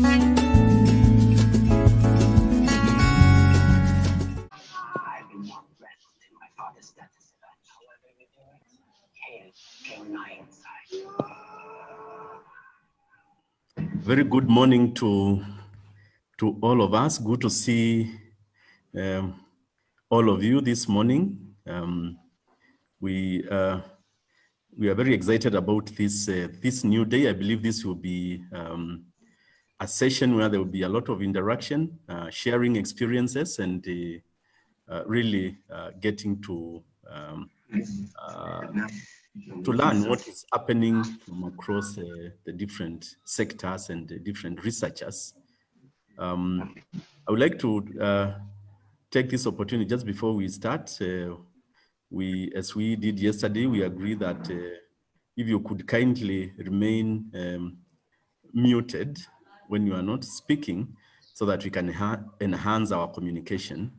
Very good morning to all of us. Good to see all of you this morning. We are very excited about this new day. I believe this will be a session where there will be a lot of interaction, sharing experiences, and really getting to learn what is happening from across the different sectors and the different researchers. I would like to take this opportunity just before we start. As we did yesterday, we agreed that if you could kindly remain muted when you are not speaking, so that we can enhance our communication.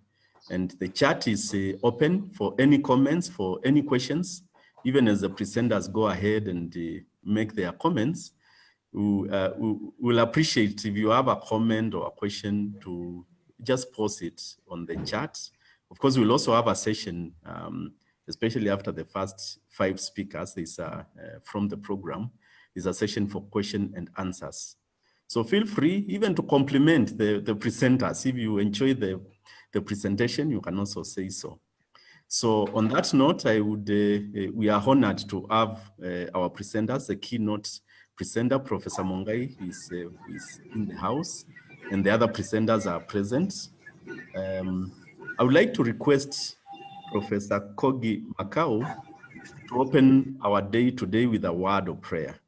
And the chat is open for any comments, for any questions. Even as the presenters go ahead and make their comments, we'll appreciate if you have a comment or a question to just post it on the chat. Of course, we'll also have a session, especially after the first 5 speakers from the program, is a session for question and answers. So feel free even to compliment the presenters. If you enjoy the presentation, you can also say so. So on that note, we are honored to have our presenters. The keynote presenter, Professor Mungai, is in the house, and the other presenters are present. I would like to request Professor Kogi Makau to open our day today with a word of prayer,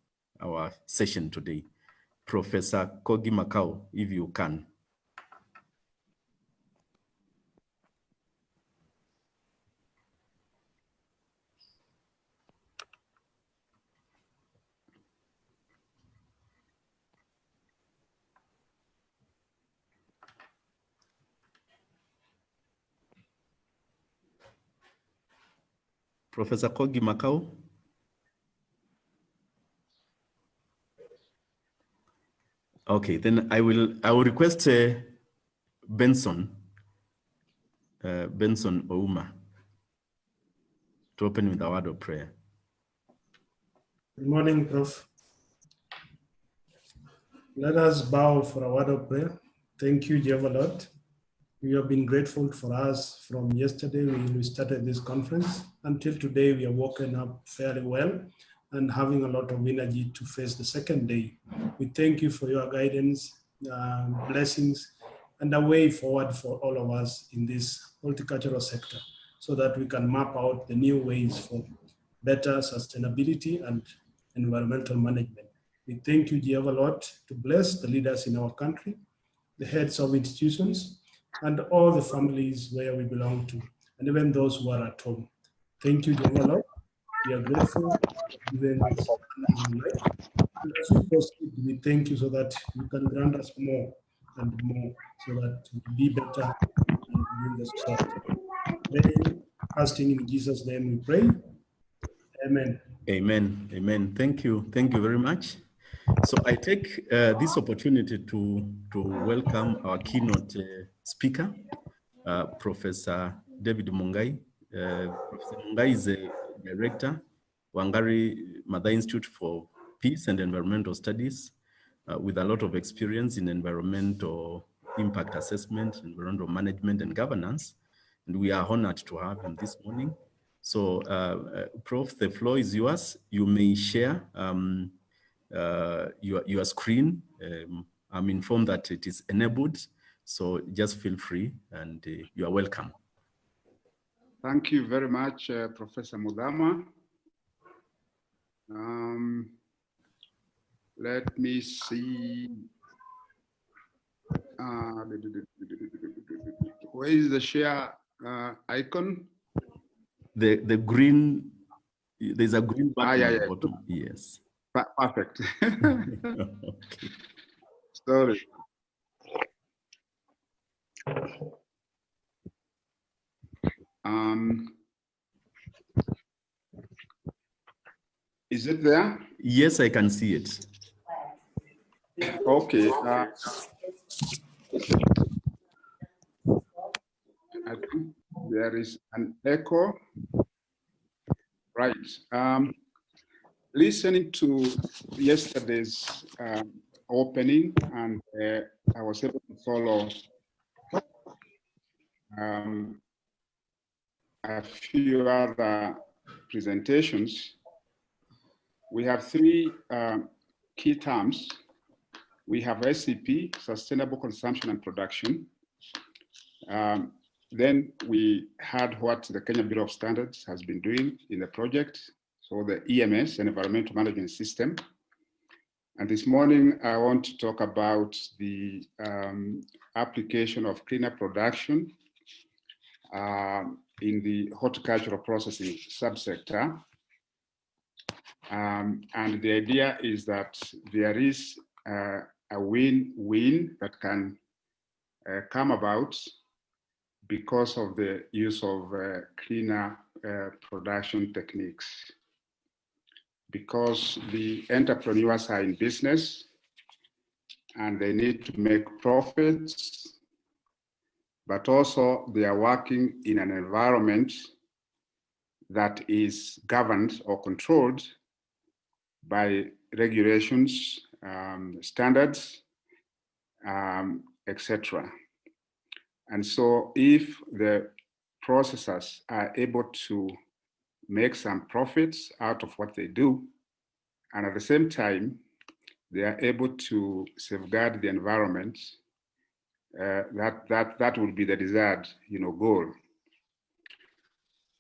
our session today. Professor Kogi Makau, if you can. Professor Kogi Makau. Okay, then I will request Benson Ouma to open with a word of prayer. Good morning, Prof. Let us bow for a word of prayer. Thank you, Jehovah Lord. We have been grateful for us from yesterday when we started this conference until today. We are woken up fairly well and having a lot of energy to face the second day. We thank you for your guidance, blessings, and a way forward for all of us in this horticultural sector so that we can map out the new ways for better sustainability and environmental management. We thank you, Jehovah Lord, to bless the leaders in our country, the heads of institutions, and all the families where we belong to, and even those who are at home. Thank you, Jehovah Lord. We are grateful for giving us life. And as we proceed, we thank you so that you can grant us more and more, so that we will be better in the society. Asking in Jesus' name we pray. Amen. Amen. Amen. Thank you. Thank you very much. So I take this opportunity to welcome our keynote speaker, Professor David Mungai. Professor Mungai is a director, Wangari Mada Institute for Peace and Environmental Studies, with a lot of experience in environmental impact assessment, environmental management, and governance. And we are honored to have him this morning. So, Prof, the floor is yours. You may share your screen. I'm informed that it is enabled, so just feel free, and you are welcome. Thank you very much, Professor Mudama. Let me see. Where is the share icon? The green, there's a green button at the bottom. Yes. Perfect. Okay. Sorry. Is it there? Yes, I can see it. Okay. I think there is an echo. Right. Listening to yesterday's opening, and I was able to follow a few other presentations. We have three key terms. We have SCP, Sustainable Consumption and Production. Then we had what the Kenya Bureau of Standards has been doing in the project, so the EMS, Environmental Management System. And this morning, I want to talk about the application of cleaner production in the horticultural processing subsector. And the idea is that there is a win-win that can come about because of the use of cleaner production techniques. Because the entrepreneurs are in business and they need to make profits, but also they are working in an environment that is governed or controlled by regulations, standards, etc. And so if the processors are able to make some profits out of what they do, and at the same time, they are able to safeguard the environment, that would be the desired, goal.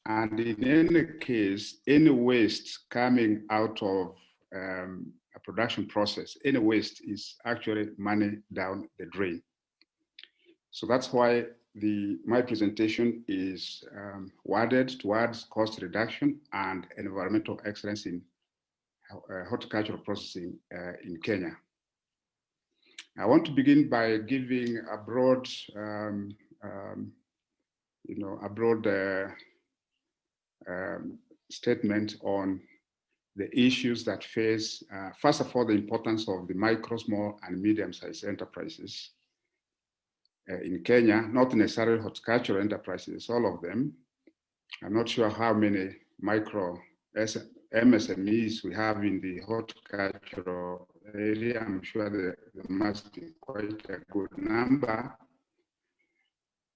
And in any case, any waste coming out of a production process, any waste is actually money down the drain. So that's why my presentation is worded towards cost reduction and environmental excellence in horticultural processing in Kenya. I want to begin by giving a broad, statement on the issues that face, first of all, the importance of the micro, small, and medium-sized enterprises in Kenya, not necessarily horticultural enterprises, all of them. I'm not sure how many micro MSMEs we have in the horticultural area. I'm sure there must be quite a good number,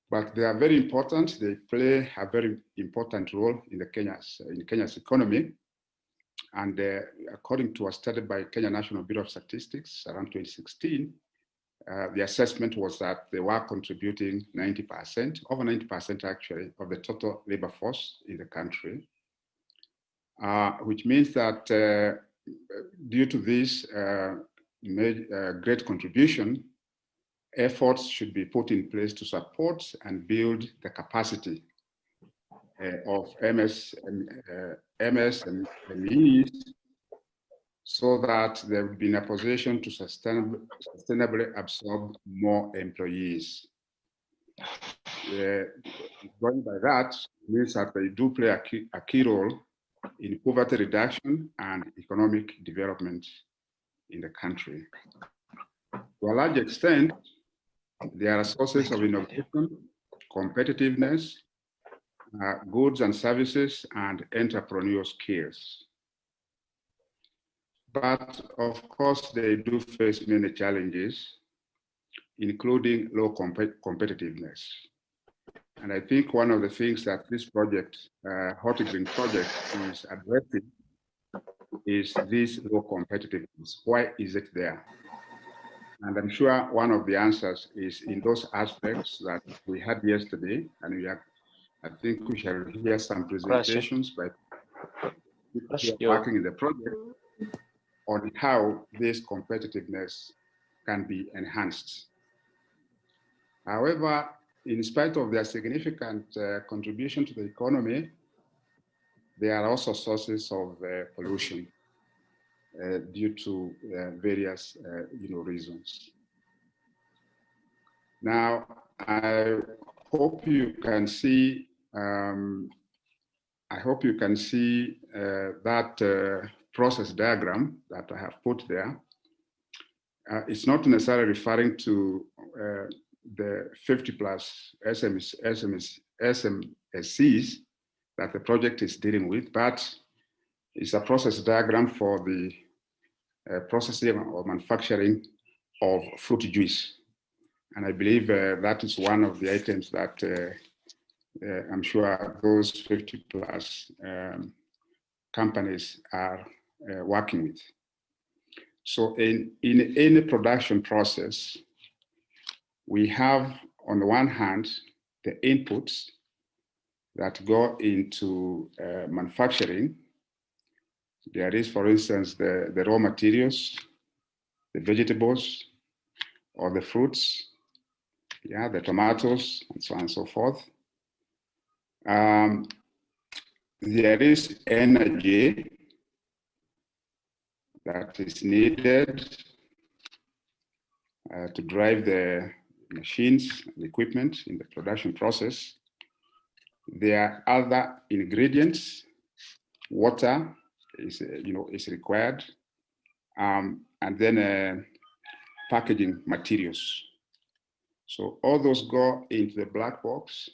but they are very important. They play a very important role in Kenya's economy. And according to a study by Kenya National Bureau of Statistics around 2016, the assessment was that they were contributing 90%, over 90% actually, of the total labor force in the country, which means that due to this great contribution, efforts should be put in place to support and build the capacity of MSMEs so that they will be in a position to sustainably absorb more employees. Going by that means that they do play a key role in poverty reduction and economic development in the country. To a large extent, they are sources of innovation, competitiveness, goods and services, and entrepreneurial skills. But of course, they do face many challenges, including low competitiveness. And I think one of the things that this project, Horti-Green project, is addressing is this low competitiveness. Why is it there? And I'm sure one of the answers is in those aspects that we had yesterday, and I think we shall hear some presentations by people who are working in the project on how this competitiveness can be enhanced. However, in spite of their significant contribution to the economy, there are also sources of pollution due to various reasons. Now, I hope you can see that process diagram that I have put there. it's not necessarily referring to the 50 plus SMSCs that the project is dealing with, but it's a process diagram for the processing or manufacturing of fruit juice. And I believe that is one of the items that I'm sure those 50 plus companies are working with. So in any production process, we have on the one hand, the inputs that go into manufacturing. There is, for instance, the raw materials, the vegetables, or the fruits, yeah, the tomatoes, and so on and so forth. There is energy that is needed to drive the machines and equipment in the production process. There are other ingredients. Water is required, and then packaging materials. So all those go into the black box.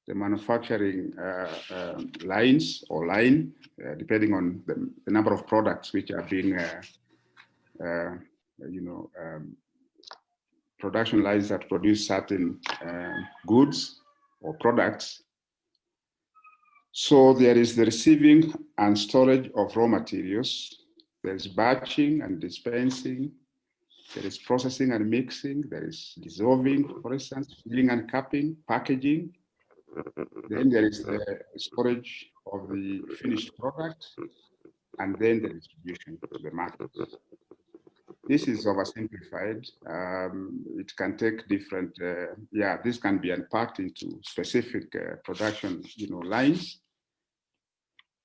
The manufacturing lines or line, depending on the number of products which are being, production lines that produce certain goods or products. So there is the receiving and storage of raw materials. There's batching and dispensing. There is processing and mixing. There is dissolving, for instance, filling and capping, packaging. Then there is the storage of the finished product, and then the distribution to the market. This is oversimplified. It can take different, this can be unpacked into specific production lines.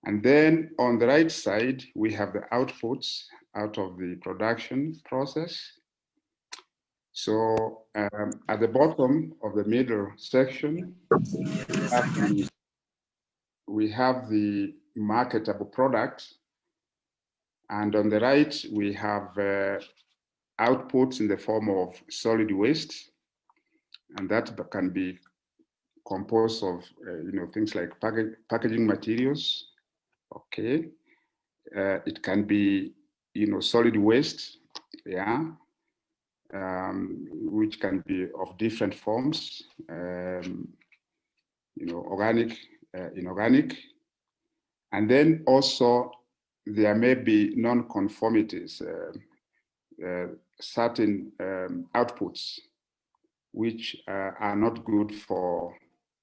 And then on the right side, we have the outputs out of the production process. So at the bottom of the middle section, we have the marketable product. And on the right, we have outputs in the form of solid waste. And that can be composed of things like packaging materials. Okay. It can be solid waste, yeah. Which can be of different forms, organic, inorganic. And then also there may be non-conformities, certain outputs which are not good for,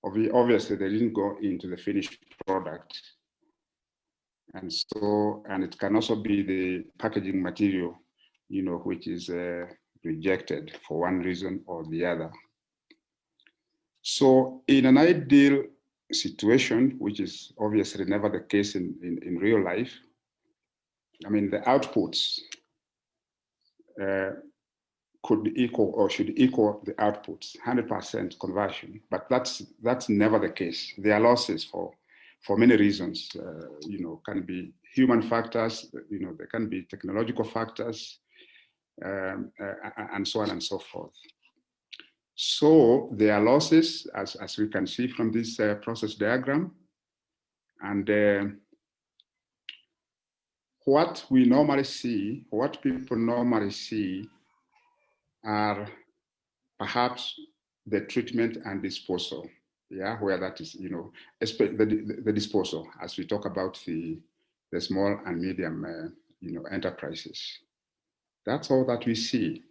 obviously they didn't go into the finished product. And so, and it can also be the packaging material, which is rejected for one reason or the other. So in an ideal situation, which is obviously never the case in real life, I mean, the outputs could equal or should equal the outputs, 100% conversion, but that's never the case. There are losses for many reasons, can be human factors, there can be technological factors, and so on and so forth. So there are losses, as we can see from this process diagram. And what we normally see, what people normally see are perhaps the treatment and disposal. Yeah, where that is, the disposal, as we talk about the small and medium, enterprises. That's all that we see,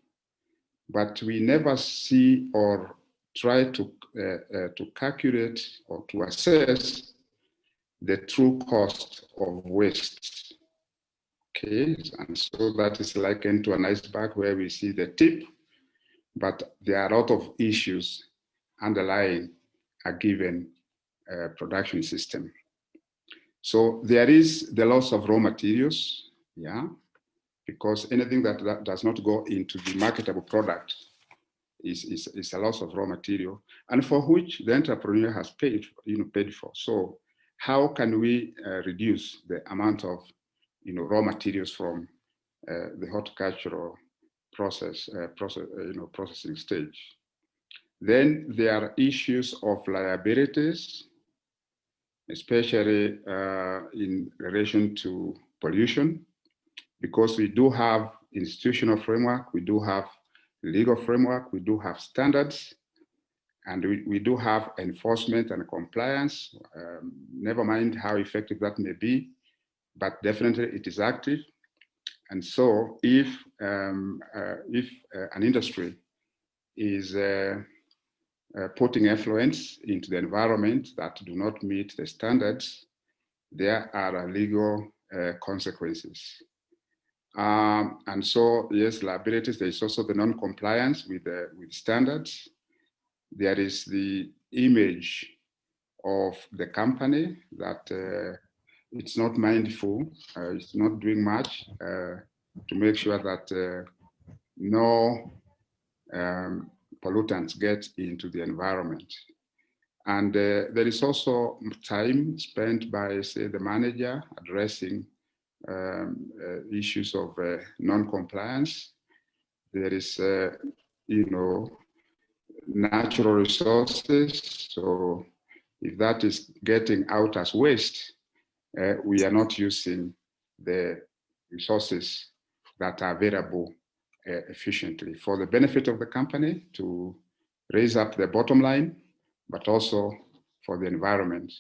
but we never see or try to calculate or to assess the true cost of waste. Okay, and so that is likened to an iceberg where we see the tip, but there are a lot of issues underlying a given production system. So there is the loss of raw materials, yeah, because anything that does not go into the marketable product is a loss of raw material, and for which the entrepreneur has paid for. So how can we reduce the amount of raw materials from the horticultural processing stage. Then there are issues of liabilities, especially in relation to pollution, because we do have institutional framework, we do have legal framework, we do have standards, and we do have enforcement and compliance. Never mind how effective that may be, but definitely it is active. And so if an industry is putting effluents into the environment that do not meet the standards, there are legal consequences. And so, yes, liabilities, there is also the non-compliance with standards. There is the image of the company that it's not mindful, it's not doing much to make sure that no pollutants get into the environment. And there is also time spent by, say, the manager addressing issues of non-compliance. There is, natural resources. So if that is getting out as waste, we are not using the resources that are available efficiently for the benefit of the company to raise up the bottom line, but also for the environment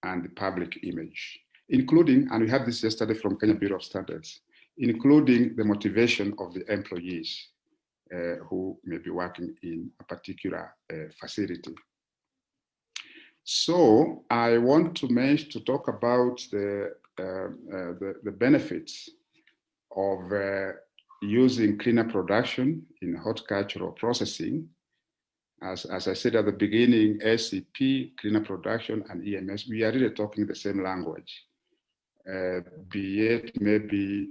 and the public image, including, and we had this yesterday from Kenya Bureau of Standards, including the motivation of the employees who may be working in a particular facility. So I want to talk about the benefits of using cleaner production in horticultural processing. As I said at the beginning, SCP, cleaner production, and EMS, we are really talking the same language, be it maybe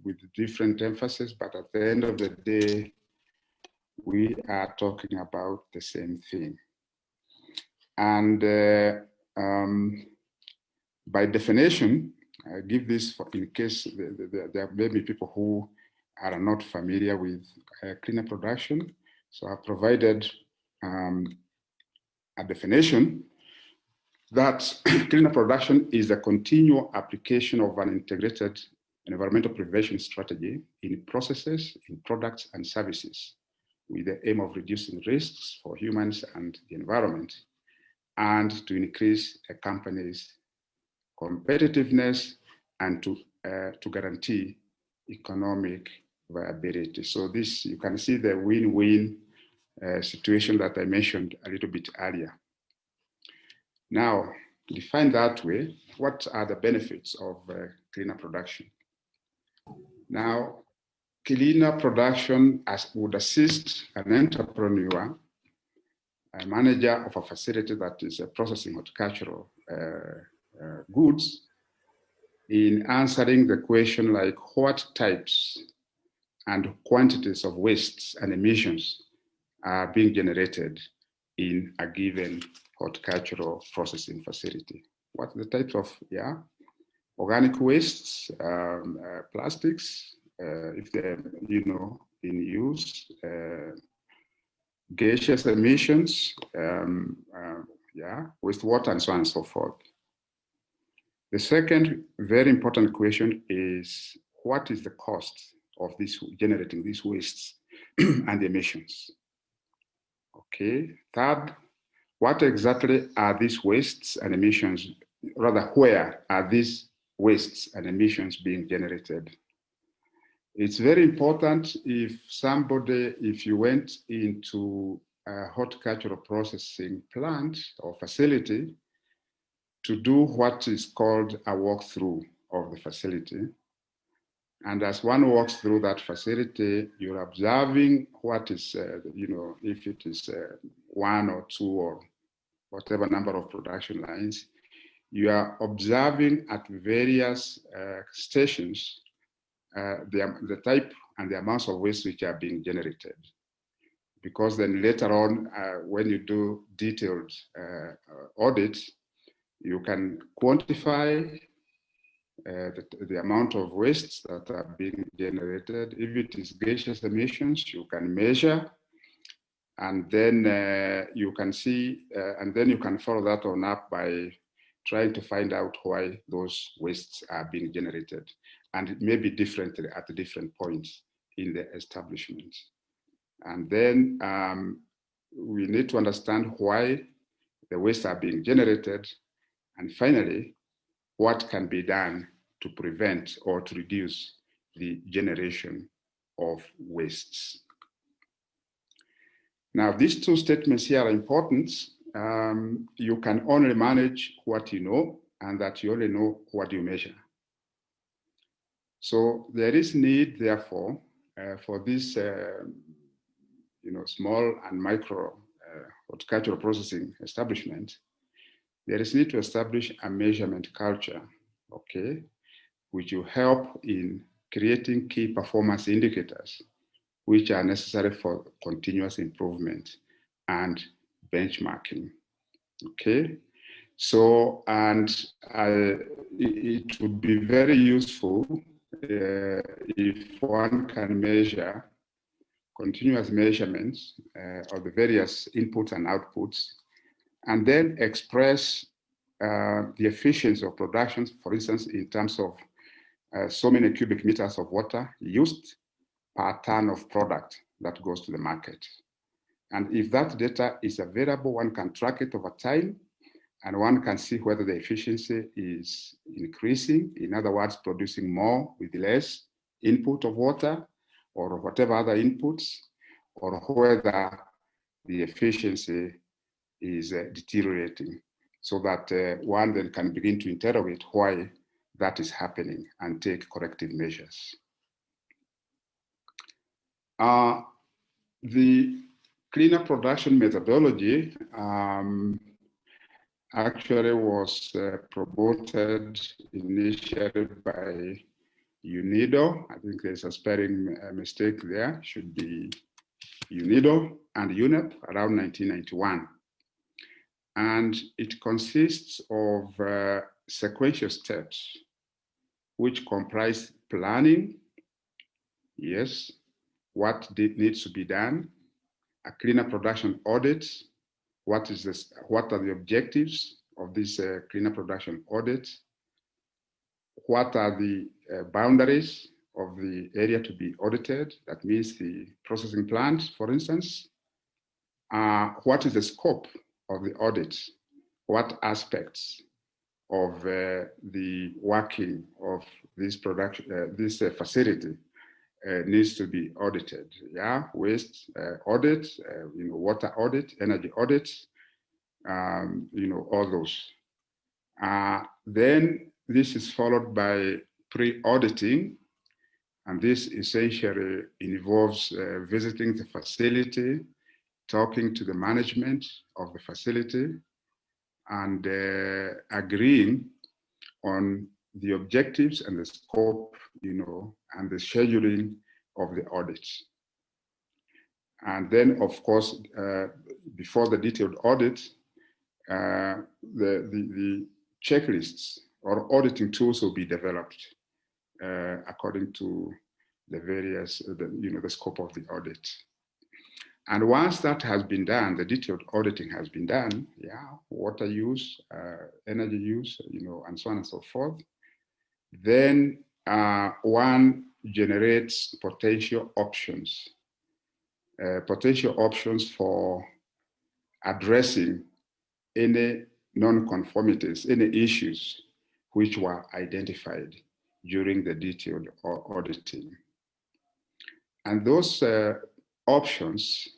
with different emphasis, but at the end of the day, we are talking about the same thing. And by definition, I give this in case there may be people who are not familiar with cleaner production. So I provided a definition that cleaner production is a continual application of an integrated environmental prevention strategy in processes, in products and services, with the aim of reducing risks for humans and the environment, and to increase a company's competitiveness and to guarantee economic viability. So this, you can see the win-win situation that I mentioned a little bit earlier. Now, defined that way, what are the benefits of cleaner production? Now, cleaner production would assist an entrepreneur, a manager of a facility that is processing horticultural goods, in answering the question like what types and quantities of wastes and emissions are being generated in a given horticultural processing facility. What are the types of, organic wastes, plastics, if they're, in use, gaseous emissions, wastewater, and so on and so forth. The second very important question is, what is the cost of generating these wastes and emissions? Okay. Third, what exactly are these wastes and emissions? Rather, where are these wastes and emissions being generated? It's very important if you went into a horticultural processing plant or facility to do what is called a walkthrough of the facility. And as one walks through that facility, you're observing what is, if it is one or two or whatever number of production lines, you are observing at various stations the type and the amounts of waste which are being generated. Because then later on, when you do detailed audits, you can quantify the amount of wastes that are being generated. If it is gaseous emissions, you can measure, and then you can see, and then you can follow that on up by trying to find out why those wastes are being generated. And it may be different at the different points in the establishment. And then we need to understand why the wastes are being generated. And finally, what can be done to prevent or to reduce the generation of wastes. Now, these two statements here are important. You can only manage what you know, and that you only know what you measure. So there is need, therefore, for this small and micro horticultural processing establishment. There is need to establish a measurement culture, okay, which will help in creating key performance indicators, which are necessary for continuous improvement and benchmarking, okay? So, and it would be very useful if one can measure continuous measurements of the various inputs and outputs, and then express the efficiency of production, for instance, in terms of so many cubic meters of water used per ton of product that goes to the market. And if that data is available, one can track it over time, and one can see whether the efficiency is increasing, in other words, producing more with less input of water or whatever other inputs, or whether the efficiency is deteriorating, so that one then can begin to interrogate why that is happening and take corrective measures. The cleaner production methodology actually was promoted initially by UNIDO. I think there's a spelling mistake there, should be UNIDO and UNEP around 1991. And it consists of sequential steps, which comprise planning, yes, what needs to be done, a cleaner production audit, what are the objectives of this cleaner production audit, what are the boundaries of the area to be audited, that means the processing plant, for instance, what is the scope of the audit, what aspects of the working of this production, this facility needs to be audited. Yeah, waste audit, water audit, energy audit, all those. Then this is followed by pre-auditing, and this essentially involves visiting the facility, talking to the management of the facility, and agreeing on the objectives and the scope, and the scheduling of the audits. And then, of course, before the detailed audit, the checklists or auditing tools will be developed according to the various, the scope of the audit. And once that has been done, the detailed auditing has been done, water use, energy use, and so on and so forth, then one generates potential options for addressing any non-conformities, any issues which were identified during the detailed auditing. And those options,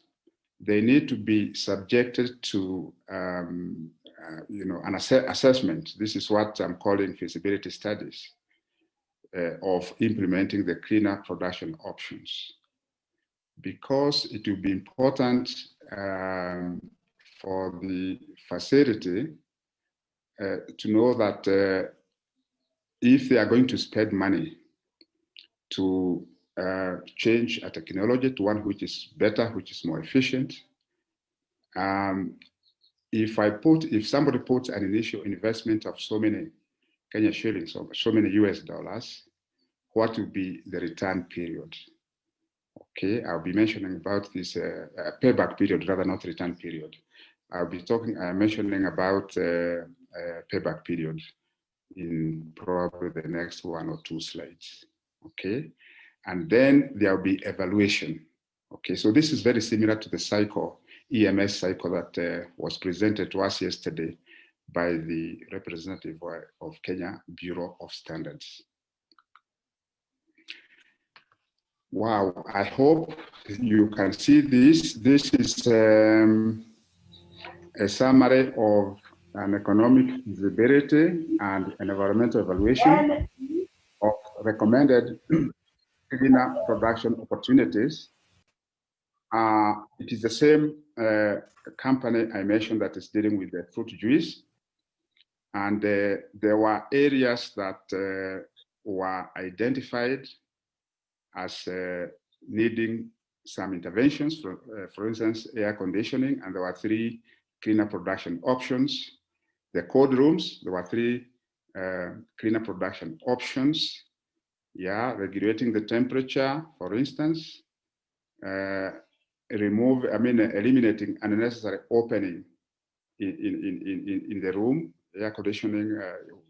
they need to be subjected to an assessment. This is what I'm calling feasibility studies of implementing the cleaner production options, because it will be important for the facility to know that if they are going to spend money to change a technology to one which is better, which is more efficient, if somebody puts an initial investment of so many Kenya shillings, so many US dollars, what will be the return period? Okay, I'll be mentioning about this payback period, rather not return period. I'll be mentioning about payback period in probably the next 1 or 2 slides. Okay, and then there'll be evaluation. Okay, so this is very similar to the cycle, EMS cycle that was presented to us yesterday by the representative of Kenya Bureau of Standards. Wow, I hope you can see this. This is a summary of an economic feasibility and an environmental evaluation of recommended cleaner production opportunities. It is the same company I mentioned that is dealing with the fruit juice. And there were areas that were identified as needing some interventions, for instance, air conditioning, and there were 3 cleaner production options. The cold rooms, there were 3 cleaner production options. Yeah, regulating the temperature, for instance, eliminating unnecessary opening in the room, air conditioning,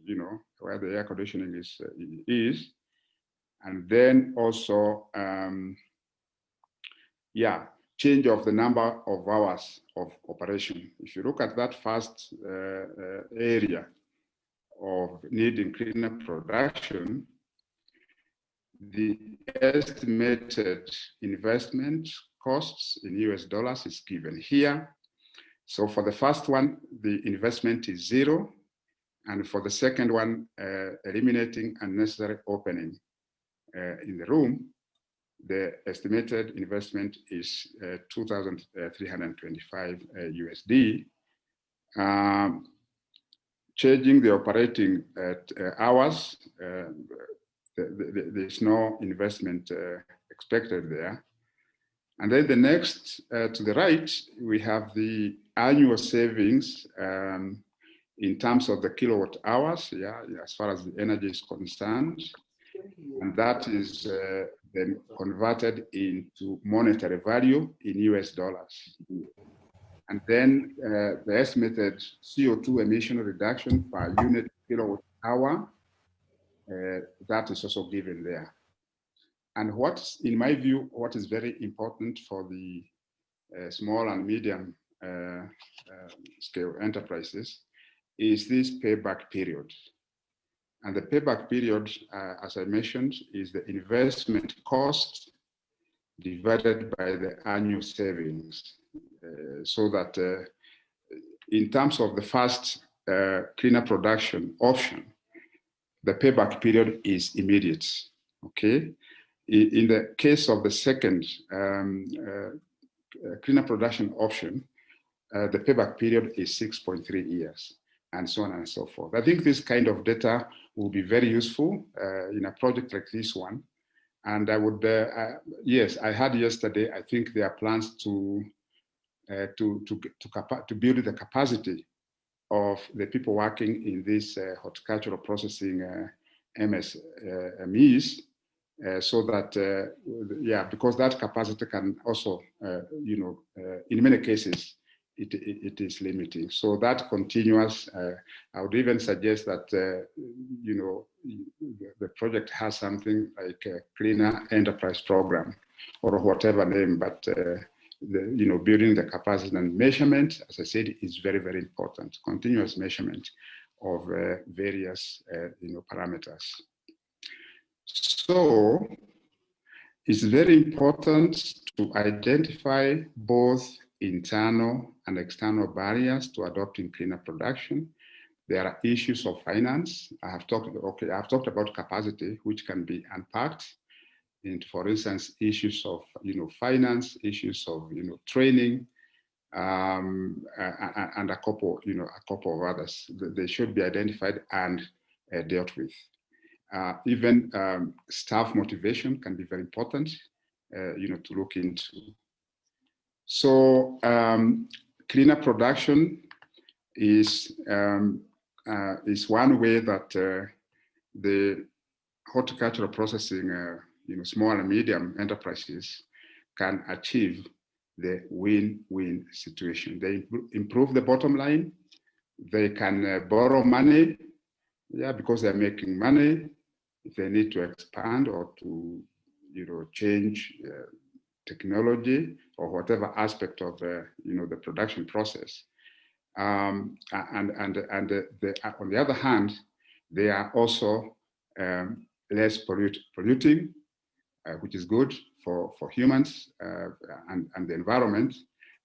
you know, where the air conditioning is. And then also, yeah, change of the number of hours of operation. If you look at that first area of needing cleaner production, the estimated investment costs in US dollars is given here. So for the first one, the investment is 0. And for the second one, eliminating unnecessary opening in the room, the estimated investment is 2,325 USD. Changing the operating hours, there's no investment expected there. And then the next, to the right, we have the annual savings in terms of the kilowatt hours, yeah, as far as the energy is concerned. And that is then converted into monetary value in US dollars. And then the estimated CO2 emission reduction per unit kilowatt hour, that is also given there. And what, in my view, what is very important for the small and medium scale enterprises is this payback period. And the payback period, as I mentioned, is the investment cost divided by the annual savings. So that in terms of the first cleaner production option, the payback period is immediate, okay? In the case of the second cleaner production option, the payback period is 6.3 years, and so on and so forth. I think this kind of data will be very useful in a project like this one. And I would, yes, I heard yesterday, I think there are plans to build the capacity of the people working in this horticultural processing Msmes, so that, yeah, because that capacity can also, you know, in many cases, it is limiting. So that continuous, I would even suggest that, you know, the project has something like a cleaner enterprise program or whatever name, but you know, building the capacity and measurement, as I said, is very, very important. Continuous measurement of various, you know, parameters. So it's very important to identify both internal and external barriers to adopting cleaner production. There are issues of finance. I've talked about capacity, which can be unpacked into, for instance, issues of, you know, finance, issues of, you know, training, and a couple of others. They should be identified and dealt with. Even staff motivation can be very important, you know, to look into. So cleaner production is is one way that the horticultural processing, small and medium enterprises can achieve the win-win situation. They improve the bottom line. They can borrow money, because they're making money. If they need to expand or to, change technology or whatever aspect of the production process. And on the other hand, they are also less polluting, which is good for humans and the environment,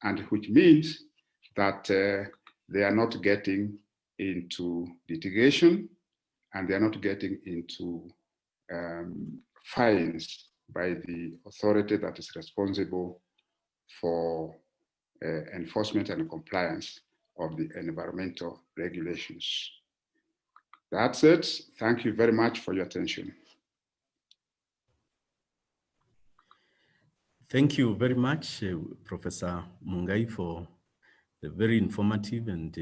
and which means that they are not getting into litigation, and they are not getting into fines by the authority that is responsible for enforcement and compliance of the environmental regulations. That's it. Thank you very much for your attention. Thank you very much, Professor Mungai, for the very informative and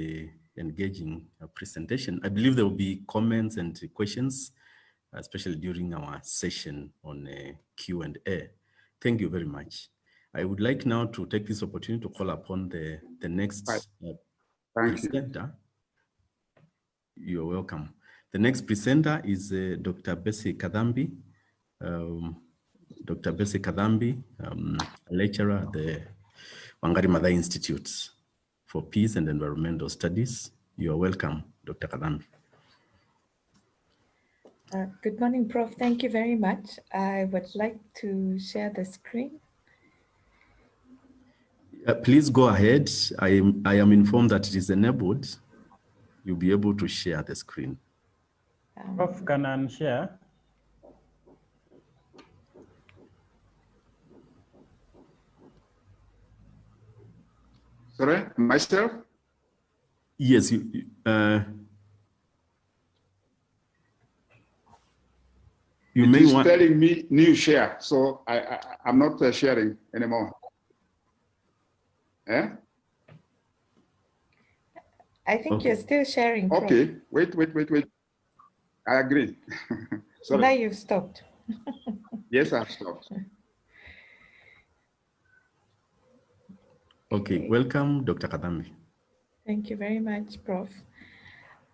engaging presentation. I believe there will be comments and questions, especially during our session on Q&A. Thank you very much. I would like now to take this opportunity to call upon the next presenter. You're welcome. The next presenter is Dr. Bessie Kadhambi. Dr. Bessie Kadhambi, a lecturer at the Wangari Mada Institute for Peace and Environmental Studies. You are welcome, Dr. Kadhambi. Good morning, Prof. Thank you very much. I would like to share the screen. Please go ahead. I am informed that it is enabled. You'll be able to share the screen. Prof, can I share? Sorry, myself? Yes, you may want. Telling me new share, so I'm not sharing anymore. Eh? I think you're still sharing. Prof. Okay, wait. I agree. So now you've stopped. Yes, I've stopped. Okay, welcome, Dr. Kadhambi. Thank you very much, Prof.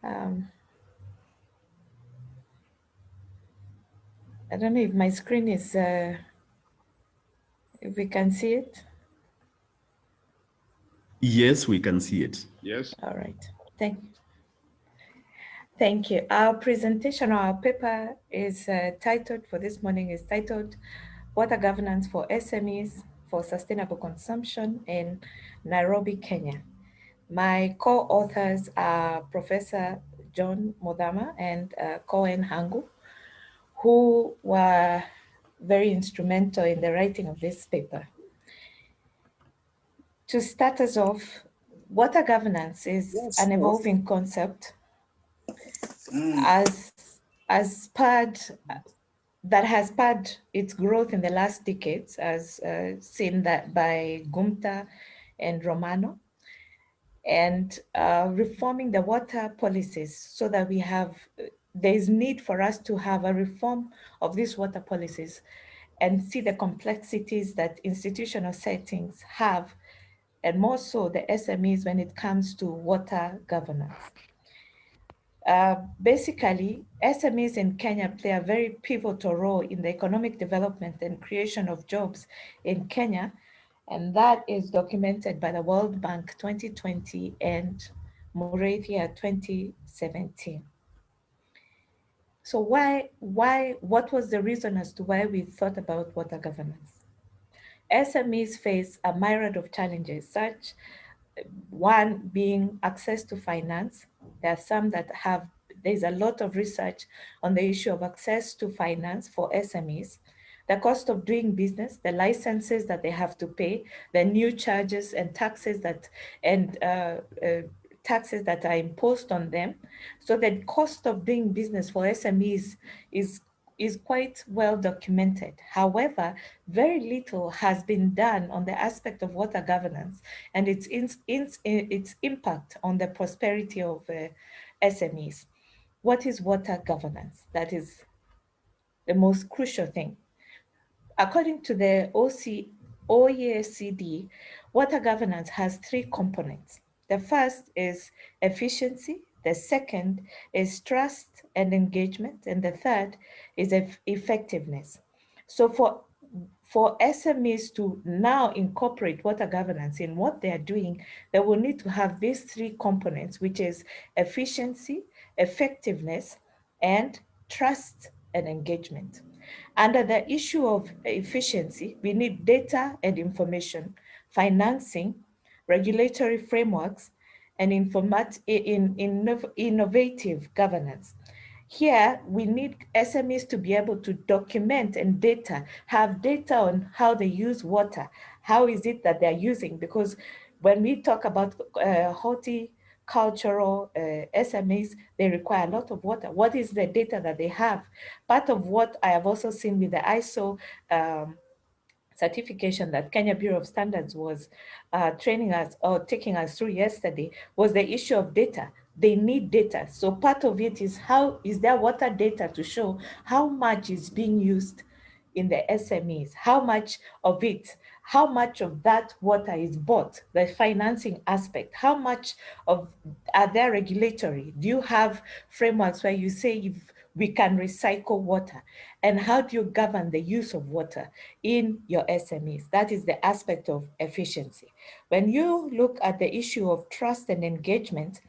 I don't know if my screen is, if we can see it. Yes, we can see it. Yes. All right, thank you. Thank you. Our presentation, our paper is titled, for this morning is titled, Water Governance for SMEs for Sustainable Consumption in Nairobi, Kenya. My co-authors are Professor John Modama and Cohen Hangu, who were very instrumental in the writing of this paper. To start us off, water governance is an evolving concept that has spurred its growth in the last decades, as seen that by Gumta and Romano, and reforming the water policies so that there is need for us to have a reform of these water policies and see the complexities that institutional settings have, and more so the SMEs when it comes to water governance. Basically, SMEs in Kenya play a very pivotal role in the economic development and creation of jobs in Kenya, and that is documented by the World Bank 2020 and Moravia 2017. So what was the reason as to why we thought about water governance? SMEs face a myriad of challenges, such one being access to finance. There are some that there's a lot of research on the issue of access to finance for SMEs, the cost of doing business, the licenses that they have to pay, the new charges and taxes that are imposed on them. So the cost of doing business for SMEs is quite well documented. However, very little has been done on the aspect of water governance and its impact on the prosperity of SMEs. What is water governance? That is the most crucial thing. According to the OECD, water governance has three components. The first is efficiency, the second is trust and engagement, and the third is effectiveness. So for SMEs to now incorporate water governance in what they are doing, they will need to have these three components, which is efficiency, effectiveness, and trust and engagement. Under the issue of efficiency, we need data and information, financing, regulatory frameworks, and innovative governance. Here, we need SMEs to be able to document and have data on how they use water. How is it that they're using? Because when we talk about horticultural SMEs, they require a lot of water. What is the data that they have? Part of what I have also seen with the ISO certification that Kenya Bureau of Standards was training us or taking us through yesterday was the issue of data. They need data. So part of it is how is there water data to show how much is being used in the SMEs, how much of that water is bought, the financing aspect, how much of are there regulatory? Do you have frameworks where you say if we can recycle water? And how do you govern the use of water in your SMEs? That is the aspect of efficiency. When you look at the issue of trust and engagement,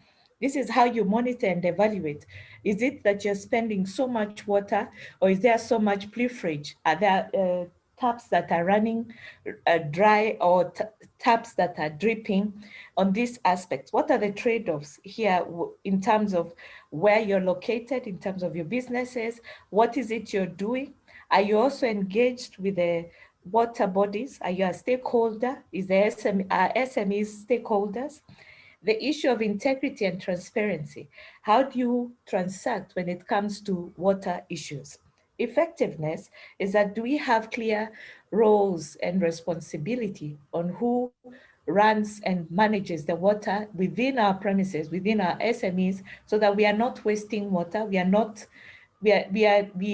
this is how you monitor and evaluate. Is it that you're spending so much water, or is there so much leakage? Are there taps that are running dry, or taps that are dripping on these aspects? What are the trade-offs here in terms of where you're located, in terms of your businesses? What is it you're doing? Are you also engaged with the water bodies? Are you a stakeholder? Is the SMEs stakeholders? The issue of integrity and transparency. How do you transact when it comes to water issues? Effectiveness is that do we have clear roles and responsibility on who runs and manages the water within our premises, within our SMEs, so that we are not wasting water, we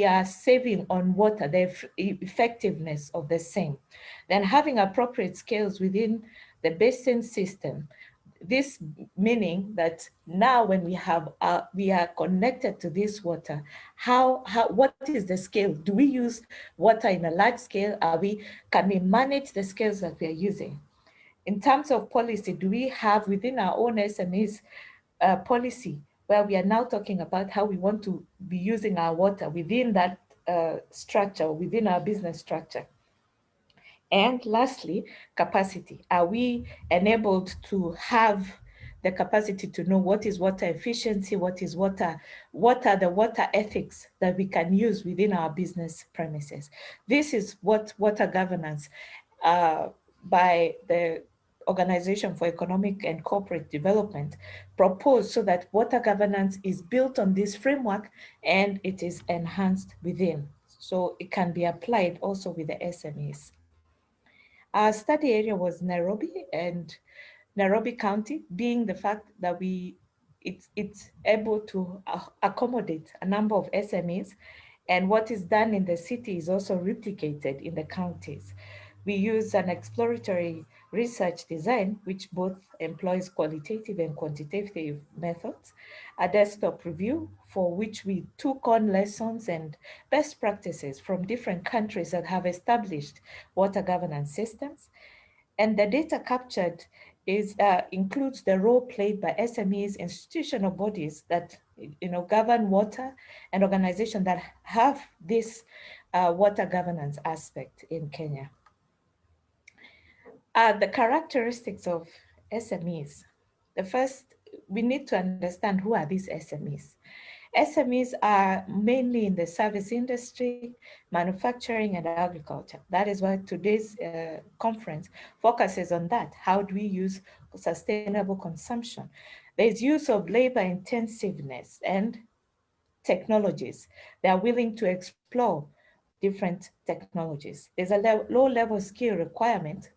are saving on water, the effectiveness of the same. Then having appropriate scales within the basin system. This meaning that now when we are connected to this water, what is the scale? Do we use water in a large scale? Can we manage the scales that we are using? In terms of policy, do we have within our own SMEs policy where we are now talking about how we want to be using our water within that structure, within our business structure? And lastly, capacity. Are we enabled to have the capacity to know what is water efficiency, what are the water ethics that we can use within our business premises? This is what water governance by the Organization for Economic and Corporate Development proposed, so that water governance is built on this framework and it is enhanced within. So it can be applied also with the SMEs. Our study area was Nairobi and Nairobi County, being the fact that it's able to accommodate a number of SMEs, and what is done in the city is also replicated in the counties. We use an exploratory research design, which both employs qualitative and quantitative methods, a desktop review for which we took on lessons and best practices from different countries that have established water governance systems. And the data captured includes the role played by SMEs, institutional bodies that govern water, and organizations that have this water governance aspect in Kenya. The characteristics of SMEs. The first, we need to understand who are these SMEs. SMEs are mainly in the service industry, manufacturing, and agriculture. That is why today's conference focuses on that. How do we use sustainable consumption? There's use of labor intensiveness and technologies. They are willing to explore different technologies. There's a low-level skill requirement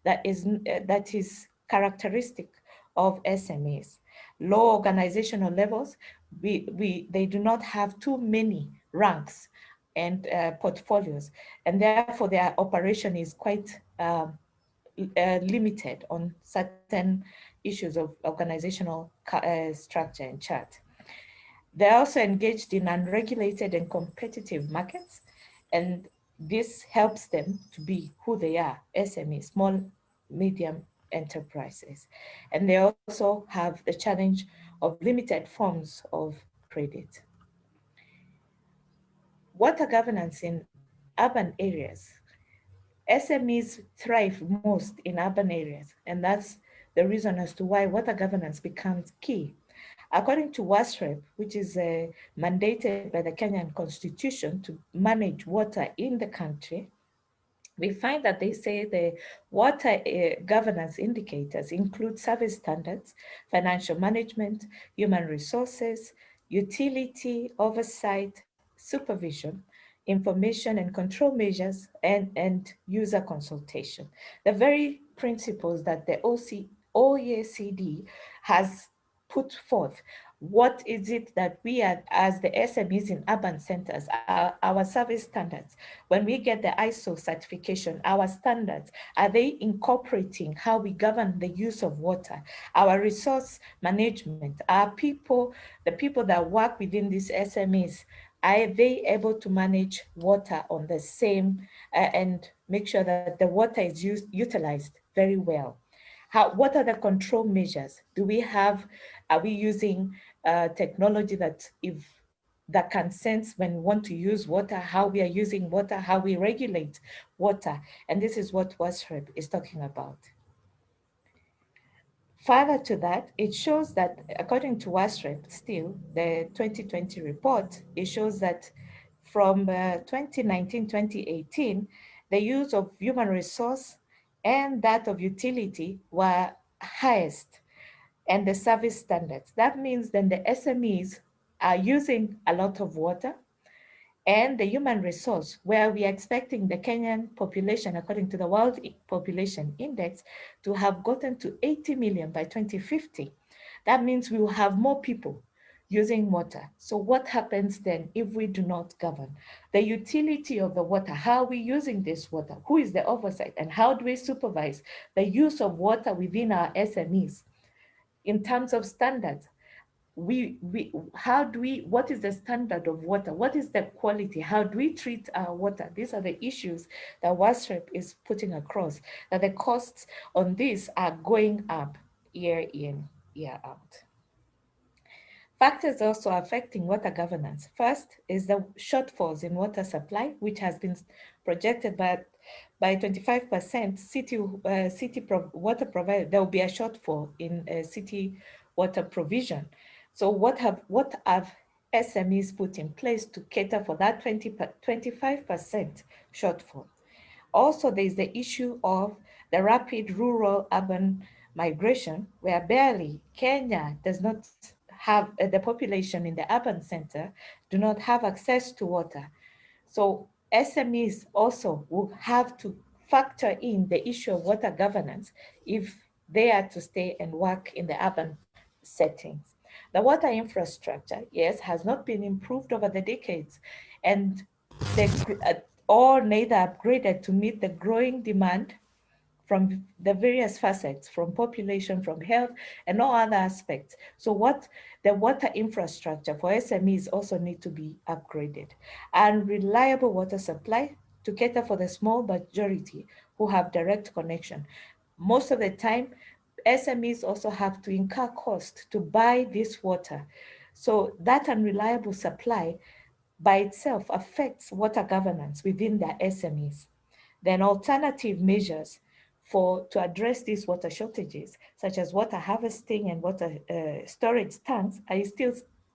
that is characteristic of SMEs. low organizational levels. They do not have too many ranks and portfolios, and therefore their operation is quite limited on certain issues of organizational structure and chart. They're also engaged in unregulated and competitive markets, and this helps them to be who they are, SMEs, small, medium enterprises. And they also have the challenge of limited forms of credit. Water governance in urban areas. SMEs thrive most in urban areas, and that's the reason as to why water governance becomes key. According to WASREP, which is mandated by the Kenyan Constitution to manage water in the country, we find that they say the water governance indicators include service standards, financial management, human resources, utility, oversight, supervision, information and control measures, and user consultation. The very principles that the OECD has put forth. What is it that we are, as the SMEs in urban centers, our service standards, when we get the ISO certification, our standards, are they incorporating how we govern the use of water, our resource management, our people, the people that work within these SMEs, are they able to manage water on the same and make sure that the water is utilized very well? What are the control measures? Are we using technology that can sense when we want to use water, how we are using water, how we regulate water? And this is what WASREP is talking about. Further to that, it shows that according to WASREP, still, the 2020 report, it shows that from 2019-2018, the use of human resource and that of utility were highest, and the service standards. That means then the SMEs are using a lot of water, and the human resource, where we are expecting the Kenyan population, according to the World Population Index, to have gotten to 80 million by 2050. That means we will have more people using water. So what happens then if we do not govern? The utility of the water, how are we using this water? Who is the oversight? And how do we supervise the use of water within our SMEs? In terms of standards, what is the standard of water? What is the quality? How do we treat our water? These are the issues that WASREP is putting across, that the costs on this are going up year in, year out. Factors also affecting water governance. First is the shortfalls in water supply, which has been projected by 25% water provider. There will be a shortfall in city water provision. So what have SMEs put in place to cater for that 25% shortfall? Also, there is the issue of the rapid rural-urban migration, where barely Kenya does not have, the population in the urban center do not have access to water. So SMEs also will have to factor in the issue of water governance if they are to stay and work in the urban settings. The water infrastructure, yes, has not been improved over the decades, and or neither upgraded to meet the growing demand from the various facets, from population, from health, and all other aspects. So the water infrastructure for SMEs also need to be upgraded. And reliable water supply to cater for the small majority who have direct connection. Most of the time, SMEs also have to incur cost to buy this water. So that unreliable supply by itself affects water governance within their SMEs. Then alternative measures to address these water shortages, such as water harvesting and water storage tanks, are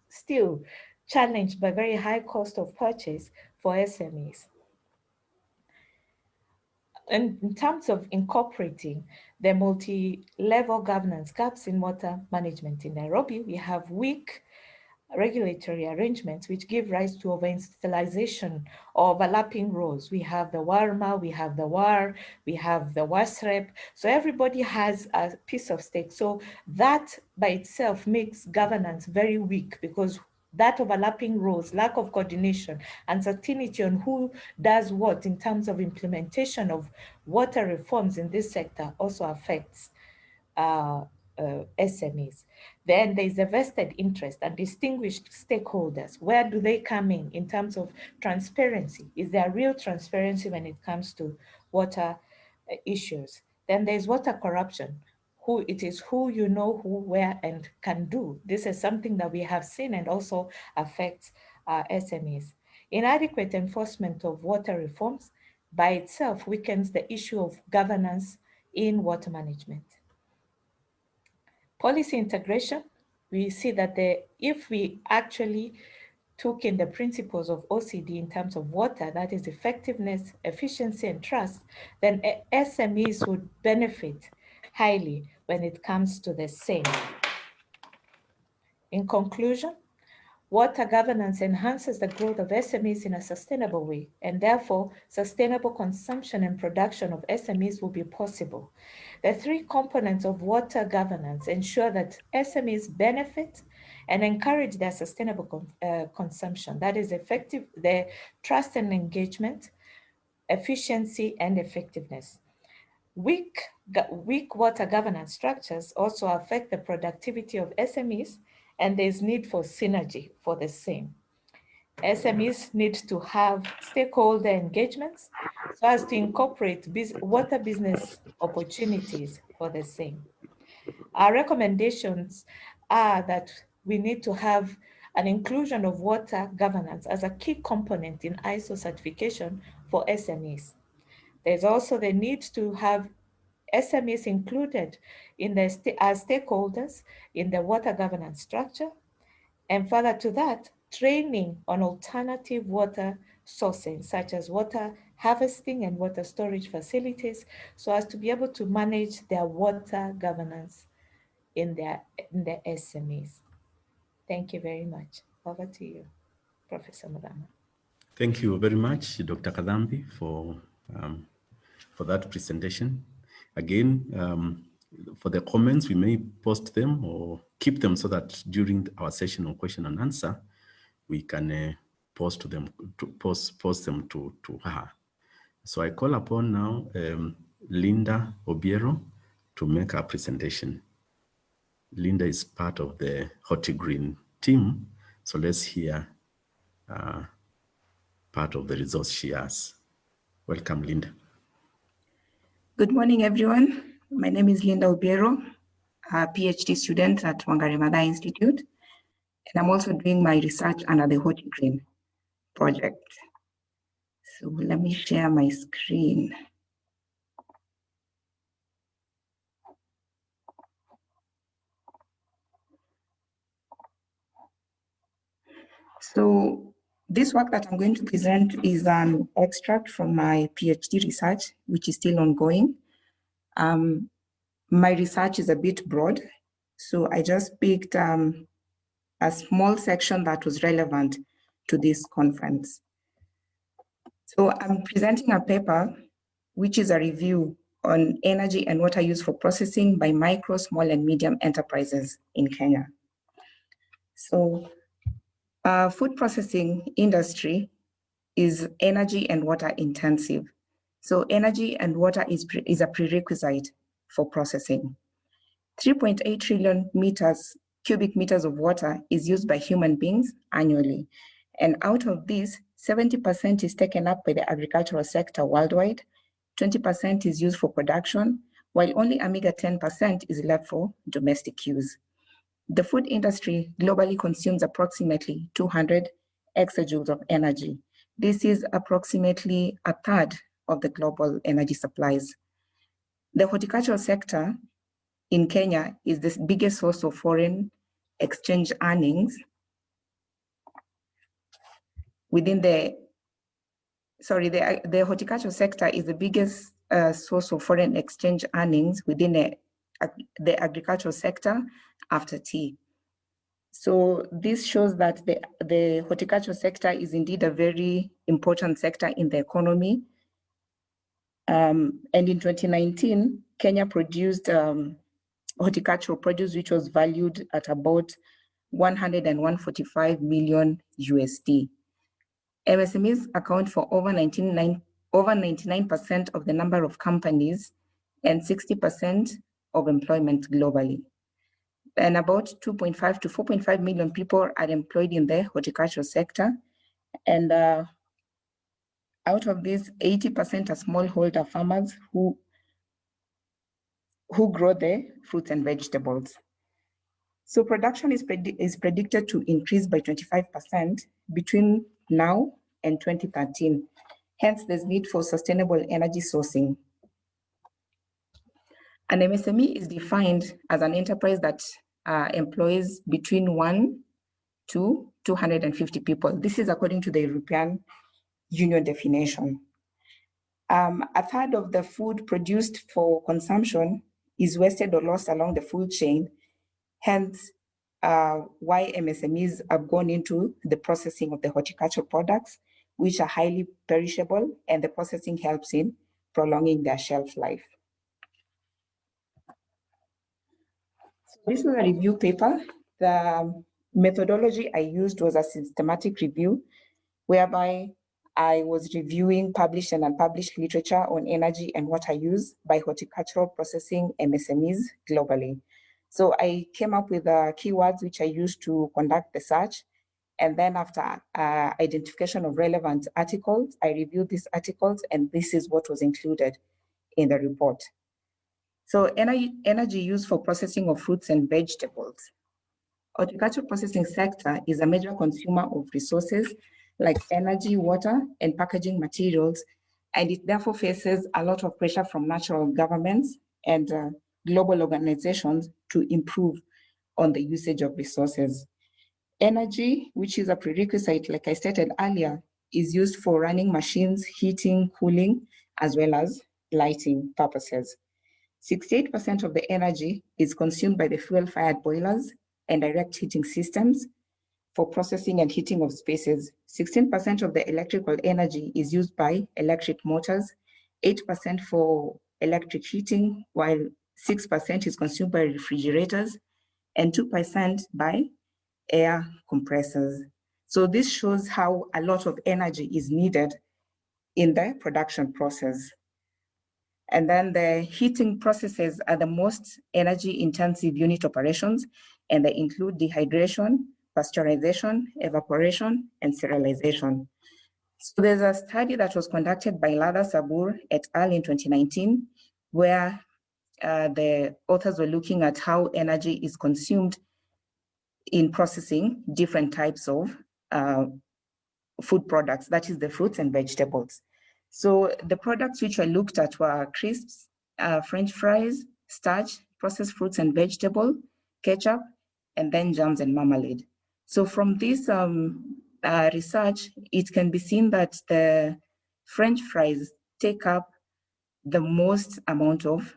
still challenged by very high cost of purchase for SMEs. And in terms of incorporating the multi-level governance gaps in water management in Nairobi, we have weak regulatory arrangements which give rise to over-installation or overlapping roles. We have the WARMA, we have the WAR, we have the WASREP. So everybody has a piece of stake. So that by itself makes governance very weak, because that overlapping roles, lack of coordination, uncertainty on who does what in terms of implementation of water reforms in this sector also affects SMEs. Then there's a vested interest and distinguished stakeholders. Where do they come in terms of transparency? Is there real transparency when it comes to water issues? Then there's water corruption. Who it is, who you know, who, where, and can do. This is something that we have seen and also affects SMEs. Inadequate enforcement of water reforms by itself weakens the issue of governance in water management. Policy integration, we see that if we actually took in the principles of OECD in terms of water, that is effectiveness, efficiency, and trust, then SMEs would benefit highly when it comes to the same. In conclusion, water governance enhances the growth of SMEs in a sustainable way, and therefore sustainable consumption and production of SMEs will be possible. The three components of water governance ensure that SMEs benefit and encourage their sustainable consumption. That is effective, the trust and engagement, efficiency, and effectiveness. Weak water governance structures also affect the productivity of SMEs, and there's need for synergy for the same. SMEs need to have stakeholder engagements so as to incorporate water business opportunities for the same. Our recommendations are that we need to have an inclusion of water governance as a key component in ISO certification for SMEs. There's also the need to have SMEs included in as stakeholders in the water governance structure. And further to that, training on alternative water sourcing, such as water harvesting and water storage facilities, so as to be able to manage their water governance in the SMEs. Thank you very much. Over to you, Professor Murama. Thank you very much, Dr. Kadhambi, for that presentation. Again, for the comments, we may post them or keep them so that during our session of question and answer, we can post them to her. So I call upon now Linda Obiero to make her presentation. Linda is part of the Horti-Green team, so let's hear part of the results she has. Welcome, Linda. Good morning, everyone. My name is Linda Albero, a PhD student at Wangari Mada Institute, and I'm also doing my research under the Horti-Green project. So let me share my screen. So this work that I'm going to present is an extract from my PhD research, which is still ongoing. My research is a bit broad, so I just picked a small section that was relevant to this conference. So I'm presenting a paper, which is a review on energy and water use for processing by micro, small, and medium enterprises in Kenya. So food processing industry is energy and water intensive. So energy and water is a prerequisite for processing. 3.8 trillion cubic meters of water is used by human beings annually. And out of this, 70% is taken up by the agricultural sector worldwide, 20% is used for production, while only a meager 10% is left for domestic use. The food industry globally consumes approximately 200 exajoules of energy. This is approximately a third of the global energy supplies. The horticultural sector in Kenya is the biggest source of foreign exchange earnings within the horticultural sector is the biggest source of foreign exchange earnings within the agricultural sector after tea. So this shows that the horticulture sector is indeed a very important sector in the economy. And in 2019, Kenya produced horticultural produce, which was valued at about 145 million USD. MSMEs account for over 99% of the number of companies and 60% of employment globally. And about 2.5 to 4.5 million people are employed in the horticultural sector. And out of these, 80% are smallholder farmers who grow the fruits and vegetables. So production is predicted to increase by 25% between now and 2013. Hence, there's need for sustainable energy sourcing. An MSME is defined as an enterprise that employs between 1 to 250 people. This is according to the European Union definition. A third of the food produced for consumption is wasted or lost along the food chain. Hence, why MSMEs have gone into the processing of the horticultural products, which are highly perishable, and the processing helps in prolonging their shelf life. So this was a review paper. The methodology I used was a systematic review, whereby I was reviewing published and unpublished literature on energy and water use by horticultural processing MSMEs globally. So I came up with keywords which I used to conduct the search. And then after identification of relevant articles, I reviewed these articles, and this is what was included in the report. So energy used for processing of fruits and vegetables. Horticultural processing sector is a major consumer of resources like energy, water, and packaging materials, and it therefore faces a lot of pressure from national governments and global organizations to improve on the usage of resources. Energy, which is a prerequisite, like I stated earlier, is used for running machines, heating, cooling, as well as lighting purposes. 68% of the energy is consumed by the fuel-fired boilers and direct heating systems for processing and heating of spaces. 16% of the electrical energy is used by electric motors, 8% for electric heating, while 6% is consumed by refrigerators, and 2% by air compressors. So this shows how a lot of energy is needed in the production process. And then the heating processes are the most energy intensive unit operations, and they include dehydration, pasteurization, evaporation, and serialization. So there's a study that was conducted by Lada Sabur et al. In 2019, where the authors were looking at how energy is consumed in processing different types of food products, that is the fruits and vegetables. So the products which were looked at were crisps, French fries, starch, processed fruits and vegetable, ketchup, and then jams and marmalade. So from this research, it can be seen that the French fries take up the most amount of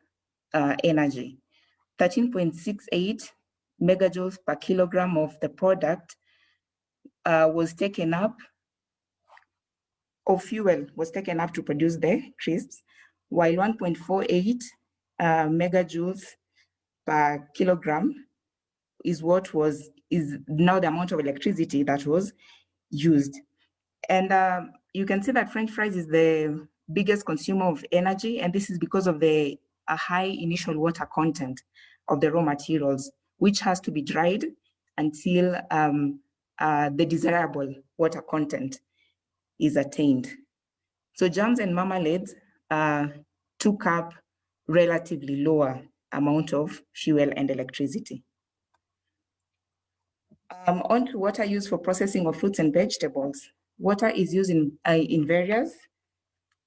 energy. 13.68 megajoules per kilogram of the product was taken up, or fuel was taken up to produce the crisps, while 1.48 megajoules per kilogram is now the amount of electricity that was used. And you can see that French fries is the biggest consumer of energy, and this is because of the high initial water content of the raw materials, which has to be dried until the desirable water content is attained. So jams and marmalades took up relatively lower amount of fuel and electricity. On to water used for processing of fruits and vegetables. Water is used in various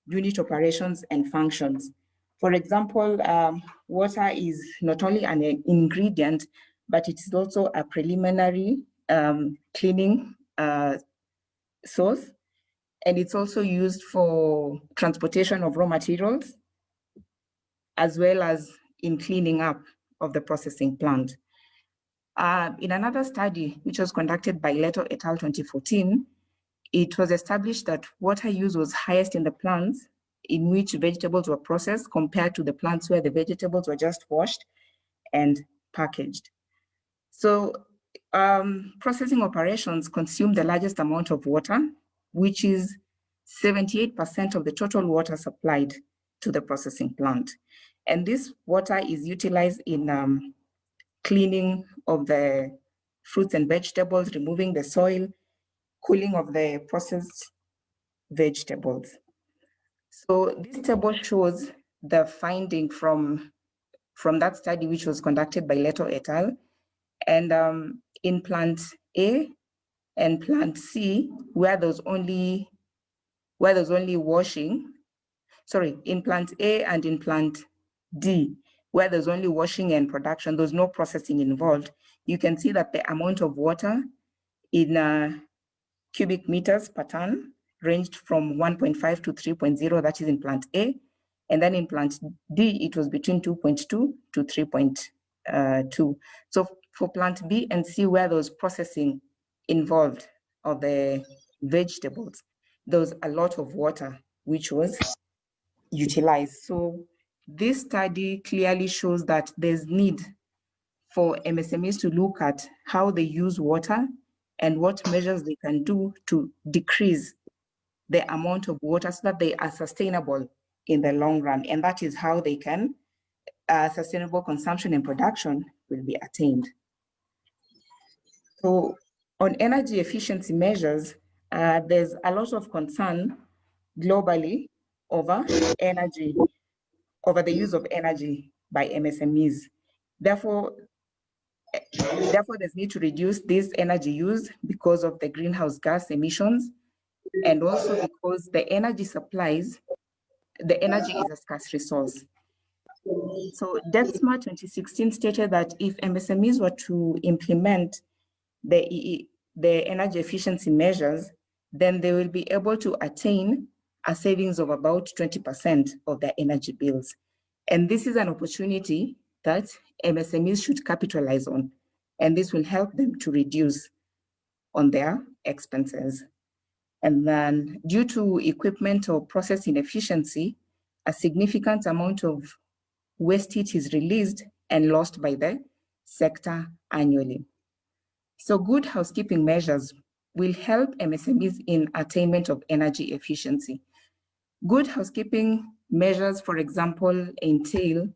unit operations and functions. For example, water is not only an ingredient, but it is also a preliminary cleaning source. And it's also used for transportation of raw materials, as well as in cleaning up of the processing plant. In another study, which was conducted by Leto et al. 2014, it was established that water use was highest in the plants in which vegetables were processed compared to the plants where the vegetables were just washed and packaged. So processing operations consume the largest amount of water, which is 78% of the total water supplied to the processing plant. And this water is utilized in cleaning of the fruits and vegetables, removing the soil, cooling of the processed vegetables. So this table shows the finding from that study, which was conducted by Leto et al. And in plant A and plant C, where there's only washing, sorry, in plant A and in plant D, where there's only washing and production, there's no processing involved, you can see that the amount of water in cubic meters per ton ranged from 1.5 to 3.0, that is in plant A. And then in plant D, it was between 2.2 to 3.2. So for plant B and C, where there was processing involved of the vegetables, there was a lot of water which was utilized. So this study clearly shows that there's need for MSMEs to look at how they use water and what measures they can do to decrease the amount of water so that they are sustainable in the long run. And that is how they can, sustainable consumption and production will be attained. So on energy efficiency measures, there's a lot of concern globally over energy, over the use of energy by MSMEs. Therefore, there's need to reduce this energy use because of the greenhouse gas emissions, and also because the energy supplies, the energy is a scarce resource. So DevSmart 2016 stated that if MSMEs were to implement the energy efficiency measures, then they will be able to attain a savings of about 20% of their energy bills. And this is an opportunity that MSMEs should capitalize on, and this will help them to reduce on their expenses. And then due to equipment or process inefficiency, a significant amount of waste heat is released and lost by the sector annually. So good housekeeping measures will help MSMEs in attainment of energy efficiency. Good housekeeping measures, for example, entail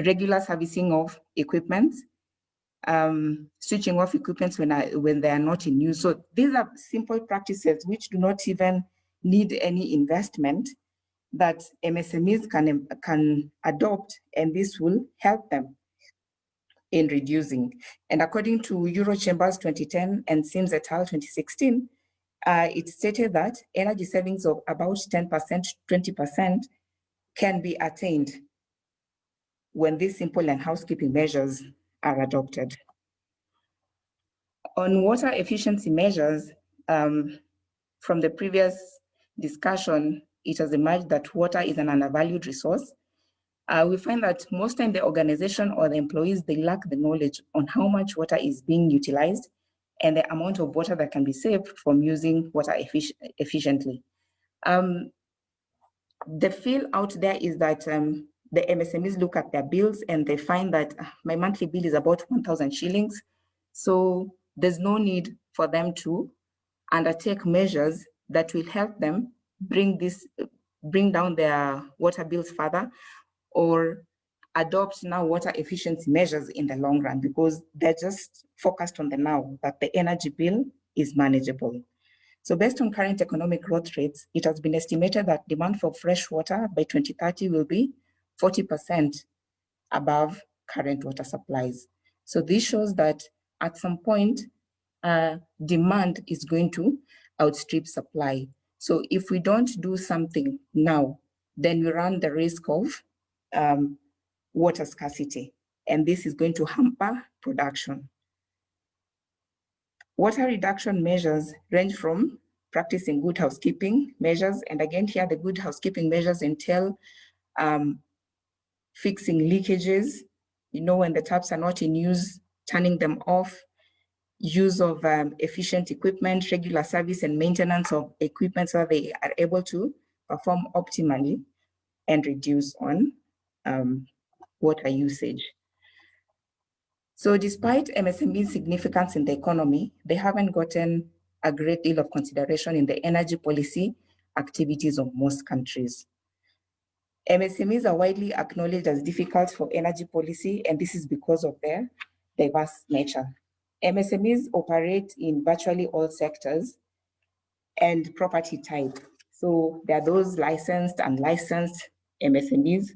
regular servicing of equipment, switching off equipment when they are not in use. So these are simple practices which do not even need any investment that MSMEs can adopt, and this will help them in reducing. And according to Eurochambers 2010 and Smes et al. 2016, it stated that energy savings of about 10%, 20% can be attained when these simple and housekeeping measures are adopted. On water efficiency measures, from the previous discussion, it has emerged that water is an undervalued resource. We find that most time the organization or the employees, they lack the knowledge on how much water is being utilized and the amount of water that can be saved from using water efficiently. The feel out there is that the MSMEs look at their bills and they find that my monthly bill is about 1,000 shillings. So there's no need for them to undertake measures that will help them bring down their water bills further, or adopt now water efficiency measures in the long run, because they're just focused on the now, that the energy bill is manageable. So based on current economic growth rates, it has been estimated that demand for fresh water by 2030 will be 40% above current water supplies. So this shows that at some point, demand is going to outstrip supply. So if we don't do something now, then we run the risk of water scarcity, and this is going to hamper production. Water reduction measures range from practicing good housekeeping measures, and again here the good housekeeping measures entail fixing leakages. You know, when the taps are not in use, turning them off, use of efficient equipment, regular service and maintenance of equipment so they are able to perform optimally and reduce on water usage. So despite MSME's significance in the economy, they haven't gotten a great deal of consideration in the energy policy activities of most countries. MSMEs are widely acknowledged as difficult for energy policy, and this is because of their diverse nature. MSMEs operate in virtually all sectors and property type. So there are those licensed and unlicensed MSMEs.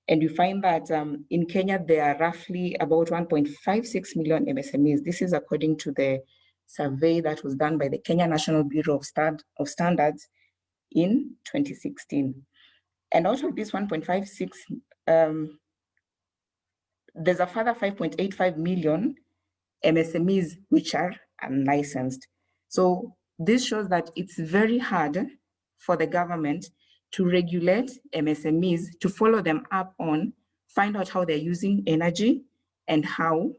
And you find that in Kenya, there are roughly about 1.56 million MSMEs. This is according to the survey that was done by the Kenya National Bureau of Standards in 2016. And out of this 1.56, there's a further 5.85 million MSMEs which are unlicensed. So this shows that it's very hard for the government to regulate MSMEs, to follow them up on, find out how they're using energy and how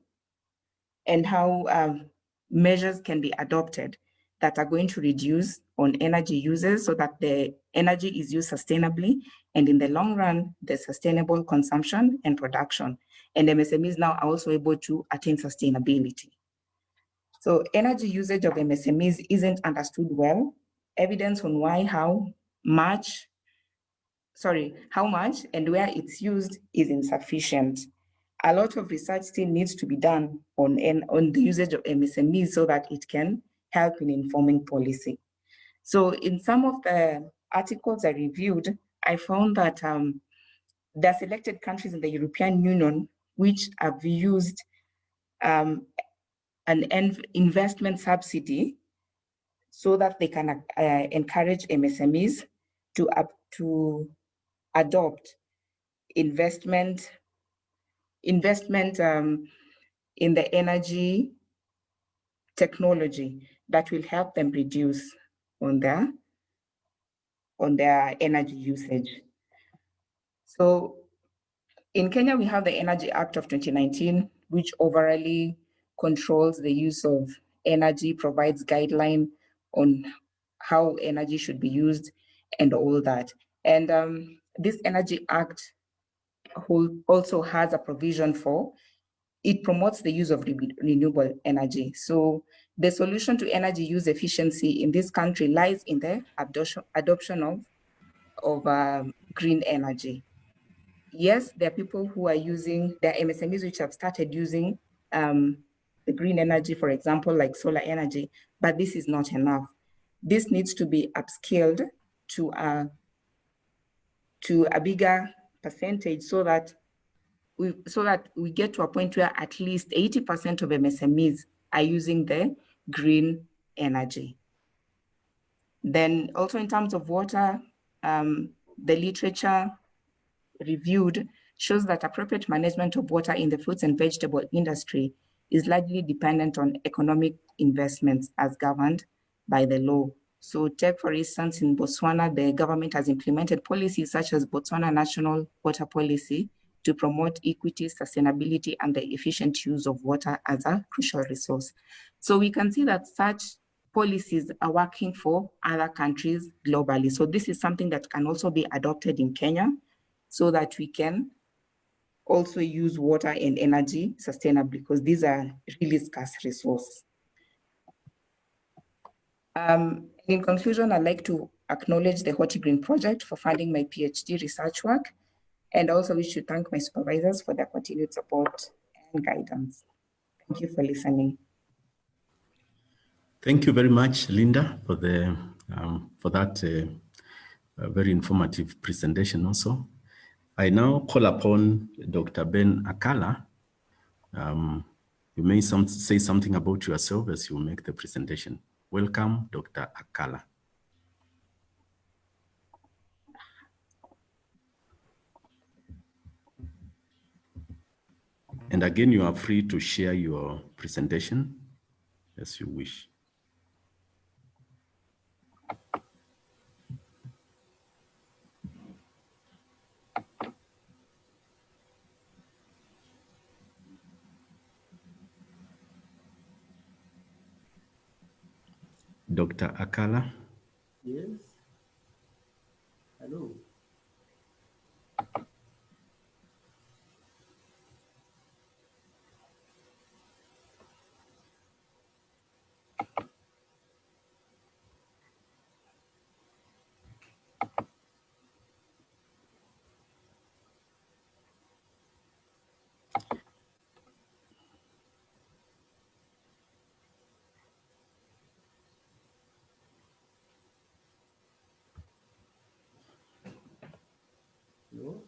measures can be adopted that are going to reduce on energy uses so that the energy is used sustainably, and in the long run, there's sustainable consumption and production. And MSMEs now are also able to attain sustainability. So energy usage of MSMEs isn't understood well. Evidence on why, how much and where it's used is insufficient. A lot of research still needs to be done on the usage of MSMEs so that it can help in informing policy. So in some of the articles I reviewed, I found that there are selected countries in the European Union which have used an investment subsidy so that they can encourage MSMEs to adopt investment in the energy technology that will help them reduce on their energy usage. So in Kenya, we have the Energy Act of 2019, which overall controls the use of energy, provides guidelines on how energy should be used and all that. And this Energy Act also has a provision for, it promotes the use of renewable energy. So the solution to energy use efficiency in this country lies in the adoption of green energy. Yes, there are people who are using, there are MSMEs which have started using the green energy, for example, like solar energy, but this is not enough. This needs to be upscaled to a bigger percentage so that we get to a point where at least 80% of MSMEs are using the green energy. Then also in terms of water, the literature reviewed shows that appropriate management of water in the fruits and vegetable industry is largely dependent on economic investments as governed by the law. So take, for instance, in Botswana, the government has implemented policies such as Botswana National Water Policy to promote equity, sustainability, and the efficient use of water as a crucial resource. So we can see that such policies are working for other countries globally. So this is something that can also be adopted in Kenya so that we can also use water and energy sustainably, because these are really scarce resources. In conclusion, I'd like to acknowledge the Horti-Green project for funding my PhD research work, and also wish to thank my supervisors for their continued support and guidance. Thank you for listening. Thank you very much, Linda, for that very informative presentation also. I now call upon Dr. Ben Akala. You may say something about yourself as you make the presentation. Welcome, Dr. Akala. And again, you are free to share your presentation as you wish. Dr. Akala. Yes. Hello. Hello?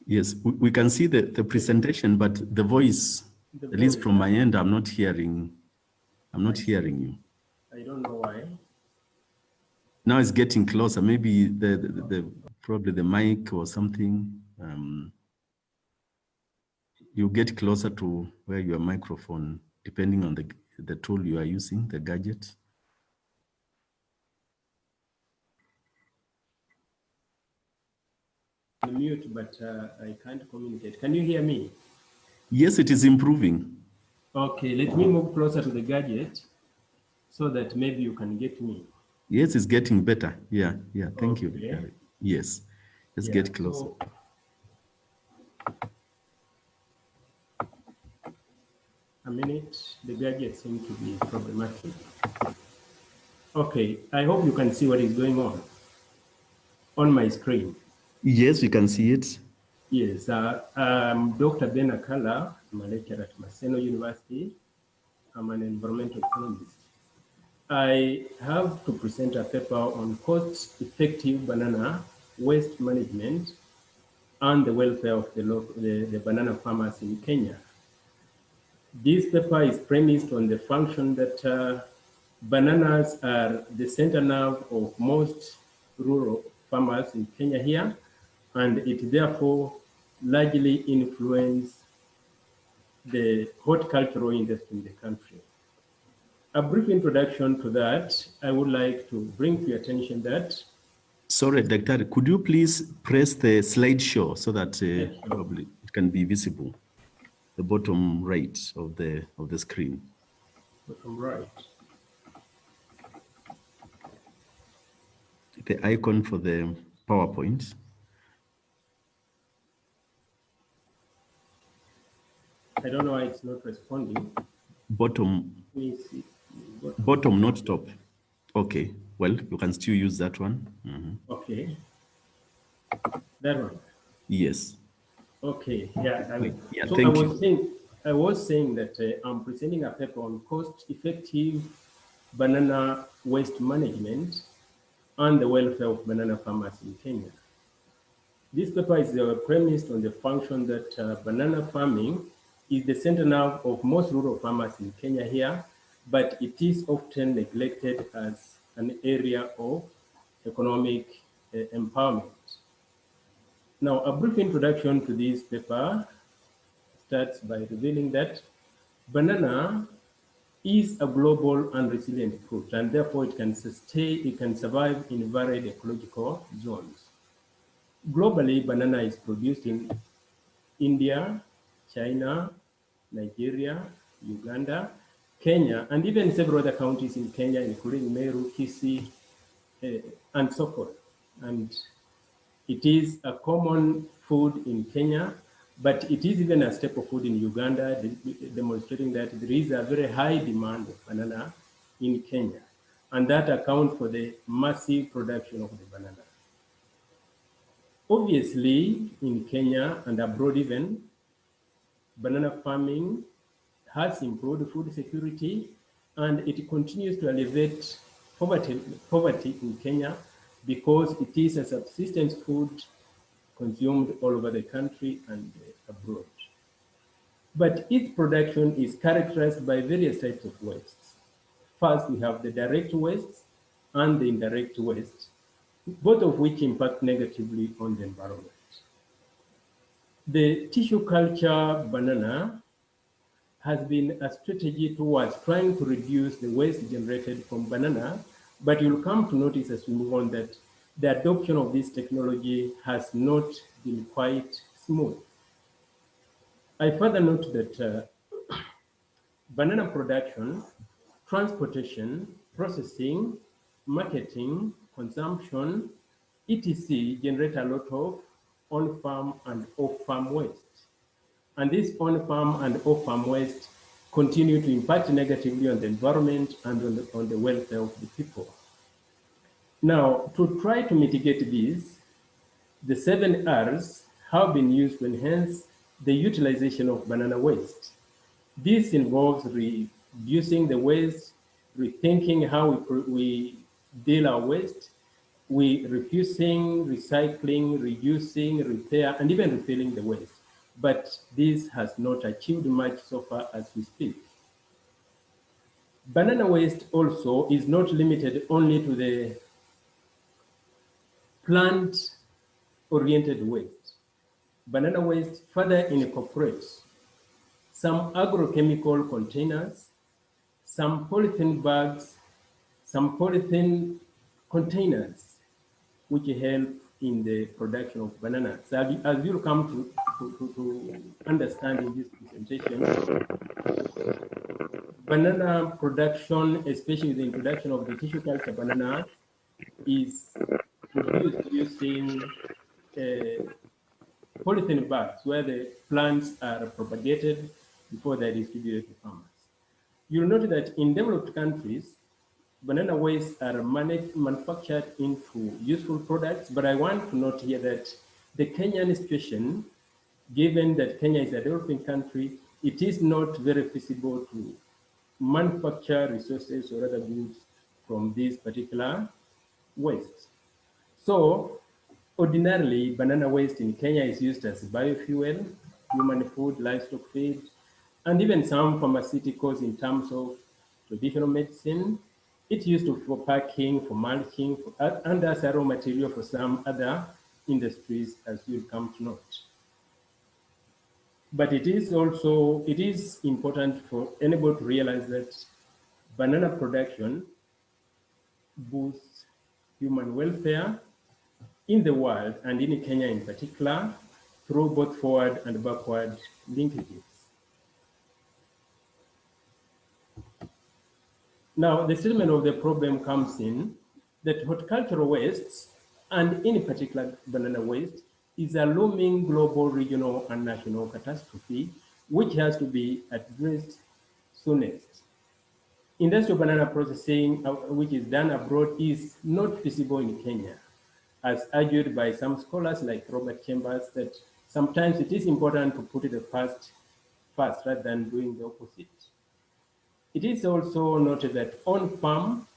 Yes, we can see the presentation, but the voice, at least from my end, I'm not hearing you. I don't know why. Now it's getting closer. Maybe probably the mic or something. You get closer to where your microphone, depending on the tool you are using, the gadget. I'm mute, but I can't communicate. Can you hear me? Yes, it is improving. Okay, let me move closer to the gadget so that maybe you can get me. Yes, it's getting better. Yeah, thank you. Yes, let's get closer. A minute, the gadget seems to be problematic. Okay, I hope you can see what is going on my screen. Yes, we can see it. Yes, I'm Dr. Ben Akala. I'm a lecturer at Maseno University. I'm an environmental economist. I have to present a paper on cost-effective banana waste management and the welfare of the banana farmers in Kenya. This paper is premised on the function that bananas are the center nerve of most rural farmers in Kenya here, and it therefore largely influences the horticultural industry in the country. A brief introduction to that, I would like to bring to your attention that. Sorry, Dr. Could you please press the slideshow so that probably it can be visible? The bottom right of the screen. Bottom right. The icon for the PowerPoint. I don't know why it's not responding. Bottom. Let me see. Bottom, not top. Okay. Well, you can still use that one. Okay. That one. Yes. Okay. Yeah. So thank you. I was saying that I'm presenting a paper on cost-effective banana waste management and the welfare of banana farmers in Kenya. This paper is premised on the function that banana farming is the center nerve of most rural farmers in Kenya here, but it is often neglected as an area of economic empowerment. Now, a brief introduction to this paper starts by revealing that banana is a global and resilient fruit, and therefore it can survive in varied ecological zones. Globally, banana is produced in India, China, Nigeria, Uganda, Kenya, and even several other counties in Kenya, including Meru, Kisii, and so forth. And it is a common food in Kenya, but it is even a staple food in Uganda, demonstrating that there is a very high demand of banana in Kenya, and that accounts for the massive production of the banana. Obviously, in Kenya and abroad even, banana farming has improved food security, and it continues to elevate poverty in Kenya because it is a subsistence food consumed all over the country and abroad. But its production is characterized by various types of wastes. First, we have the direct wastes and the indirect waste, both of which impact negatively on the environment. The tissue culture banana has been a strategy towards trying to reduce the waste generated from banana, but you'll come to notice as we move on that the adoption of this technology has not been quite smooth. I further note that banana production, transportation, processing, marketing, consumption, etc. generate a lot of on-farm and off-farm waste. And this on-farm and off-farm waste continue to impact negatively on the environment and on the welfare of the people. Now, to try to mitigate this, the 7 R's have been used to enhance the utilization of banana waste. This involves reducing the waste, rethinking how we deal our waste, refusing, recycling, reusing, repair, and even refilling the waste. But this has not achieved much so far as we speak. Banana waste also is not limited only to the plant-oriented waste. Banana waste further incorporates some agrochemical containers, some polythene bags, some polythene containers, which help in the production of bananas. So as you'll come to understand in this presentation, banana production, especially the introduction of the tissue culture banana, is produced using polythene bags where the plants are propagated before they're distributed to farmers. You'll note that in developed countries, banana waste are manufactured into useful products, but I want to note here that the Kenyan situation, given that Kenya is a developing country, it is not very feasible to manufacture resources or other goods from this particular waste. So ordinarily, banana waste in Kenya is used as biofuel, human food, livestock feed, and even some pharmaceuticals in terms of traditional medicine. It's used for packing, for mulching, and as a raw material for some other industries, as you'll come to note. But it is important for anybody to realize that banana production boosts human welfare in the world and in Kenya in particular through both forward and backward linkages. Now, the statement of the problem comes in that horticultural wastes, and in particular banana waste, is a looming global, regional, and national catastrophe, which has to be addressed soonest. Industrial banana processing, which is done abroad, is not feasible in Kenya, as argued by some scholars like Robert Chambers, that sometimes it is important to put it first rather than doing the opposite. It is also noted that on-farm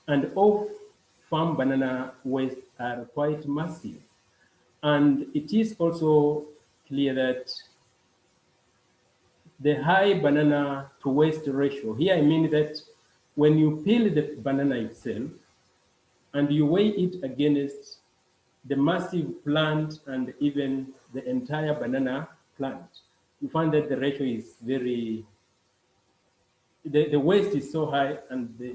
and off-farm banana waste are quite massive. And it is also clear that the high banana to waste ratio, here I mean that when you peel the banana itself and you weigh it against the massive plant and even the entire banana plant, you find that the ratio is very, the waste is so high and the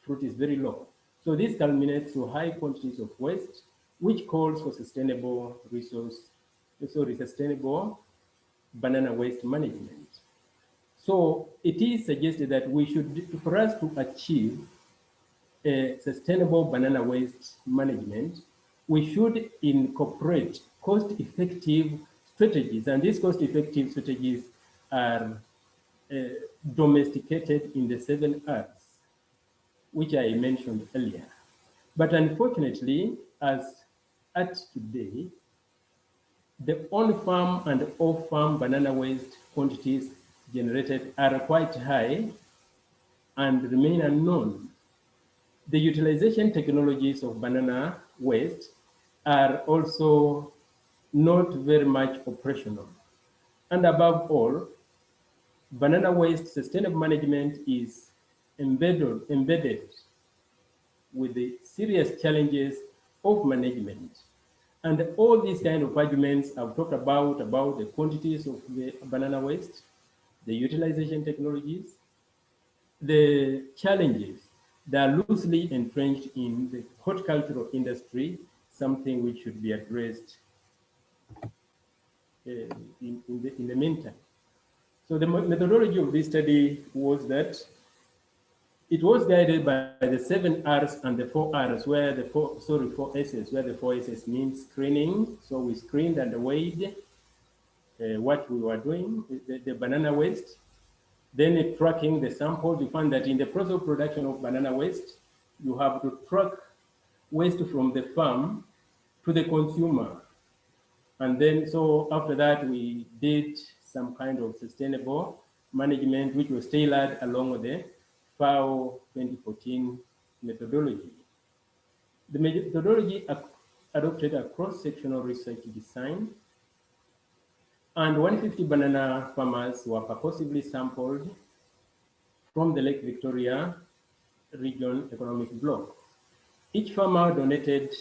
fruit is very low. So this culminates to high quantities of waste, which calls for sustainable sustainable banana waste management. So it is suggested that we should, for us to achieve a sustainable banana waste management, we should incorporate cost-effective strategies, and these cost-effective strategies are domesticated in the 7 R's, which I mentioned earlier. But unfortunately, as at today, the on-farm and off-farm banana waste quantities generated are quite high and remain unknown. The utilization technologies of banana waste are also not very much operational. And above all, banana waste sustainable management is embedded with the serious challenges of management. And all these kind of arguments I've talked about the quantities of the banana waste, the utilization technologies, the challenges that are loosely entrenched in the horticultural industry, something which should be addressed in the meantime. So the methodology of this study was that it was guided by the 7 R's and the 4 R's, where the 4 S's, where the 4 S's means screening. So we screened and weighed what we were doing, the banana waste. Then tracking the samples, we found that in the process of production of banana waste, you have to track waste from the farm to the consumer. And then, so after that, we did some kind of sustainable management, which was tailored along with the FAO 2014 methodology. The methodology adopted a cross-sectional research design, and 150 banana farmers were purposely sampled from the Lake Victoria region economic block. Each farmer donated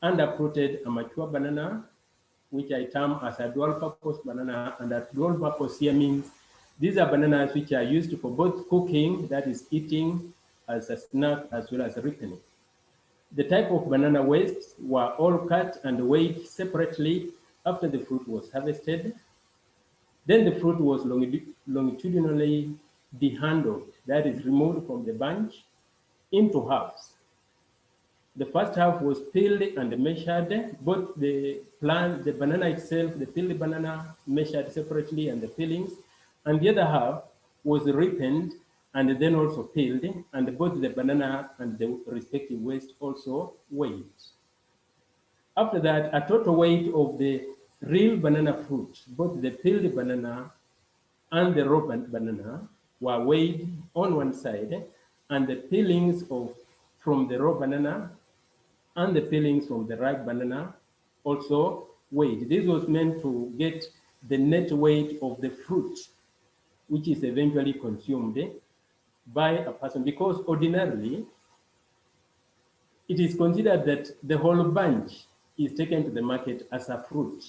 and uprooted a mature banana, which I term as a dual-purpose banana. And that dual-purpose here means these are bananas which are used for both cooking, that is eating as a snack, as well as ripening. The type of banana waste were all cut and weighed separately after the fruit was harvested. Then the fruit was longitudinally dehandled, that is removed from the bunch into halves. The first half was peeled and measured, both the plant, the banana itself, the peeled banana measured separately and the peelings, and the other half was ripened and then also peeled, and both the banana and the respective waste also weighed. After that, a total weight of the real banana fruit, both the peeled banana and the raw banana, were weighed on one side, and the peelings from the raw banana and the peelings from the ripe banana also weighed. This was meant to get the net weight of the fruit, which is eventually consumed by a person, because ordinarily it is considered that the whole bunch is taken to the market as a fruit.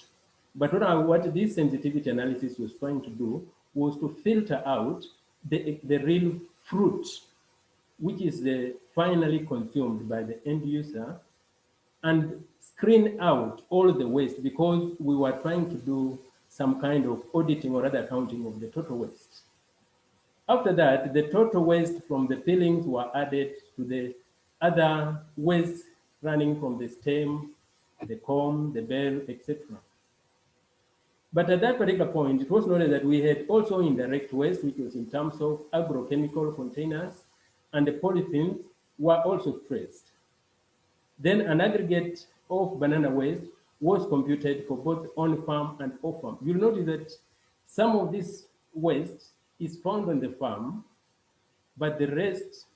But what this sensitivity analysis was trying to do was to filter out the real fruit, which is finally consumed by the end user, and screen out all the waste, because we were trying to do some kind of auditing or other counting of the total waste. After that, the total waste from the peelings were added to the other waste running from the stem, the comb, the bell, etc. But at that particular point, it was noted that we had also indirect waste, which was in terms of agrochemical containers, and the polythenes were also traced. Then an aggregate of banana waste was computed for both on-farm and off-farm. You'll notice that some of this waste is found on the farm, but the rest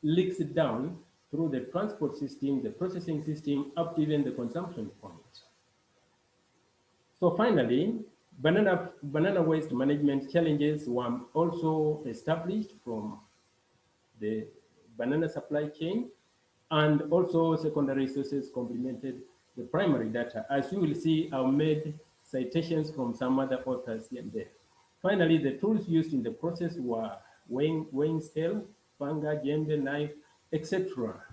leaks down through the transport system, the processing system, up to even the consumption point. So finally, banana waste management challenges were also established from the banana supply chain, and also secondary sources complemented the primary data. As you will see, I've made citations from some other authors here and there. Finally, the tools used in the process were weighing scale, panga, jembe, knife, etc.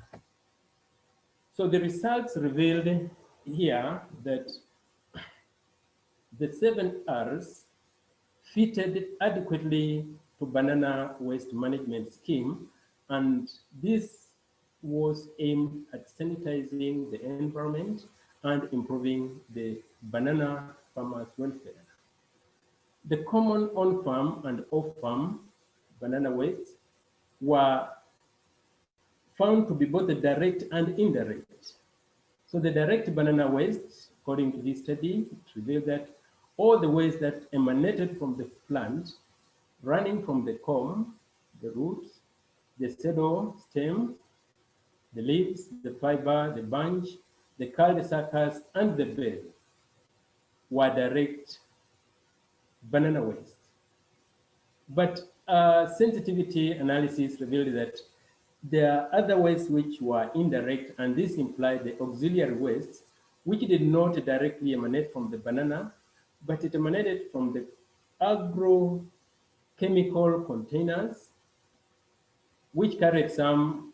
So the results revealed here that the 7 R's fitted adequately to banana waste management scheme, and this was aimed at sanitizing the environment and improving the banana farmers' welfare. The common on-farm and off-farm banana wastes were found to be both the direct and indirect. So the direct banana waste, according to this study, it revealed that all the waste that emanated from the plant, running from the comb, the roots, the saddle, stem, the leaves, the fiber, the bunch, the curled suckers, and the bell, were direct banana waste. But sensitivity analysis revealed that there are other wastes which were indirect, and this implied the auxiliary wastes, which did not directly emanate from the banana, but it emanated from the agrochemical containers, which carried some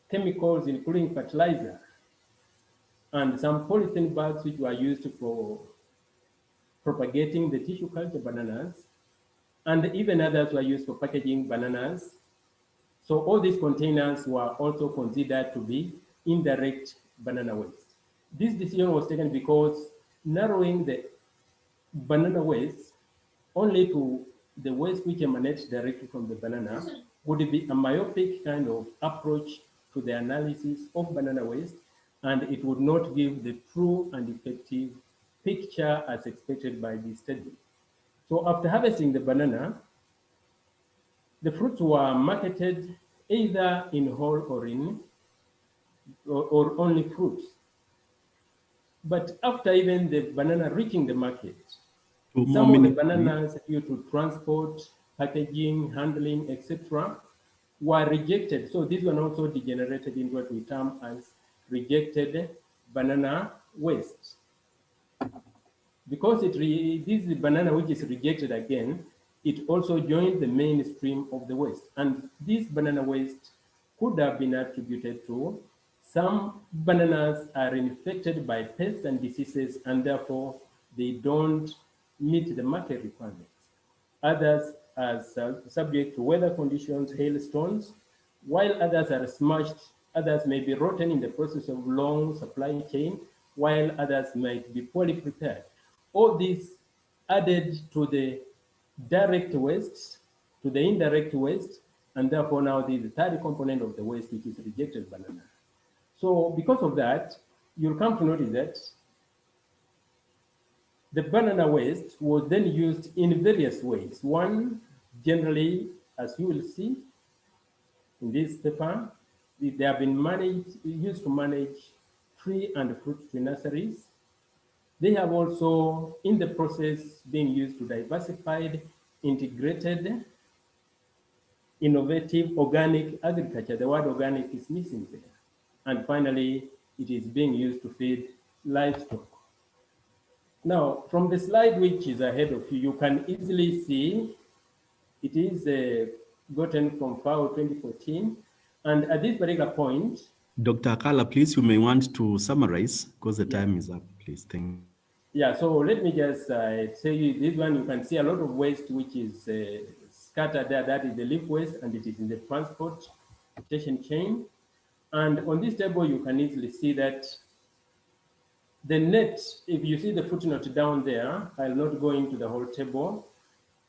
chemicals, including fertilizer, and some polythene bags which were used for propagating the tissue culture bananas, and even others were used for packaging bananas. So all these containers were also considered to be indirect banana waste. This decision was taken because narrowing the banana waste only to the waste which emanates directly from the banana would be a myopic kind of approach to the analysis of banana waste, and it would not give the true and effective picture as expected by the study. So after harvesting the banana, the fruits were marketed either in whole or only fruits. But after even the banana reaching the market, some of the bananas due to transport, packaging, handling, etc., were rejected. So these were also degenerated into what we term as rejected banana waste. Because this banana which is rejected again, it also joined the mainstream of the waste. And this banana waste could have been attributed to some bananas are infected by pests and diseases, and therefore they don't meet the market requirements. Others are subject to weather conditions, hailstones, while others are smashed. Others may be rotten in the process of long supply chain, while others might be poorly prepared. All this added to the direct waste, to the indirect waste, and therefore now the third component of the waste, which is rejected banana. So because of that, you'll come to notice that the banana waste was then used in various ways. One, generally, as you will see in this paper, they have been used to manage tree and fruit tree nurseries. They have also, in the process, been used to diversified, integrated, innovative, organic agriculture. The word organic is missing there. And finally, it is being used to feed livestock. Now, from the slide which is ahead of you, you can easily see it is gotten from FAO 2014. And at this particular point, Dr. Akala, please, you may want to summarize because the time is up, please. Thank you. Yeah, so let me just say you this one, you can see a lot of waste which is scattered there. That is the leaf waste, and it is in the transportation chain. And on this table, you can easily see that the net, if you see the footnote down there, I'll not go into the whole table.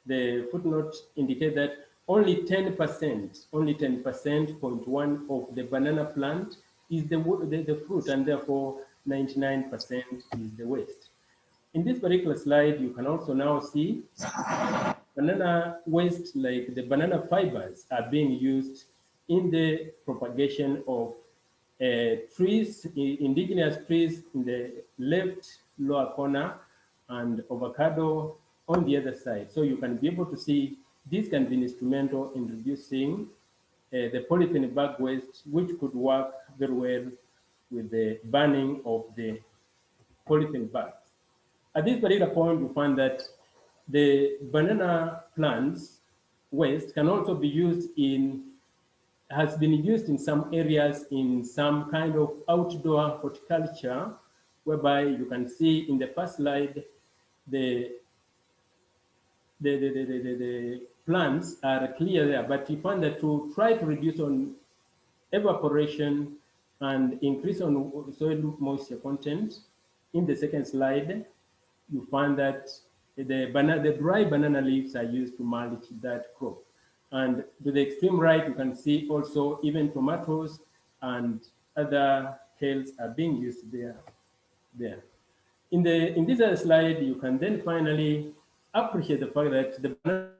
The footnote indicates that only 10%, 0.1 of the banana plant is the fruit, and therefore 99% is the waste. In this particular slide, you can also now see banana waste, like the banana fibers, are being used in the propagation of trees, indigenous trees in the left lower corner, and avocado on the other side. So you can be able to see this can be instrumental in reducing the polythene bag waste, which could work very well with the burning of the polythene bags. At this particular point, we find that the banana plants waste can also be used has been used in some areas in some kind of outdoor horticulture, whereby you can see in the first slide, the plants are clear there, but you find that to try to reduce on evaporation and increase on soil moisture content, in the second slide, you find that the dry banana leaves are used to mulch that crop. And to the extreme right, you can see also even tomatoes and other kales are being used there. In this other slide, you can then finally appreciate the fact that the banana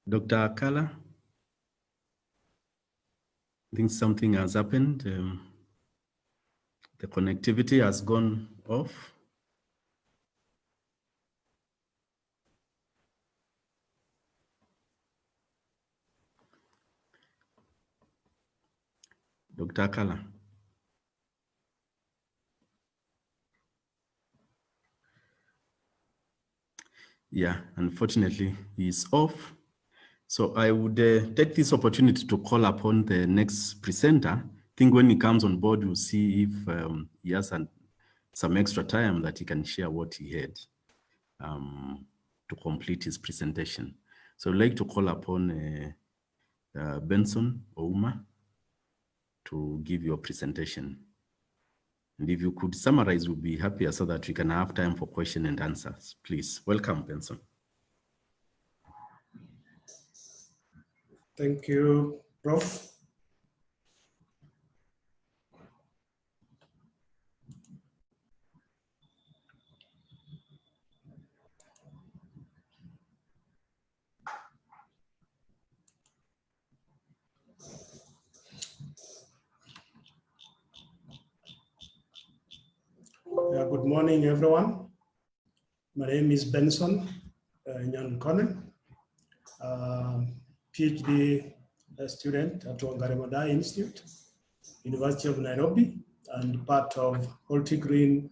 Dr. Akala, I think something has happened. The connectivity has gone off. Dr. Akala. Yeah, unfortunately, he's off. So I would take this opportunity to call upon the next presenter. I think when he comes on board, we'll see if he has some extra time that he can share what he had to complete his presentation. So I'd like to call upon Benson Ouma to give your presentation. And if you could summarize, we'll be happier so that we can have time for question and answers. Please, welcome, Benson. Thank you, Prof. Good morning, everyone. My name is Benson Nyankone, PhD student at Wangari Mada Institute, University of Nairobi, and part of Horti-Green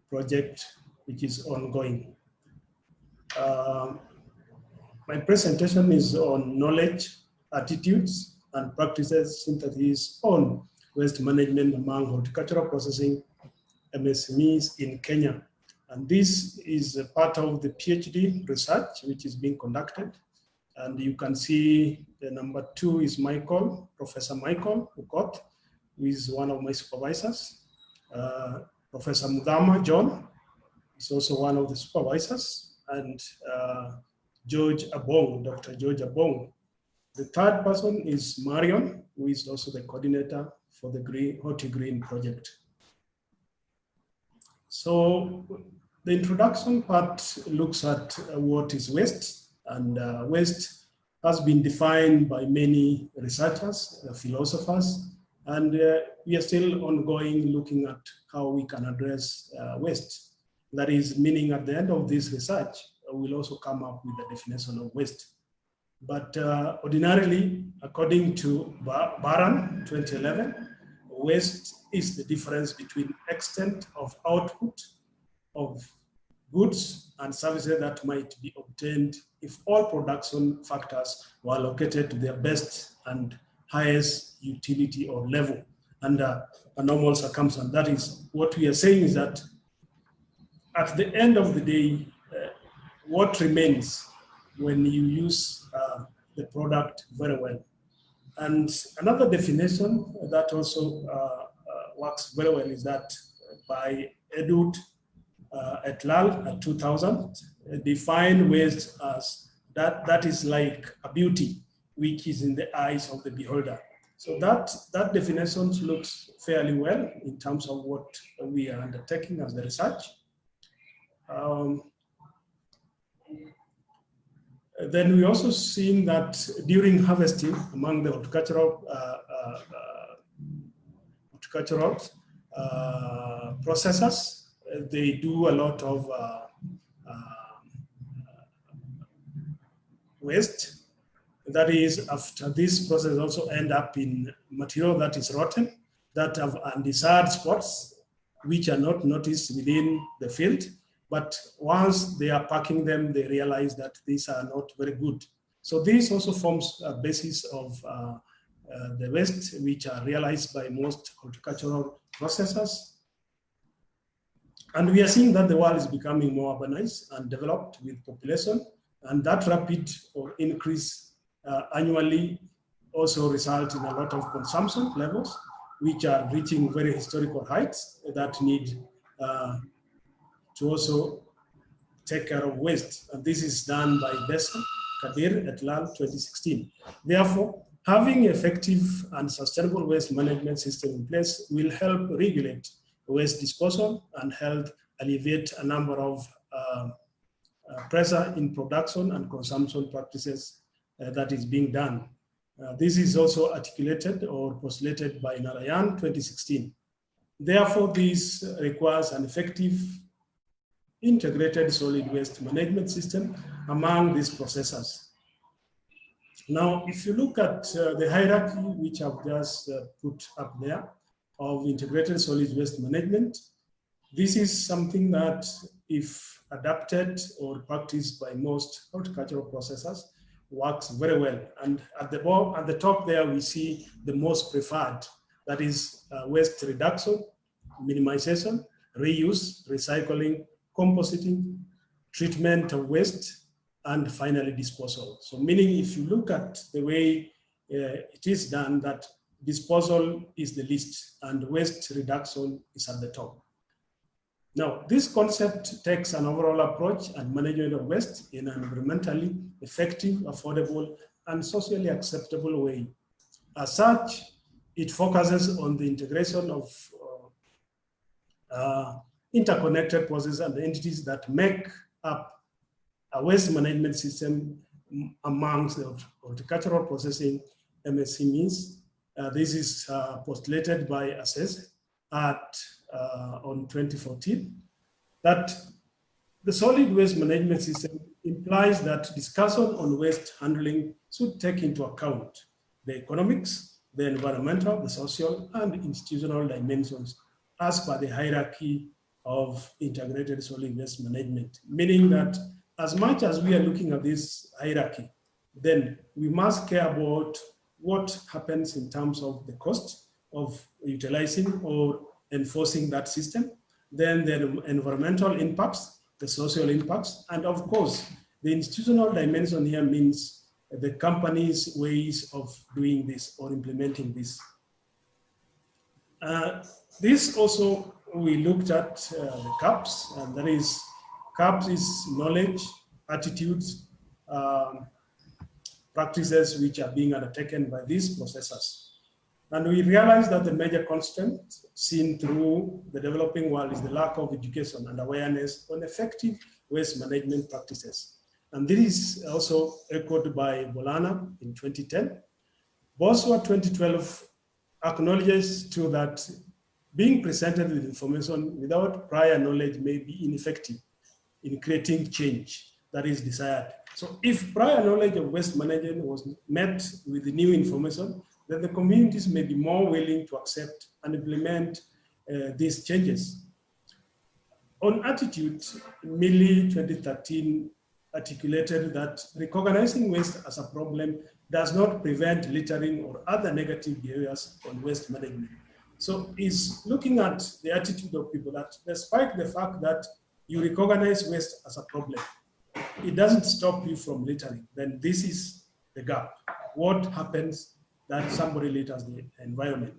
project, which is ongoing. My presentation is on knowledge, attitudes, and practices synthesis on waste management among horticultural processing Msmes in Kenya. And this is a part of the PhD research which is being conducted. And you can see the number 2 is Michael, Professor Michael Ukot, who is one of my supervisors. Professor Mudama John is also one of the supervisors. And George Abong, Dr. George Abong. The third person is Marion, who is also the coordinator for the Horti-Green project. So the introduction part looks at what is waste, and waste has been defined by many researchers, philosophers, and we are still ongoing looking at how we can address waste. That is, meaning at the end of this research, we'll also come up with the definition of waste. But ordinarily, according to Baran 2011, waste is the difference between extent of output of goods and services that might be obtained if all production factors were located to their best and highest utility or level under a normal circumstance. That is, what we are saying is that at the end of the day, what remains when you use the product very well. And another definition that also works very well is that by Edut et al. At 2000, define waste as that is like a beauty which is in the eyes of the beholder. So that definition looks fairly well in terms of what we are undertaking as the research. Then we also seen that during harvesting among the horticultural processors, they do a lot of waste. That is, after this process also end up in material that is rotten, that have undesired spots, which are not noticed within the field. But once they are packing them, they realize that these are not very good. So this also forms a basis of the waste, which are realized by most horticultural processors. And we are seeing that the world is becoming more urbanized and developed with population, and that rapid increase annually also result in a lot of consumption levels, which are reaching very historical heights that need to also take care of waste. And this is done by Bessa, Kadir et al. 2016. Therefore, having effective and sustainable waste management system in place will help regulate waste disposal and help alleviate a number of pressure in production and consumption practices that is being done. This is also articulated or postulated by Narayan 2016. Therefore, this requires an effective integrated solid waste management system among these processors. Now, if you look at the hierarchy, which I've just put up there, of integrated solid waste management, this is something that if adapted or practiced by most horticultural processors, works very well. And at the top there, we see the most preferred, that is waste reduction, minimization, reuse, recycling, compositing, treatment of waste, and finally disposal. So meaning if you look at the way it is done, that disposal is the least and waste reduction is at the top. Now, this concept takes an overall approach and management of waste in an environmentally effective, affordable, and socially acceptable way. As such, it focuses on the integration of interconnected processes and entities that make up a waste management system amongst the horticultural processing MSMEs. This is postulated by Smes on 2014, that the solid waste management system implies that discussion on waste handling should take into account the economics, the environmental, the social, and institutional dimensions as per the hierarchy of integrated solid waste management, meaning that as much as we are looking at this hierarchy, then we must care about what happens in terms of the cost of utilizing or enforcing that system, then the environmental impacts, the social impacts, and of course, the institutional dimension here means the company's ways of doing this or implementing this. This also, we looked at the CAPS, and that is, CAPS is knowledge, attitudes, practices which are being undertaken by these processors. And we realize that the major constant seen through the developing world is the lack of education and awareness on effective waste management practices. And this is also echoed by Bolana in 2010. Bosworth 2012 acknowledges too that being presented with information without prior knowledge may be ineffective in creating change that is desired. So if prior knowledge of waste management was met with the new information, then the communities may be more willing to accept and implement these changes. On attitude, Milley 2013 articulated that recognizing waste as a problem does not prevent littering or other negative behaviors on waste management. So is looking at the attitude of people that despite the fact that you recognize waste as a problem, it doesn't stop you from littering. Then this is the gap. What happens that somebody litters the environment?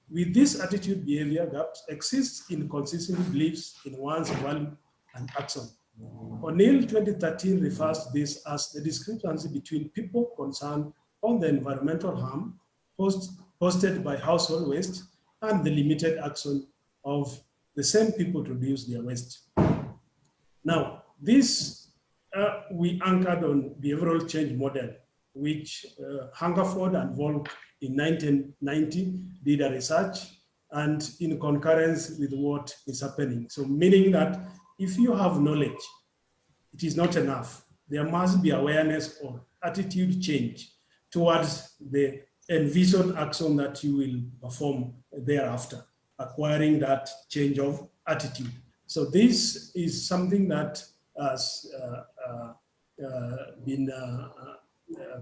With this attitude behavior gaps exists inconsistent beliefs in one's value and action. O'Neill 2013 refers to this as the discrepancy between people concerned on the environmental harm posted by household waste and the limited action of the same people to reduce their waste. Now, this we anchored on behavioral change model, which Hungerford and Volk in 1990 did a research and in concurrence with what is happening. So meaning that if you have knowledge, it is not enough. There must be awareness or attitude change towards the envisioned action that you will perform thereafter, acquiring that change of attitude. So this is something that has been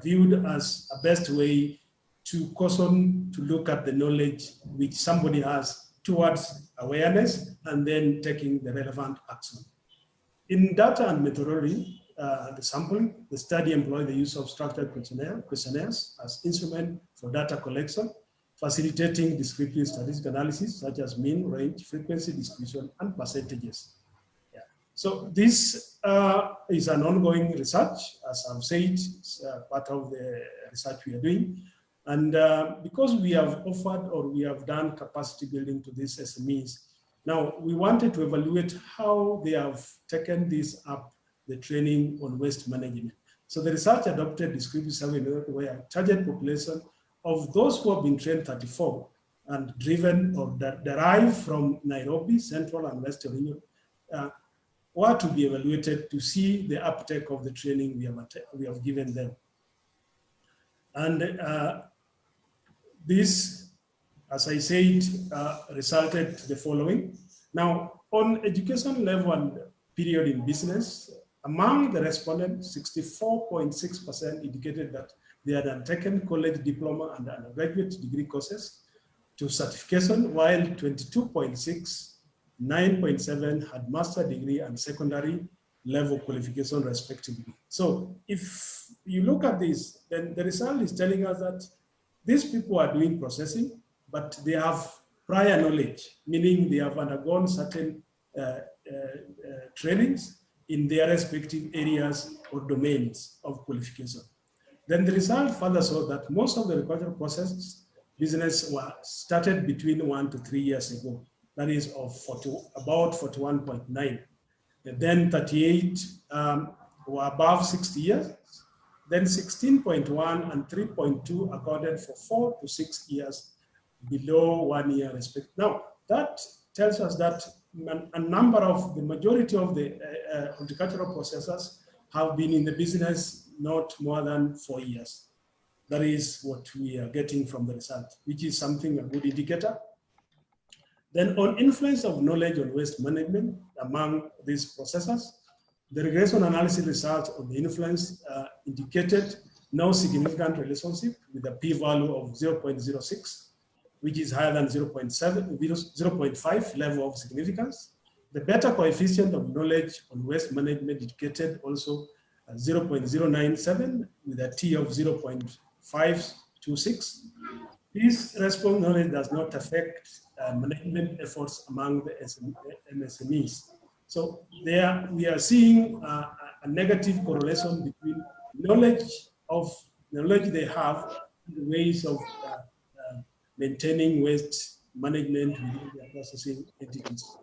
viewed as a best way to caution, to look at the knowledge which somebody has towards awareness and then taking the relevant action. In data and methodology, the sampling, the study employed the use of structured questionnaires as instrument for data collection, facilitating descriptive statistical analysis such as mean, range, frequency, distribution, and percentages. Yeah. So this is an ongoing research, as I've said, it's part of the research we are doing. And because we have offered or we have done capacity building to these SMEs, now we wanted to evaluate how they have taken this up, the training on waste management. So the research adopted descriptive survey where a target population of those who have been trained 34 and driven or derived from Nairobi, Central and Western Union, were to be evaluated to see the uptake of the training we have given them. And this, as I said, resulted to the following. Now, on education level and period in business. Among the respondents, 64.6% indicated that they had undertaken college diploma and undergraduate degree courses to certification, while 22.6%, 9.7% had master degree and secondary level qualification respectively. So if you look at this, then the result is telling us that these people are doing processing, but they have prior knowledge, meaning they have undergone certain trainings in their respective areas or domains of qualification. Then the result further showed that most of the agricultural processes business were started between 1 to 3 years ago. That is of about 41.9. Then 38 were above 60 years. Then 16.1 and 3.2 accounted for 4 to 6 years below 1 year respect. Now, that tells us that a number of the majority of the horticultural processors have been in the business not more than 4 years. That is what we are getting from the result, which is something a good indicator. Then on influence of knowledge on waste management among these processors, the regression analysis results of the influence indicated no significant relationship with a p-value of 0.06, which is higher than 0.5 level of significance. The beta coefficient of knowledge on waste management indicated also 0.097 with a T of 0.526. This response knowledge does not affect management efforts among the MSMEs. So there we are seeing a negative correlation between knowledge they have and the ways of maintaining waste management within their processing entities.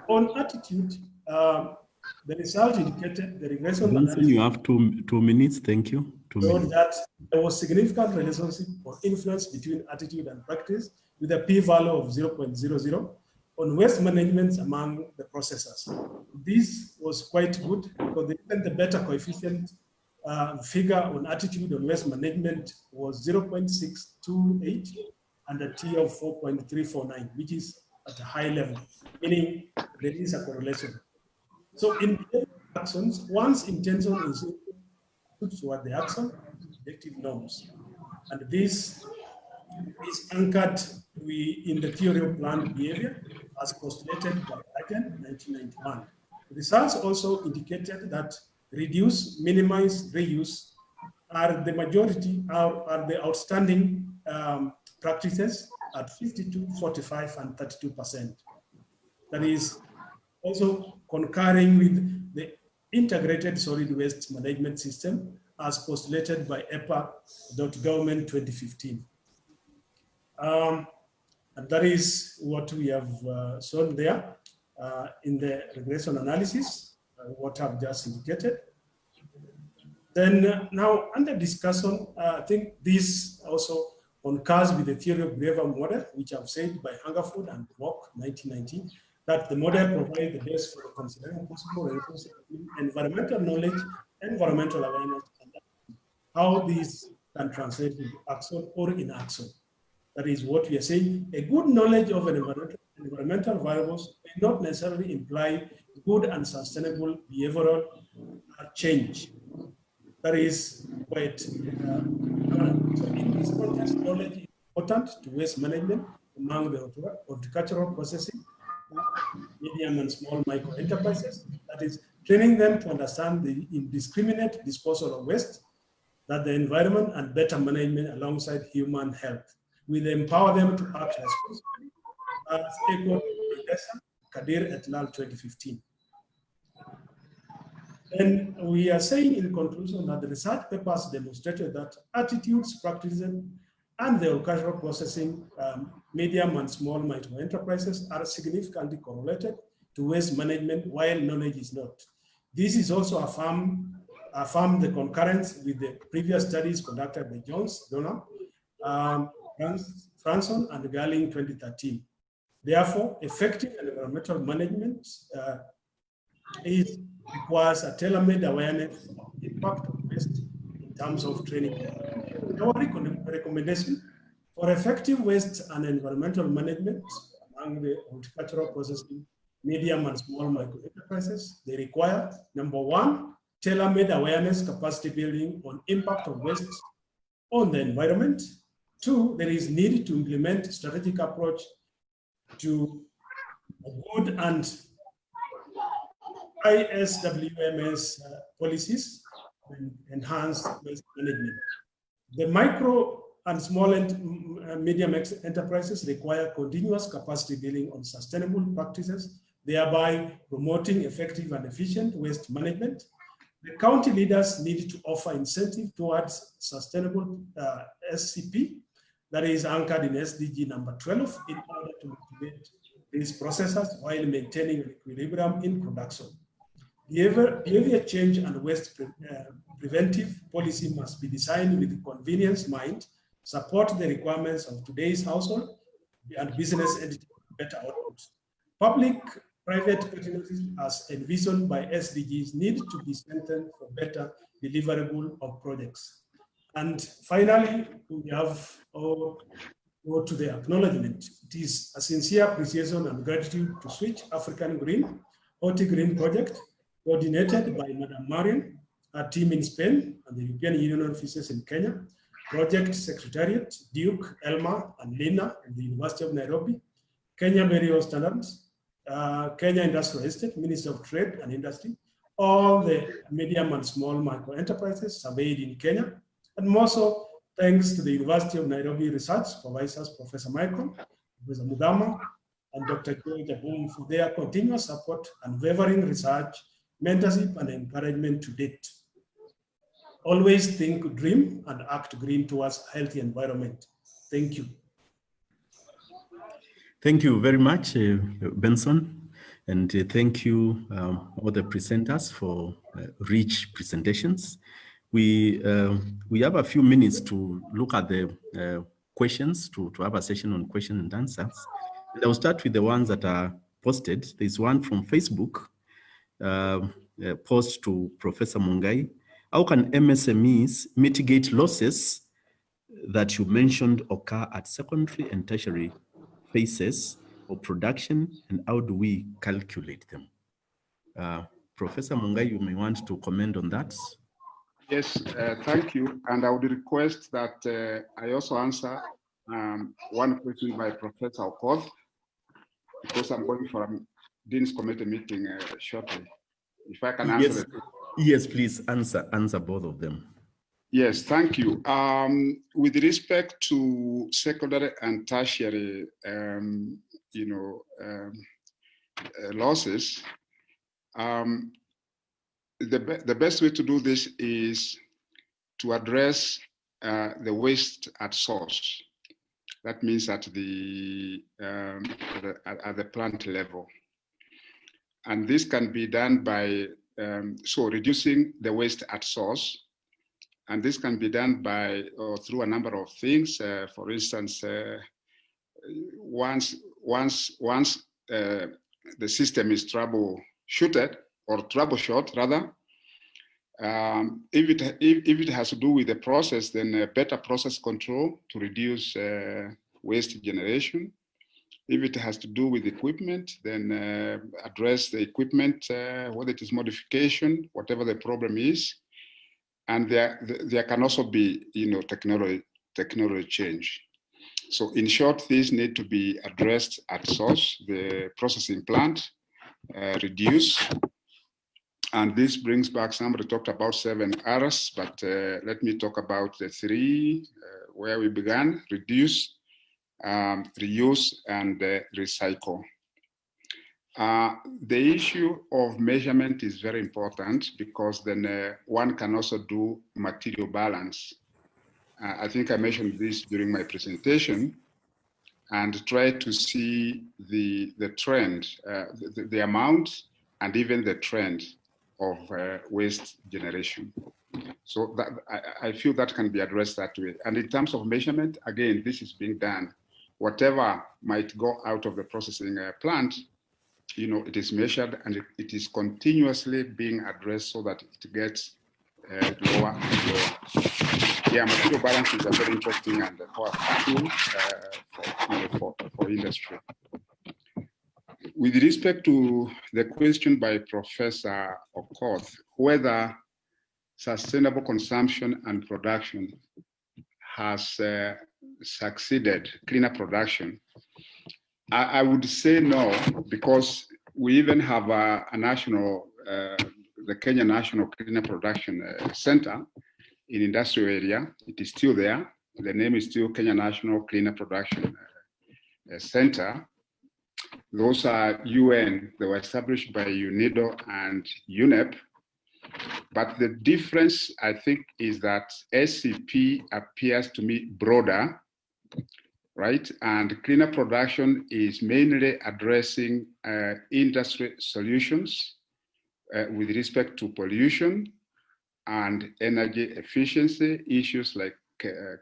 On attitude, the result indicated the regression analysis. You have two minutes, thank you. Showed that there was significant relationship or influence between attitude and practice with a p-value of 0.00 on waste management among the processors. This was quite good because even the beta coefficient figure on attitude on waste management was 0.628 and a T of 4.349, which is at a high level, meaning there is a correlation. So in actions, one's intention is toward the action, objective norms. And this is anchored in the theory of planned behavior as postulated by Hagen, 1991. The results also indicated that reduce, minimize, reuse are the majority, are the outstanding practices at 52, 45, and 32%. That is also concurring with the integrated solid waste management system as postulated by EPA.Government 2015. And that is what we have shown there in the regression analysis, what I've just indicated. Then now under discussion, I think this also concurs with the theory of behavior model, which I've said by Hungerford and Rock, 1919, that the model provides the base for considering possible relationship between environmental knowledge, environmental awareness, and how these can translate into action or inaction. That is what we are saying. A good knowledge of environmental variables may not necessarily imply good and sustainable behavioral change. That is quite, so in this context, knowledge is important to waste management among the horticultural processing, medium and small micro enterprises. That is training them to understand the indiscriminate disposal of waste, that the environment and better management alongside human health. We empower them to act responsibly as equal to Kadir et al. 2015. And we are saying in conclusion that the research papers demonstrated that attitudes, practices, and the agricultural processing medium and small micro enterprises are significantly correlated to waste management while knowledge is not. This is also affirmed the concurrence with the previous studies conducted by Jones, Donham, Franson, and Garling 2013. Therefore, effective environmental management requires a tailor-made awareness of the impact of waste in terms of training. Our recommendation for effective waste and environmental management among the horticultural processing medium and small micro enterprises. They require, number one, tailor-made awareness capacity building on impact of waste on the environment. Two, there is need to implement strategic approach to good and ISWMS policies and enhance waste management. The micro and small and medium enterprises require continuous capacity building on sustainable practices, thereby promoting effective and efficient waste management. The county leaders need to offer incentive towards sustainable SCP that is anchored in SDG number 12 in order to motivate these processes while maintaining equilibrium in production. Behavior change and waste preventive policy must be designed with convenience mind, support the requirements of today's household and business entity better outcomes. Public-private partnerships as envisioned by SDGs need to be strengthened for better deliverable of projects. And finally, we have go to the acknowledgement. It is a sincere appreciation and gratitude to Switch African Green, Horti-Green project, coordinated by Madam Marian, a team in Spain, and the European Union offices in Kenya, Project Secretariat, Duke, Elma, and Lina at the University of Nairobi, Kenya Bureau Standards, Kenya Industrial Estate, Minister of Trade and Industry, all the medium and small micro enterprises surveyed in Kenya, and also thanks to the University of Nairobi research supervisors, Professor Michael, Professor Mugama, and Dr. George Abum for their continuous support and unwavering research, mentorship, and encouragement to date. Always think, dream, and act green towards a healthy environment. Thank you. Thank you very much, Benson, and thank you all the presenters for rich presentations. We have a few minutes to look at the questions, to have a session on questions and answers. And I'll start with the ones that are posted. There's one from Facebook, post to Professor Mungai. How can MSMEs mitigate losses that you mentioned occur at secondary and tertiary phases of production, and how do we calculate them? Professor Mungai, you may want to comment on that. Yes, thank you. And I would request that I also answer one question by Professor Okoth, because I'm going for a Dean's Committee meeting shortly. If I can answer it. Yes, please answer both of them. Yes, thank you. With respect to secondary and tertiary, losses, the best way to do this is to address the waste at source. That means at the plant level, and this can be done by reducing the waste at source. And this can be done by through a number of things. For instance, once the system is troubleshot rather, if it has to do with the process, then better process control to reduce waste generation. If it has to do with equipment, then address the equipment, whether it is modification, whatever the problem is. And there can also be, technology change. So in short, these need to be addressed at source, the processing plant, reduce. And this brings back, somebody talked about 7 R's, but let me talk about the 3 where we began: reduce, reuse, and recycle. The issue of measurement is very important, because then one can also do material balance. I think I mentioned this during my presentation, and try to see the trend, the amount, and even the trend of waste generation. So that, I feel that can be addressed that way. And in terms of measurement, again, this is being done. Whatever might go out of the processing plant, it is measured, and it is continuously being addressed so that it gets lower and lower. Yeah, material balance is a very interesting and powerful tool for industry. with respect to the question by Professor Okoth, whether sustainable consumption and production has succeeded, cleaner production, I would say no, because we even have a national, the Kenya National Cleaner Production Center in industrial area. It is still there. The name is still Kenya National Cleaner Production Center. Those are UN. They were established by UNIDO and UNEP. But the difference, I think, is that SCP appears to me broader, right? And cleaner production is mainly addressing industry solutions with respect to pollution and energy efficiency, issues like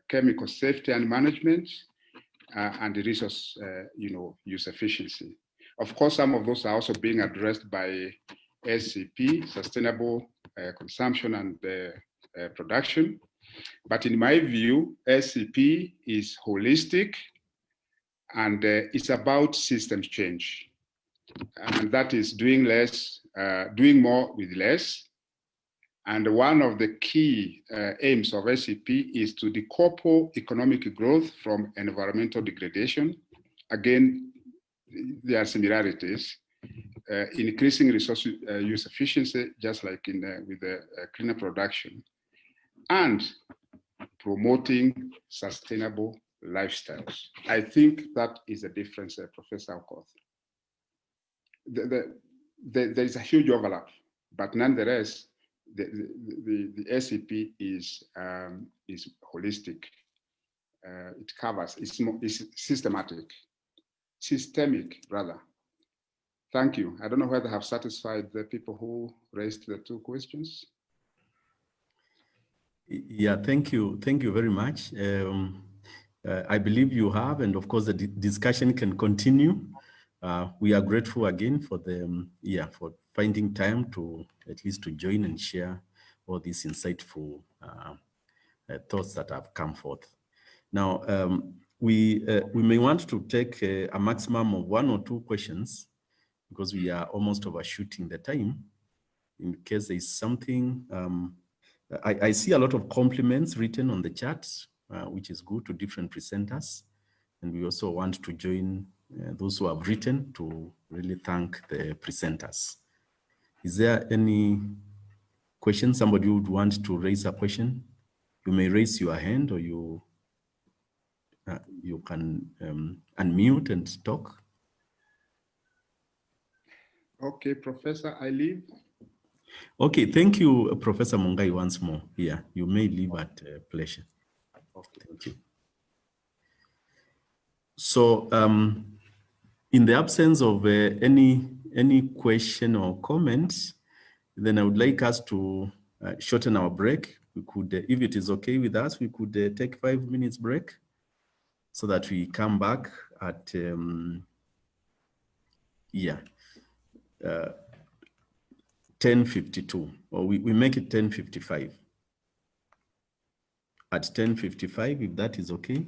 chemical safety and management, and the resource use efficiency. Of course, some of those are also being addressed by SCP, sustainable consumption and production. But in my view, SCP is holistic and it's about systems change. And that is doing less, doing more with less. And one of the key aims of SCP is to decouple economic growth from environmental degradation. Again, there are similarities. Increasing resource use efficiency, just like with the cleaner production, and promoting sustainable lifestyles. I think that is a difference, Professor Okoth. There is a huge overlap, but nonetheless, the SCP is holistic. It covers, it's systemic rather. Thank you. I don't know whether I have satisfied the people who raised the two questions. Yeah, thank you. Thank you very much. I believe you have, and of course the discussion can continue. We are grateful again for for finding time to at least to join and share all these insightful thoughts that have come forth. Now, we may want to take a maximum of 1 or 2 questions because we are almost overshooting the time. In case there is something, I see a lot of compliments written on the chat, which is good, to different presenters. And we also want to join those who have written to really thank the presenters. Is there any question? Somebody would want to raise a question? You may raise your hand, or you can unmute and talk. Okay, Professor, I leave. Okay, thank you, Professor Mungai, once more. Yeah, you may leave at pleasure. Okay, thank you. So, in the absence of any question or comments, then I would like us to shorten our break. We could, if it is okay with us, we could take 5 minutes break so that we come back at 10:52, or we make it 10:55. At 10:55, if that is okay,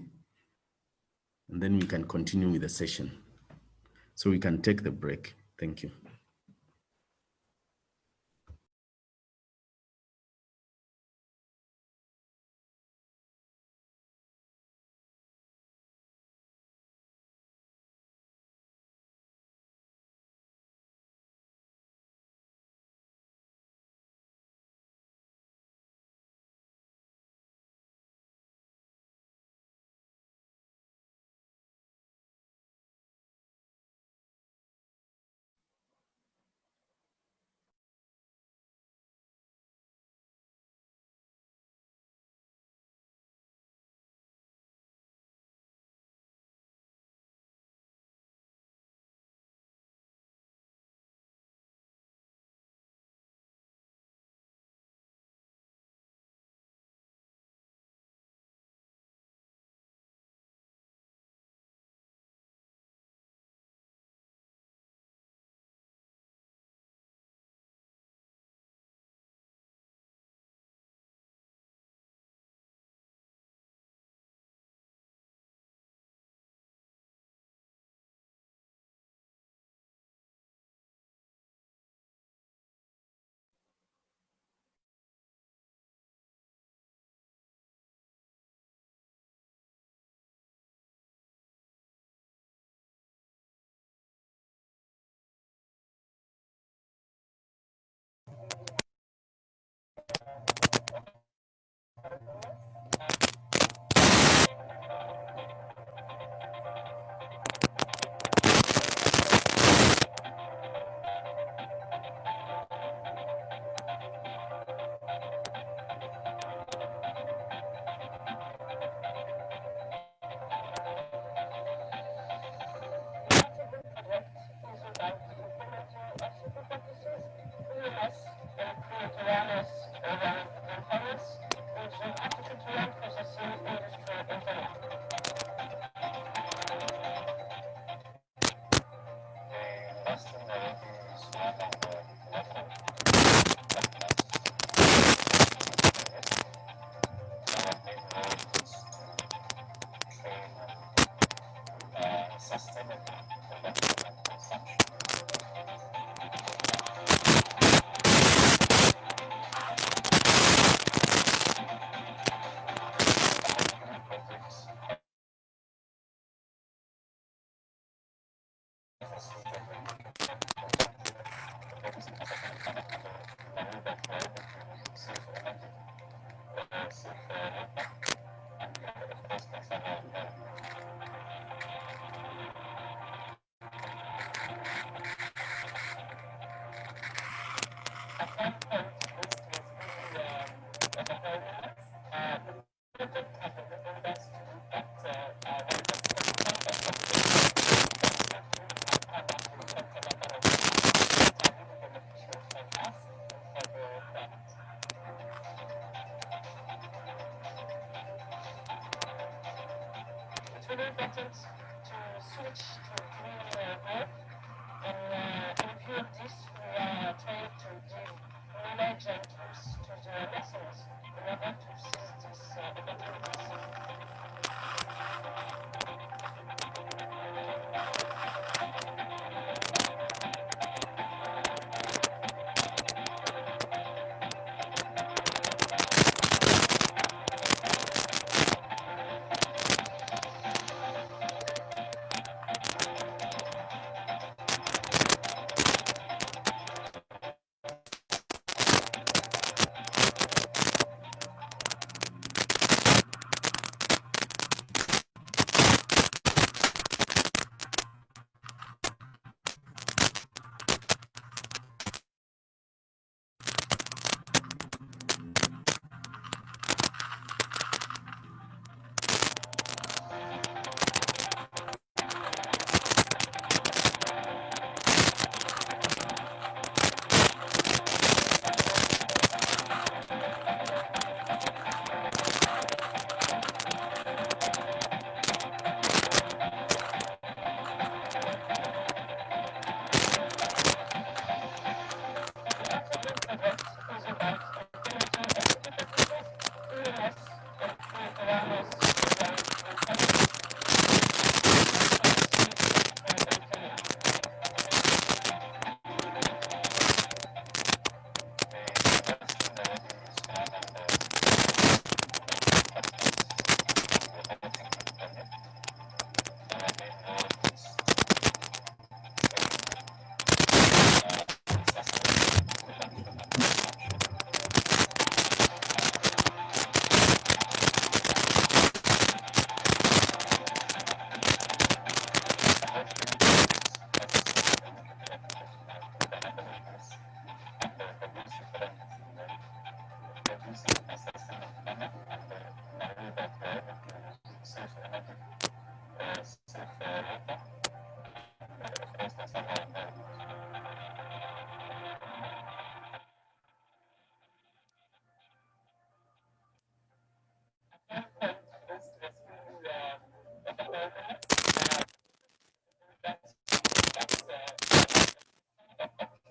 and then we can continue with the session. So we can take the break. Thank you. really important to switch to green growth. And include this, we are trying to give knowledge and tools to the lessons in order to seize this opportunities.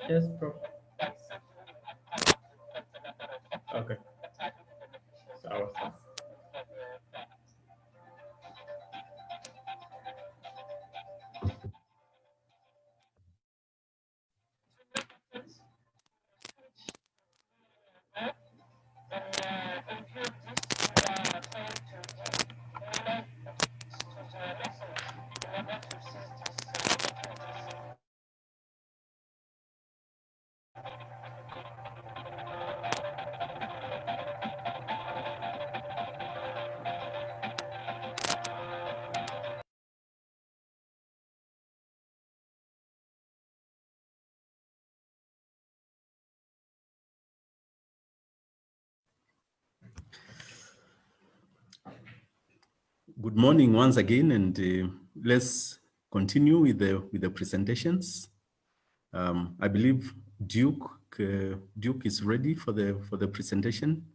Yes, Prof. Okay. Sawa sawa. Good morning once again, and let's continue with the presentations. I believe Duke is ready for the presentation.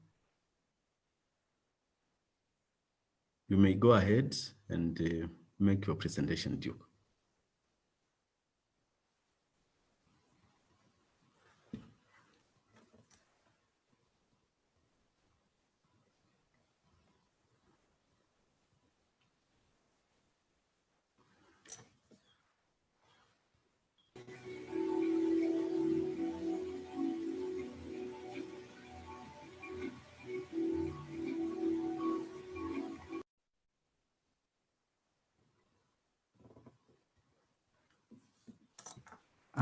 You may go ahead and make your presentation, Duke.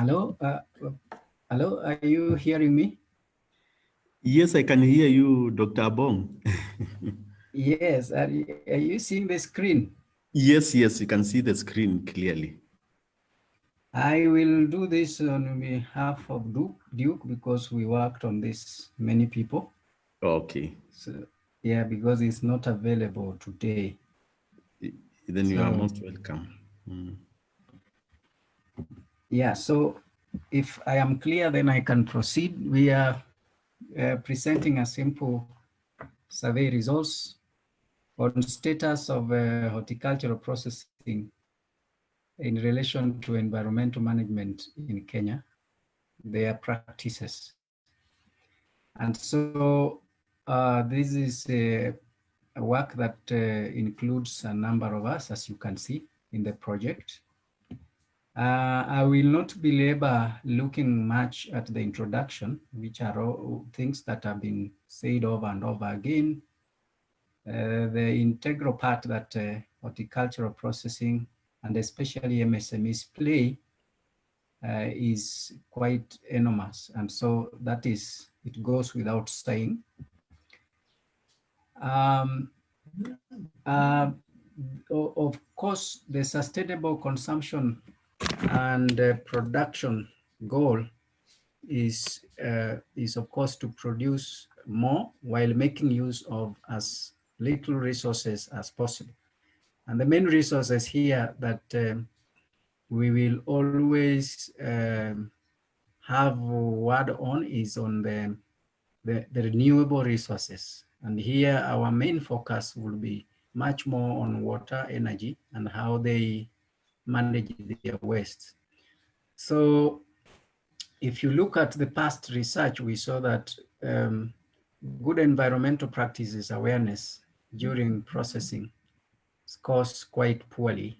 Hello, hello, are you hearing me? Yes, I can hear you, Dr. Bong. Yes, are you seeing the screen? Yes, you can see the screen clearly. I will do this on behalf of Duke because we worked on this, many people. Okay. So, yeah, because it's not available today. Then you are most welcome. Mm. Yeah, so if I am clear, then I can proceed. We are presenting a simple survey results on status of horticultural processing in relation to environmental management in Kenya, their practices. And so this is a work that includes a number of us, as you can see in the project. I will not belabor looking much at the introduction, which are all things that have been said over and over again. The integral part that horticultural processing and especially MSMEs play is quite enormous. And so that is, it goes without saying. Of course, the sustainable consumption and production goal is of course to produce more while making use of as little resources as possible. And the main resources here that we will always have word on is on the renewable resources. And here our main focus will be much more on water, energy, and how they manage their waste. So if you look at the past research, we saw that good environmental practices awareness during processing scores quite poorly.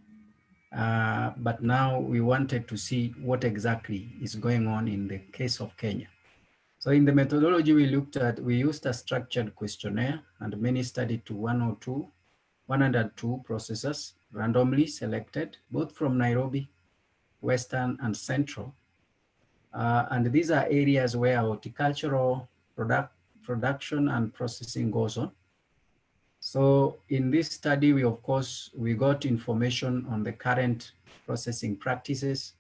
But now we wanted to see what exactly is going on in the case of Kenya. So in the methodology we looked at, we used a structured questionnaire and many studied to 102 processors randomly selected, both from Nairobi, Western and Central. And these are areas where horticultural production and processing goes on. So in this study, we got information on the current processing practices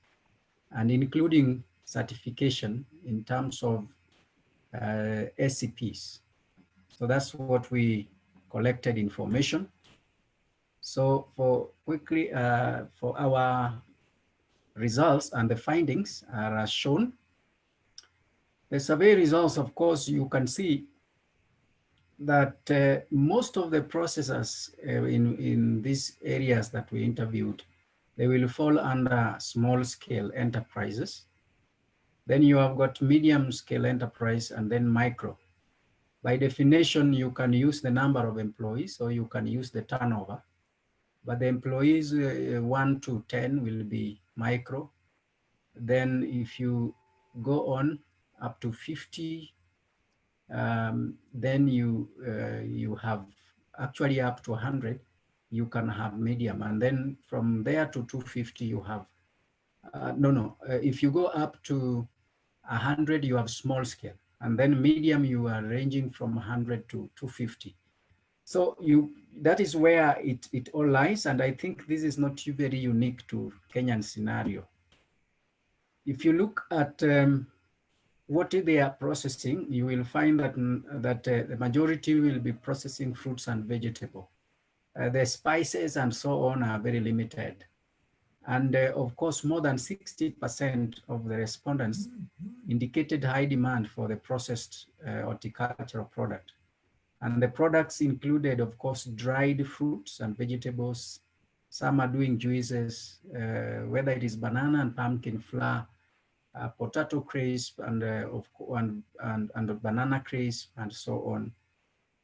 and including certification in terms of SCPs. So that's what we collected information. So for our results and the findings are as shown. The survey results, of course, you can see that most of the processors in these areas that we interviewed, they will fall under small scale enterprises. Then you have got medium scale enterprise and then micro. By definition, you can use the number of employees or you can use the turnover. But the employees 1 to 10 will be micro. Then if you go on up to 50, then you have actually up to 100, you can have medium. And then from there to 250, you have, if you go up to 100, you have small scale. And then medium, you are ranging from 100 to 250. So that is where it all lies. And I think this is not very unique to Kenyan scenario. If you look at what they are processing, you will find that, the majority will be processing fruits and vegetables. The spices and so on are very limited. And of course, more than 60% of the respondents indicated high demand for the processed horticultural product. And the products included, of course, dried fruits and vegetables. Some are doing juices, whether it is banana and pumpkin flour, potato crisp and banana crisp and so on.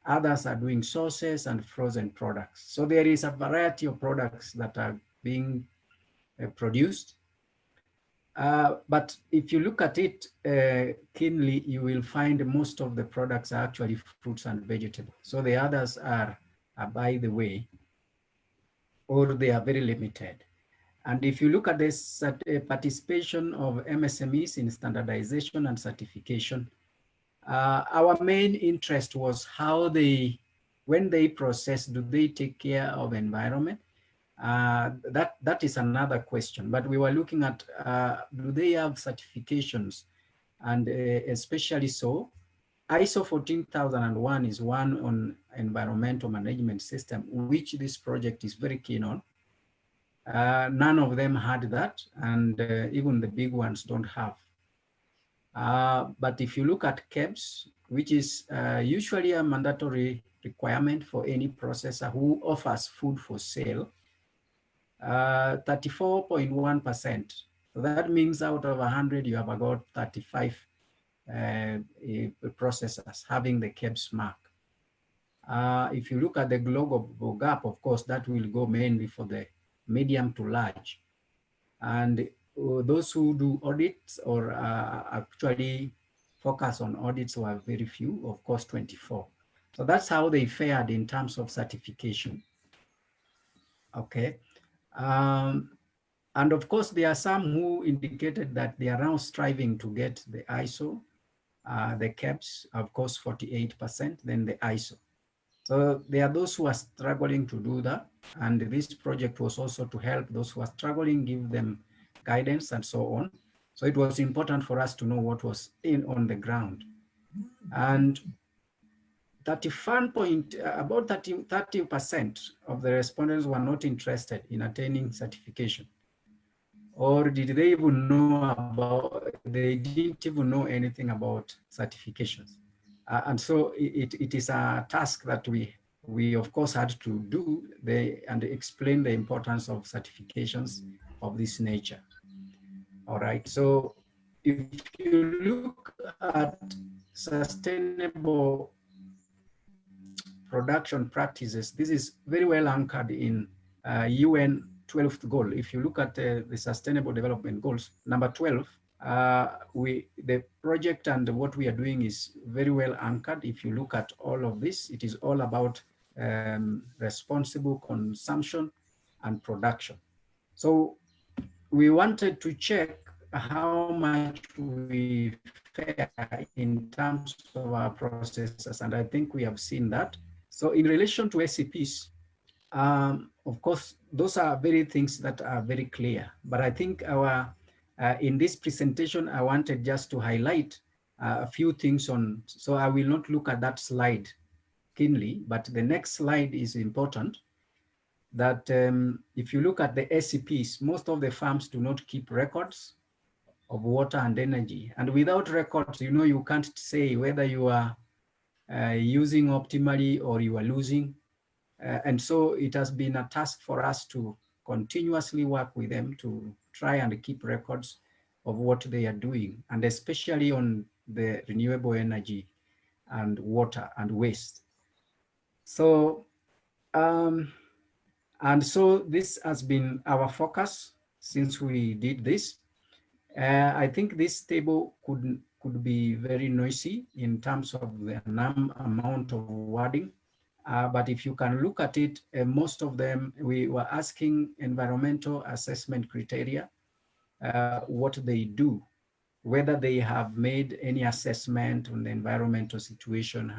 Others are doing sauces and frozen products. So there is a variety of products that are being produced. But if you look at it keenly, you will find most of the products are actually fruits and vegetables. So the others are by the way, or they are very limited. And if you look at this participation of MSMEs in standardization and certification, our main interest was how they, when they process, do they take care of environment? That is another question, but we were looking at, do they have certifications? And especially so, ISO 14001 is one on environmental management system, which this project is very keen on. None of them had that, and even the big ones don't have. But if you look at KEBS, which is usually a mandatory requirement for any processor who offers food for sale, 34.1%. So that means out of 100, you have about 35 processors having the KEBS mark. If you look at the global gap, of course, that will go mainly for the medium to large. And those who do audits or actually focus on audits were very few, of course, 24. So that's how they fared in terms of certification. Okay. And of course, there are some who indicated that they are now striving to get the ISO, the KEBS, of course, 48%, then the ISO. So there are those who are struggling to do that. And this project was also to help those who are struggling, give them guidance and so on. So it was important for us to know what was on the ground. And about 30% of the respondents were not interested in attaining certification. Or did they even know about, they didn't even know anything about certifications. And so it is a task that we of course had to do and explain the importance of certifications of this nature. All right, so if you look at sustainable production practices, this is very well anchored in UN 12th goal. If you look at the Sustainable Development Goals, number 12, the project and what we are doing is very well anchored. If you look at all of this, it is all about responsible consumption and production. So we wanted to check how much we fare in terms of our processes, and I think we have seen that. So in relation to SCPs, of course, those are very things that are very clear, but I think in this presentation, I wanted just to highlight a few things on, so I will not look at that slide keenly, but the next slide is important, that if you look at the SCPs, most of the farms do not keep records of water and energy. And without records, you know, you can't say whether you are using optimally or you are losing. And so it has been a task for us to continuously work with them to try and keep records of what they are doing, and especially on the renewable energy and water and waste. So, and so this has been our focus since we did this. I think this table could be very noisy in terms of the amount of wording. But if you can look at it, most of them, we were asking environmental assessment criteria, what they do, whether they have made any assessment on the environmental situation,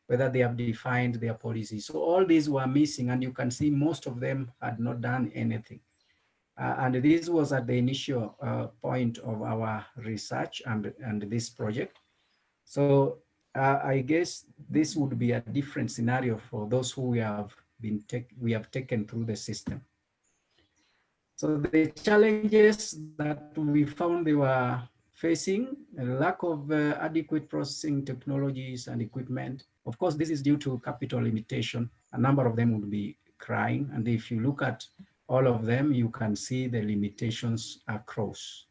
whether they have defined their policies. So all these were missing, and you can see most of them had not done anything. And this was at the initial point of our research and this project. So I guess this would be a different scenario for those who we have taken through the system. So the challenges that we found they were facing, a lack of adequate processing technologies and equipment. Of course, this is due to capital limitation. A number of them would be crying. And if you look at all of them, you can see the limitations across.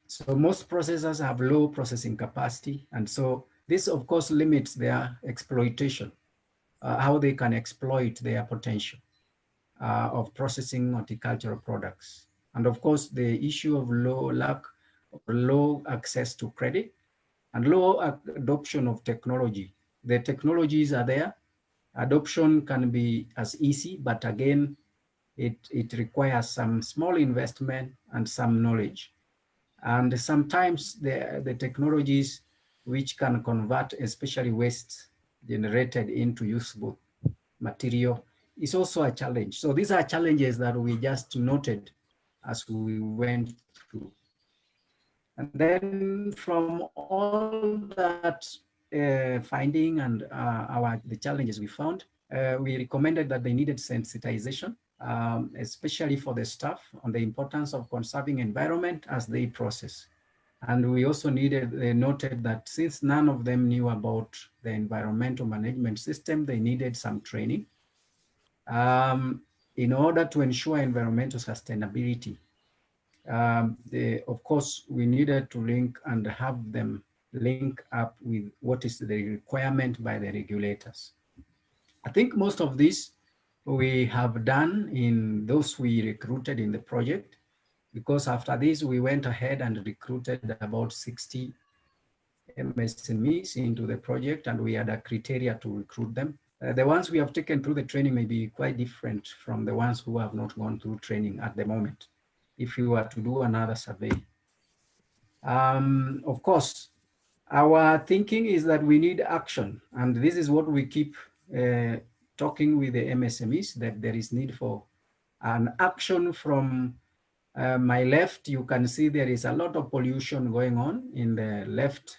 So most processors have low processing capacity. And so this, of course, limits their exploitation, how they can exploit their potential of processing horticultural products. And of course, the issue of low access to credit and low adoption of technology. The technologies are there. Adoption can be as easy, but again, it requires some small investment and some knowledge. And sometimes the technologies which can convert especially waste generated into usable material is also a challenge. So these are challenges that we just noted as we went through. And then from all that finding and the challenges we found, we recommended that they needed sensitization, especially for the staff on the importance of conserving environment as they process. And we also noted that since none of them knew about the environmental management system, they needed some training in order to ensure environmental sustainability. Of course, we needed to link and have them link up with what is the requirement by the regulators. I think most of this we have done in those we recruited in the project, because after this, we went ahead and recruited about 60 MSMEs into the project, and we had a criteria to recruit them. The ones we have taken through the training may be quite different from the ones who have not gone through training at the moment, if you were to do another survey. Of course, our thinking is that we need action, and this is what we keep talking with the MSMEs, that there is need for an action. From my left, you can see there is a lot of pollution going on in the left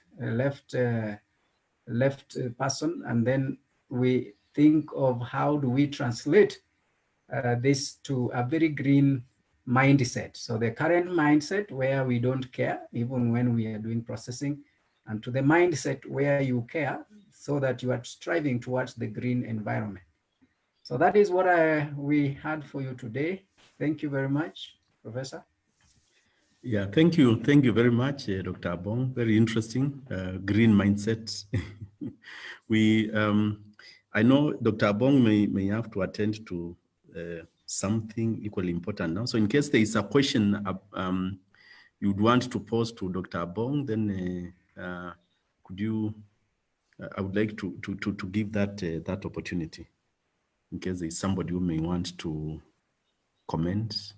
person, and then we think of how do we translate this to a very green mindset. So the current mindset where we don't care even when we are doing processing, and to the mindset where you care so that you are striving towards the green environment. So that is what we had for you today. Thank you very much, Professor. Yeah, thank you. Thank you very much, Dr. Abong. Very interesting, green mindset. I know Dr. Abong may have to attend to something equally important now. So in case there is a question you'd want to pose to Dr. Abong, then could you, I would like to give that opportunity in case there is somebody who may want to comment.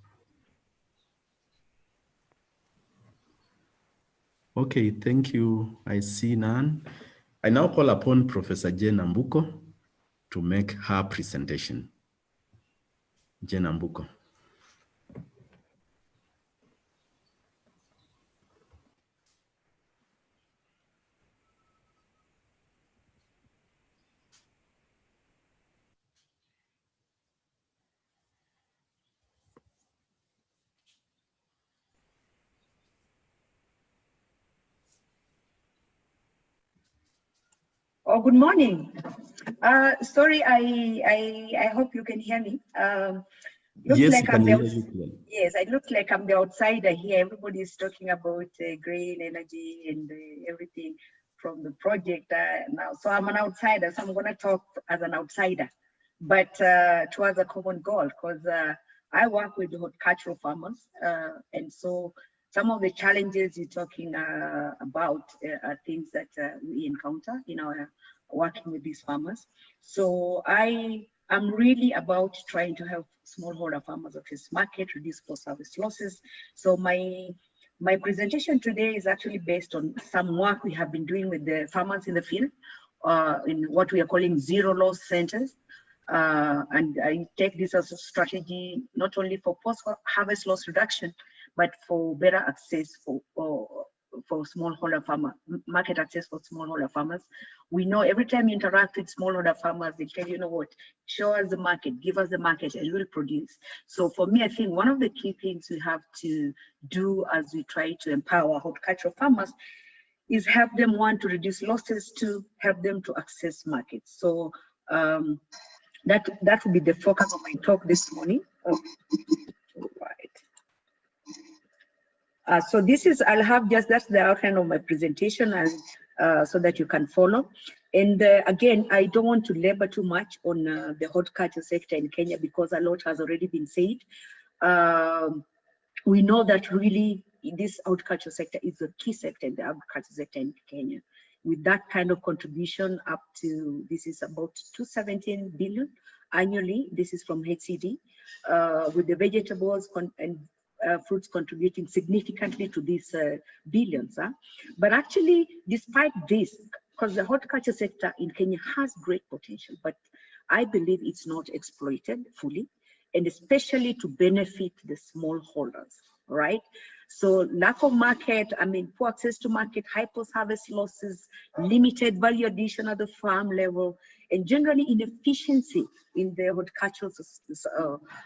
Okay, thank you. I see none. I now call upon Professor Jane Ambuko to make her presentation. Jane Ambuko. Oh, good morning. Sorry, I hope you can hear me. Yes, like you can hear me clearly. Yes, I look like I'm the outsider here. Everybody is talking about green energy and everything from the project now. So I'm an outsider, so I'm going to talk as an outsider, but towards a common goal, because I work with the horticultural farmers, and so some of the challenges you're talking about are things that we encounter in our working with these farmers. So I'm really about trying to help smallholder farmers access market, reduce post-harvest losses. So my presentation today is actually based on some work we have been doing with the farmers in the field, in what we are calling zero loss centers. And I take this as a strategy, not only for post-harvest loss reduction, but for better access for smallholder farmer, market access for smallholder farmers. We know every time you interact with smallholder farmers, they tell you, know what, show us the market, give us the market, and we'll produce. So for me, I think one of the key things we have to do as we try to empower horticultural farmers is help them, one, to reduce losses, to help them to access markets. So that will be the focus of my talk this morning. Oh, right. So this is, I'll have that's the outline of my presentation, and so that you can follow. And again, I don't want to labor too much on the horticulture sector in Kenya, because a lot has already been said. We know that really this horticulture sector is a key sector in the agriculture sector in Kenya. With that kind of contribution up to, this is about 217 billion annually. This is from HCD. with the vegetables and fruits contributing significantly to these billions. But actually, despite this, because the horticulture sector in Kenya has great potential, but I believe it's not exploited fully, and especially to benefit the smallholders, right? So lack of market, I mean, poor access to market, high post-harvest losses, limited value addition at the farm level, and generally inefficiency in the horticultural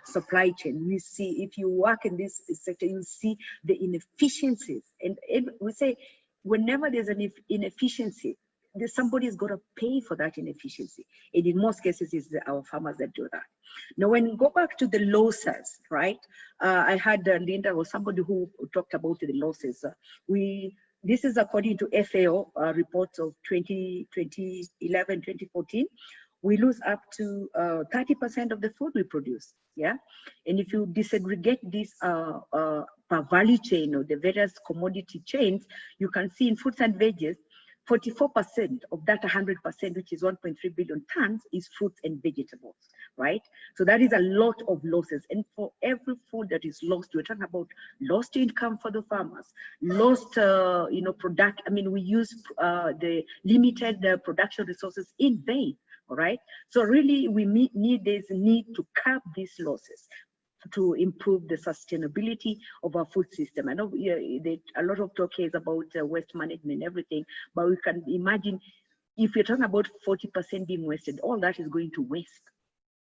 supply chain. We see, if you work in this sector, you see the inefficiencies. And we say, whenever there's an inefficiency, somebody's got to pay for that inefficiency. And in most cases, it's our farmers that do that. Now, when we go back to the losses, right? I had Linda or somebody who talked about the losses. This is according to FAO reports of 2011, 2014. We lose up to 30% of the food we produce, yeah? And if you disaggregate this per value chain or the various commodity chains, you can see in fruits and veggies, 44% of that 100%, which is 1.3 billion tons, is fruits and vegetables, right? So that is a lot of losses. And for every food that is lost, we're talking about lost income for the farmers, lost, product. I mean, we use the limited production resources in vain, all right? So really, we need to curb these losses to improve the sustainability of our food system. I know a lot of talk is about waste management and everything, but we can imagine if you're talking about 40% being wasted, all that is going to waste,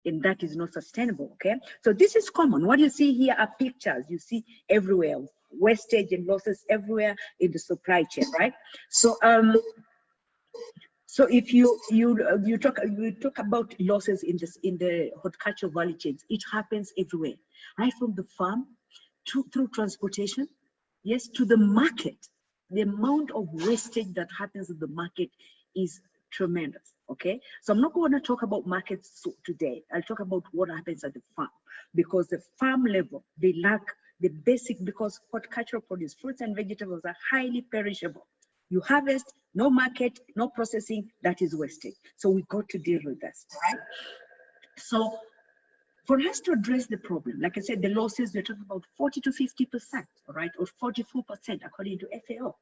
and that is not sustainable, okay? So this is common. What you see here are pictures you see everywhere, wastage and losses everywhere in the supply chain, right? So so if you talk about losses in the horticultural value chains, it happens everywhere, right from the farm through transportation, yes, to the market. The amount of wastage that happens in the market is tremendous. Okay, so I'm not going to talk about markets today. I'll talk about what happens at the farm, because the farm level, they lack the basic, because horticultural produce, fruits and vegetables are highly perishable. You harvest, no market, no processing, that is wasted. So we got to deal with this, right? So for us to address the problem, like I said, the losses, we're talking about 40 to 50%, right? Or 44% according to FAO.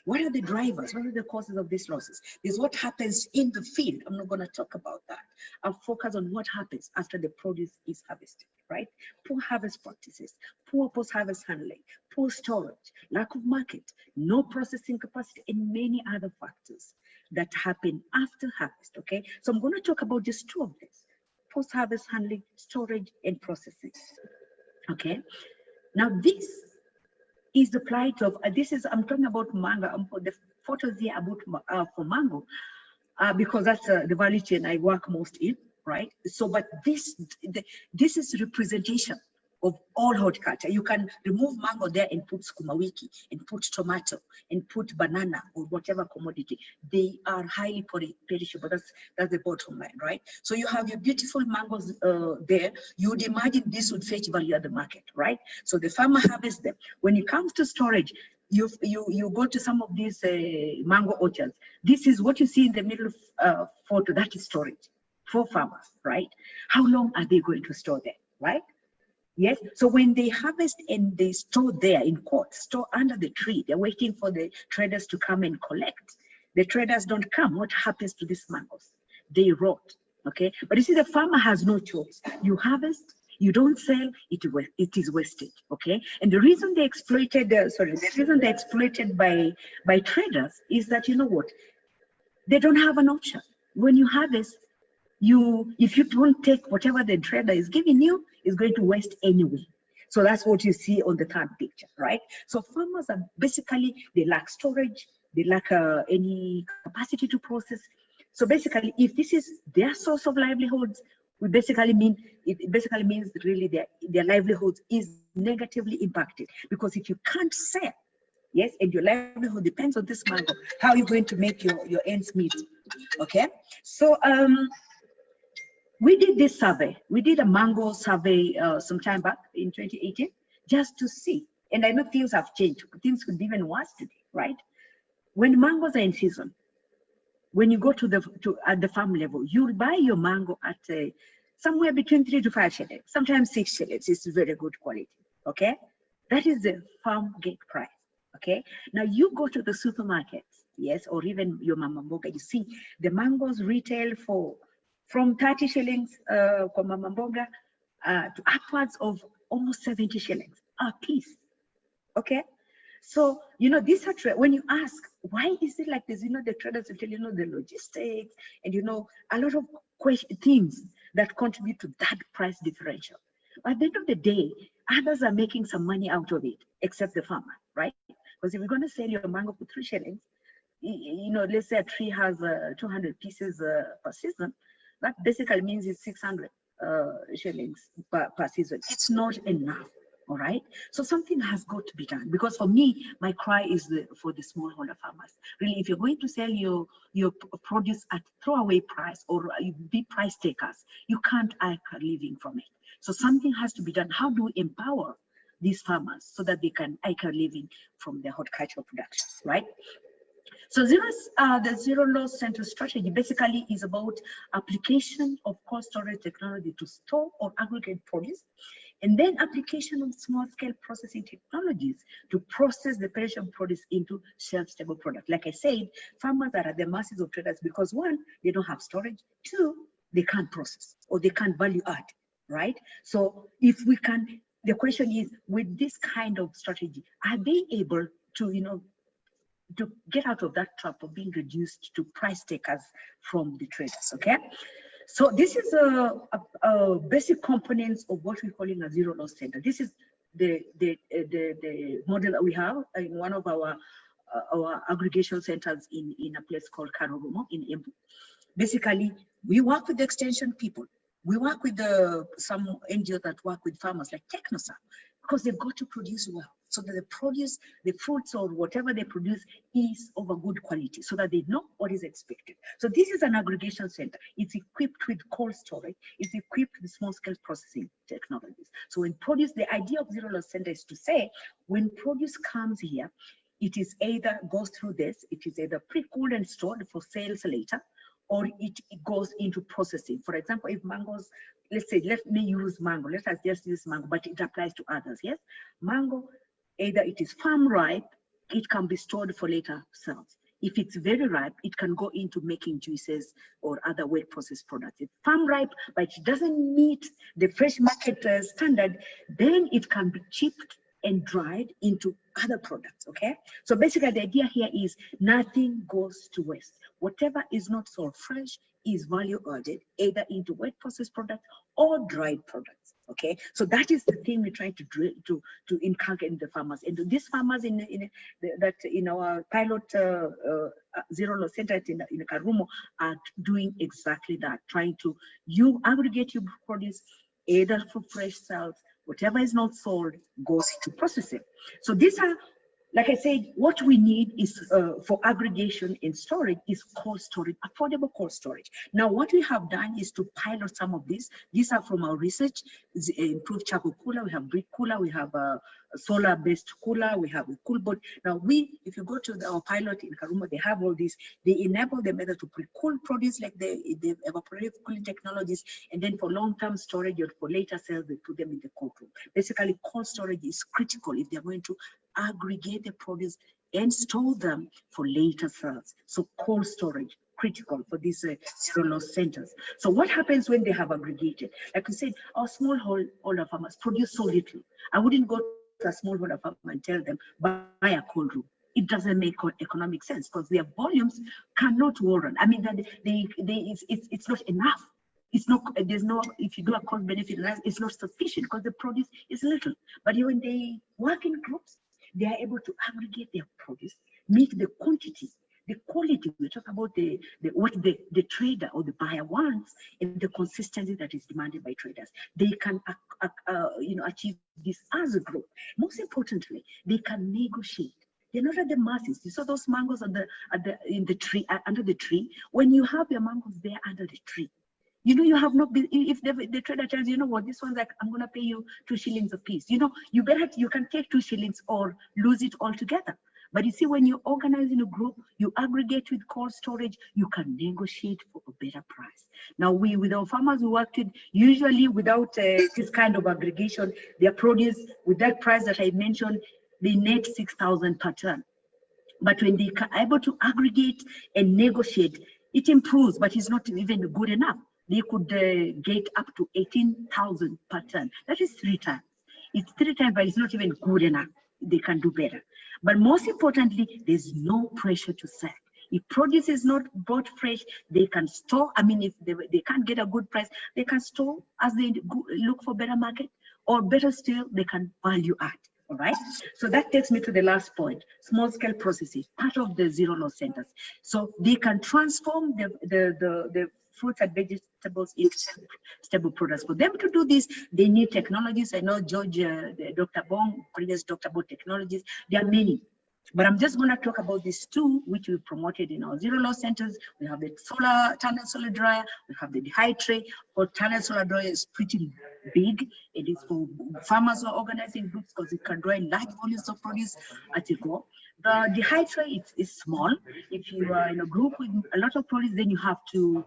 What are the drivers? What are the causes of these losses? This is what happens in the field. I'm not going to talk about that. I'll focus on what happens after the produce is harvested, right? Poor harvest practices, poor post-harvest handling, poor storage, lack of market, no processing capacity, and many other factors that happen after harvest, okay? So I'm going to talk about just two of these: post-harvest handling, storage, and processing, okay? Now this is the plight of, I'm talking about mango. The photos here about for mango, because that's the value chain I work most in, right? So, but this is representation of all horticulture. You can remove mango there and put sukuma wiki, and put tomato, and put banana, or whatever commodity. They are highly perishable. That's the bottom line, right? So you have your beautiful mangoes there. You would imagine this would fetch value at the market, right? So the farmer harvests them. When it comes to storage, you go to some of these mango orchards. This is what you see in the middle photo. That is storage for farmers, right? How long are they going to store there, right? Yes, so when they harvest and they store there in court, store under the tree, they're waiting for the traders to come and collect. The traders don't come. What happens to these mangoes? They rot, okay? But you see, the farmer has no choice. You harvest, you don't sell, it is wasted, okay? And the reason they exploited, the reason they're exploited by traders is that, you know what? They don't have an option. When you harvest, if you don't take whatever the trader is giving you, it's going to waste anyway. So that's what you see on the third picture, right? So farmers are basically, they lack storage, they lack any capacity to process. So basically, if this is their source of livelihoods, it basically means really their livelihoods is negatively impacted, because if you can't sell, yes, and your livelihood depends on this mango, how are you going to make your ends meet? Okay, so we did this survey. We did a mango survey some time back in 2018, just to see. And I know things have changed. Things could be even worse today, right? When mangoes are in season, when you go at the farm level, you'll buy your mango at somewhere between 3 to 5 shillings, sometimes 6 shillings is very good quality, okay? That is the farm gate price, okay? Now you go to the supermarkets, yes, or even your mama mboga, you see the mangoes retail for from 30 shillings for mama mboga to upwards of almost 70 shillings a piece, okay? So, you know, these are, when you ask, why is it like this? You know, the traders will tell you, know, the logistics and, you know, a lot of things that contribute to that price differential. But at the end of the day, others are making some money out of it, except the farmer, right? Because if you're going to sell your mango for 3 shillings, you know, let's say a tree has 200 pieces per season, that basically means it's 600 shillings per season. It's not enough. All right, so something has got to be done, because for me, my cry is for the smallholder farmers. Really, if you're going to sell your produce at throwaway price or be price takers, you can't make a living from it. So something has to be done. How do we empower these farmers so that they can make a living from their horticultural production, right? So the zero loss center strategy basically is about application of cold storage technology to store or aggregate produce, and then application of small-scale processing technologies to process the perishable produce into shelf-stable product. Like I said, farmers are at the mercy of traders because 1, they don't have storage, 2, they can't process or they can't value add, right? So if we can, the question is, with this kind of strategy, are they able to, you know, to get out of that trap of being reduced to price takers from the traders, okay? So this is a basic components of what we're calling a zero loss center. This is the model that we have in one of our aggregation centers in a place called Karurumo in Embu. Basically, we work with the extension people. We work with some NGOs that work with farmers like Technosa, because they've got to produce well, so that the produce, the fruits or whatever they produce is of a good quality, so that they know what is expected. So this is an aggregation center. It's equipped with cold storage. It's equipped with small-scale processing technologies. So when produce, the idea of zero loss center is to say, when produce comes here, it is either goes through this, it is either pre-cooled and stored for sales later, or it goes into processing. For example, if mangoes, let's say, let me use mango, let us just use mango, but it applies to others, yes? Mango, either it is farm ripe, it can be stored for later sales. If it's very ripe, it can go into making juices or other wet processed products. It's farm ripe, but it doesn't meet the fresh market standard, then it can be chipped and dried into other products, okay? So basically the idea here is nothing goes to waste. Whatever is not sold fresh is value added, either into wet processed products or dried products, okay? So that is the thing we're trying to inculcate in the farmers. And these farmers in our pilot zero loss center in Karumo are doing exactly that, trying to aggregate your produce either for fresh sales. Whatever is not sold goes into processing. So these are, like I said, what we need is for aggregation and storage is cold storage, affordable cold storage. Now, what we have done is to pilot some of these. These are from our research, improved charcoal cooler, we have brick cooler, we have a solar-based cooler, we have a cool board. Now, if you go to our pilot in Karumo, they have all these. They enable the method to pre-cool produce like the evaporative cooling technologies, and then for long-term storage or for later sales, they put them in the cold room. Basically, cold storage is critical if they're going to aggregate the produce and store them for later sales. So cold storage, critical for these zero loss centers. So what happens when they have aggregated? Like we said, our smallholder farmers produce so little. I wouldn't go to a smallholder farmer and tell them, buy a cold room. It doesn't make economic sense because their volumes cannot warrant. I mean, it's not enough. It's not, there's no, if you do a cost benefit analysis, it's not sufficient because the produce is little. But when they work in groups, they are able to aggregate their produce, meet the quantity, the quality. We talk about what the trader or the buyer wants and the consistency that is demanded by traders. They can achieve this as a group. Most importantly, they can negotiate. They're not at the masses. You saw those mangoes in the tree, under the tree. When you have your mangoes there under the tree, you know, you have not been, if the trader tells you, you know what, this one's like, I'm going to pay you 2 shillings a piece. You know, you can take 2 shillings or lose it altogether. But you see, when you organize in a group, you aggregate with cold storage, you can negotiate for a better price. Now, with our farmers, we work with, usually without this kind of aggregation, their produce, with that price that I mentioned, they net 6,000 per ton. But when they are able to aggregate and negotiate, it improves, but it's not even good enough. They could get up to 18,000 per ton. That is 3 times. It's 3 times, but it's not even good enough. They can do better. But most importantly, there's no pressure to sell. If produce is not bought fresh, they can store. I mean, if they can't get a good price, they can store as they look for better market, or better still, they can value add. All right. So that takes me to the last point: small scale processing, part of the zero loss centers. So they can transform the fruits and vegetables into stable products. For them to do this, they need technologies. I know George, Dr. Bong, previous talked about technologies. There are many. But I'm just going to talk about these 2, which we promoted in our zero loss centers. We have the tunnel solar dryer, we have the dehydrate. Or tunnel solar dryer is pretty big. It is for farmers who are organizing groups because it can dry large volumes of produce at a go. The dehydrate is small. If you are in a group with a lot of produce, then you have to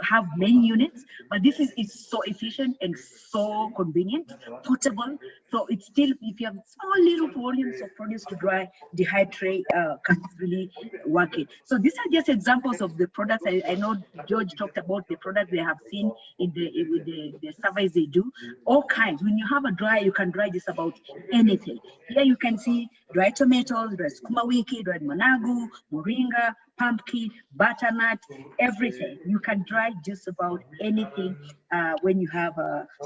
have many units. But this is so efficient and so convenient, portable. So it's still, if you have small little volumes of produce to dry, dehydrate can really work it. So these are just examples of the products. I know George talked about the products they have seen in the surveys they do. All kinds. When you have a dryer, you can dry just about anything. Here you can see dry tomatoes, dry sukuma wiki, dry managu, moringa, pumpkin, butternut, everything. You can dry just about anything when you have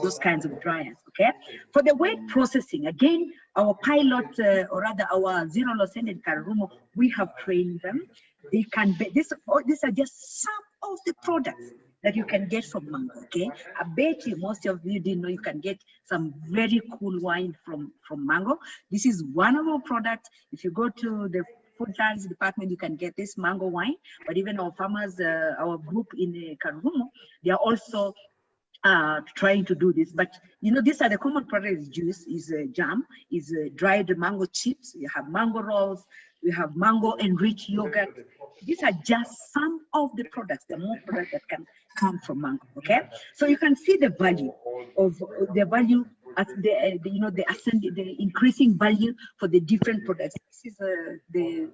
those kinds of dryers, okay? For the wet processing, again, our pilot, or rather our zero loss center in Karumo, we have trained them. They can be, these are just some of the products that you can get from mango, okay? I bet you most of you didn't know you can get some very cool wine from mango. This is one of our products. If you go to the food science department, you can get this mango wine. But even our farmers, our group in Karumo, they are also trying to do this. But you know, these are the common products: juice, is jam, is dried mango chips. You have mango rolls. We have mango enriched yogurt. These are just some of the products. There are more products that can come from mango. Okay, so you can see the value of as the increasing value for the different products. This is the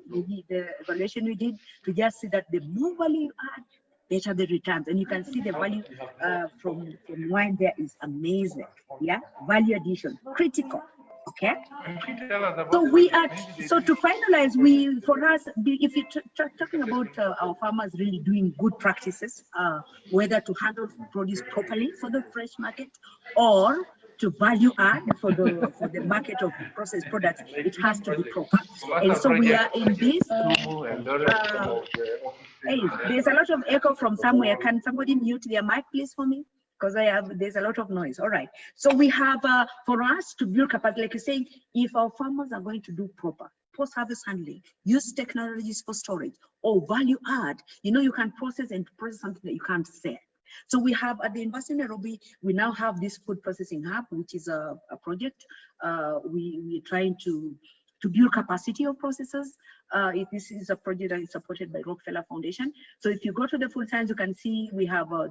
evaluation we did to just see that the more value you add, better the returns. And you can see the value from wine there is amazing. Yeah, value addition, critical. Okay, so to finalize, for us, if you're talking about our farmers really doing good practices, whether to handle produce properly for the fresh market or to value add for the market of processed products, it has to be proper. And so we are in this. Hey, there's a lot of echo from somewhere. Can somebody mute their mic, please, for me? Because there's a lot of noise. All right. So we have, for us to build capacity, like you're saying, if our farmers are going to do proper post-harvest handling, use technologies for storage or value add, you know, you can process something that you can't sell. So we have at the University of Nairobi, we now have this food processing hub, which is a project. We're trying to build capacity of processors. This is a project that is supported by Rockefeller Foundation. So if you go to the food science, you can see we have a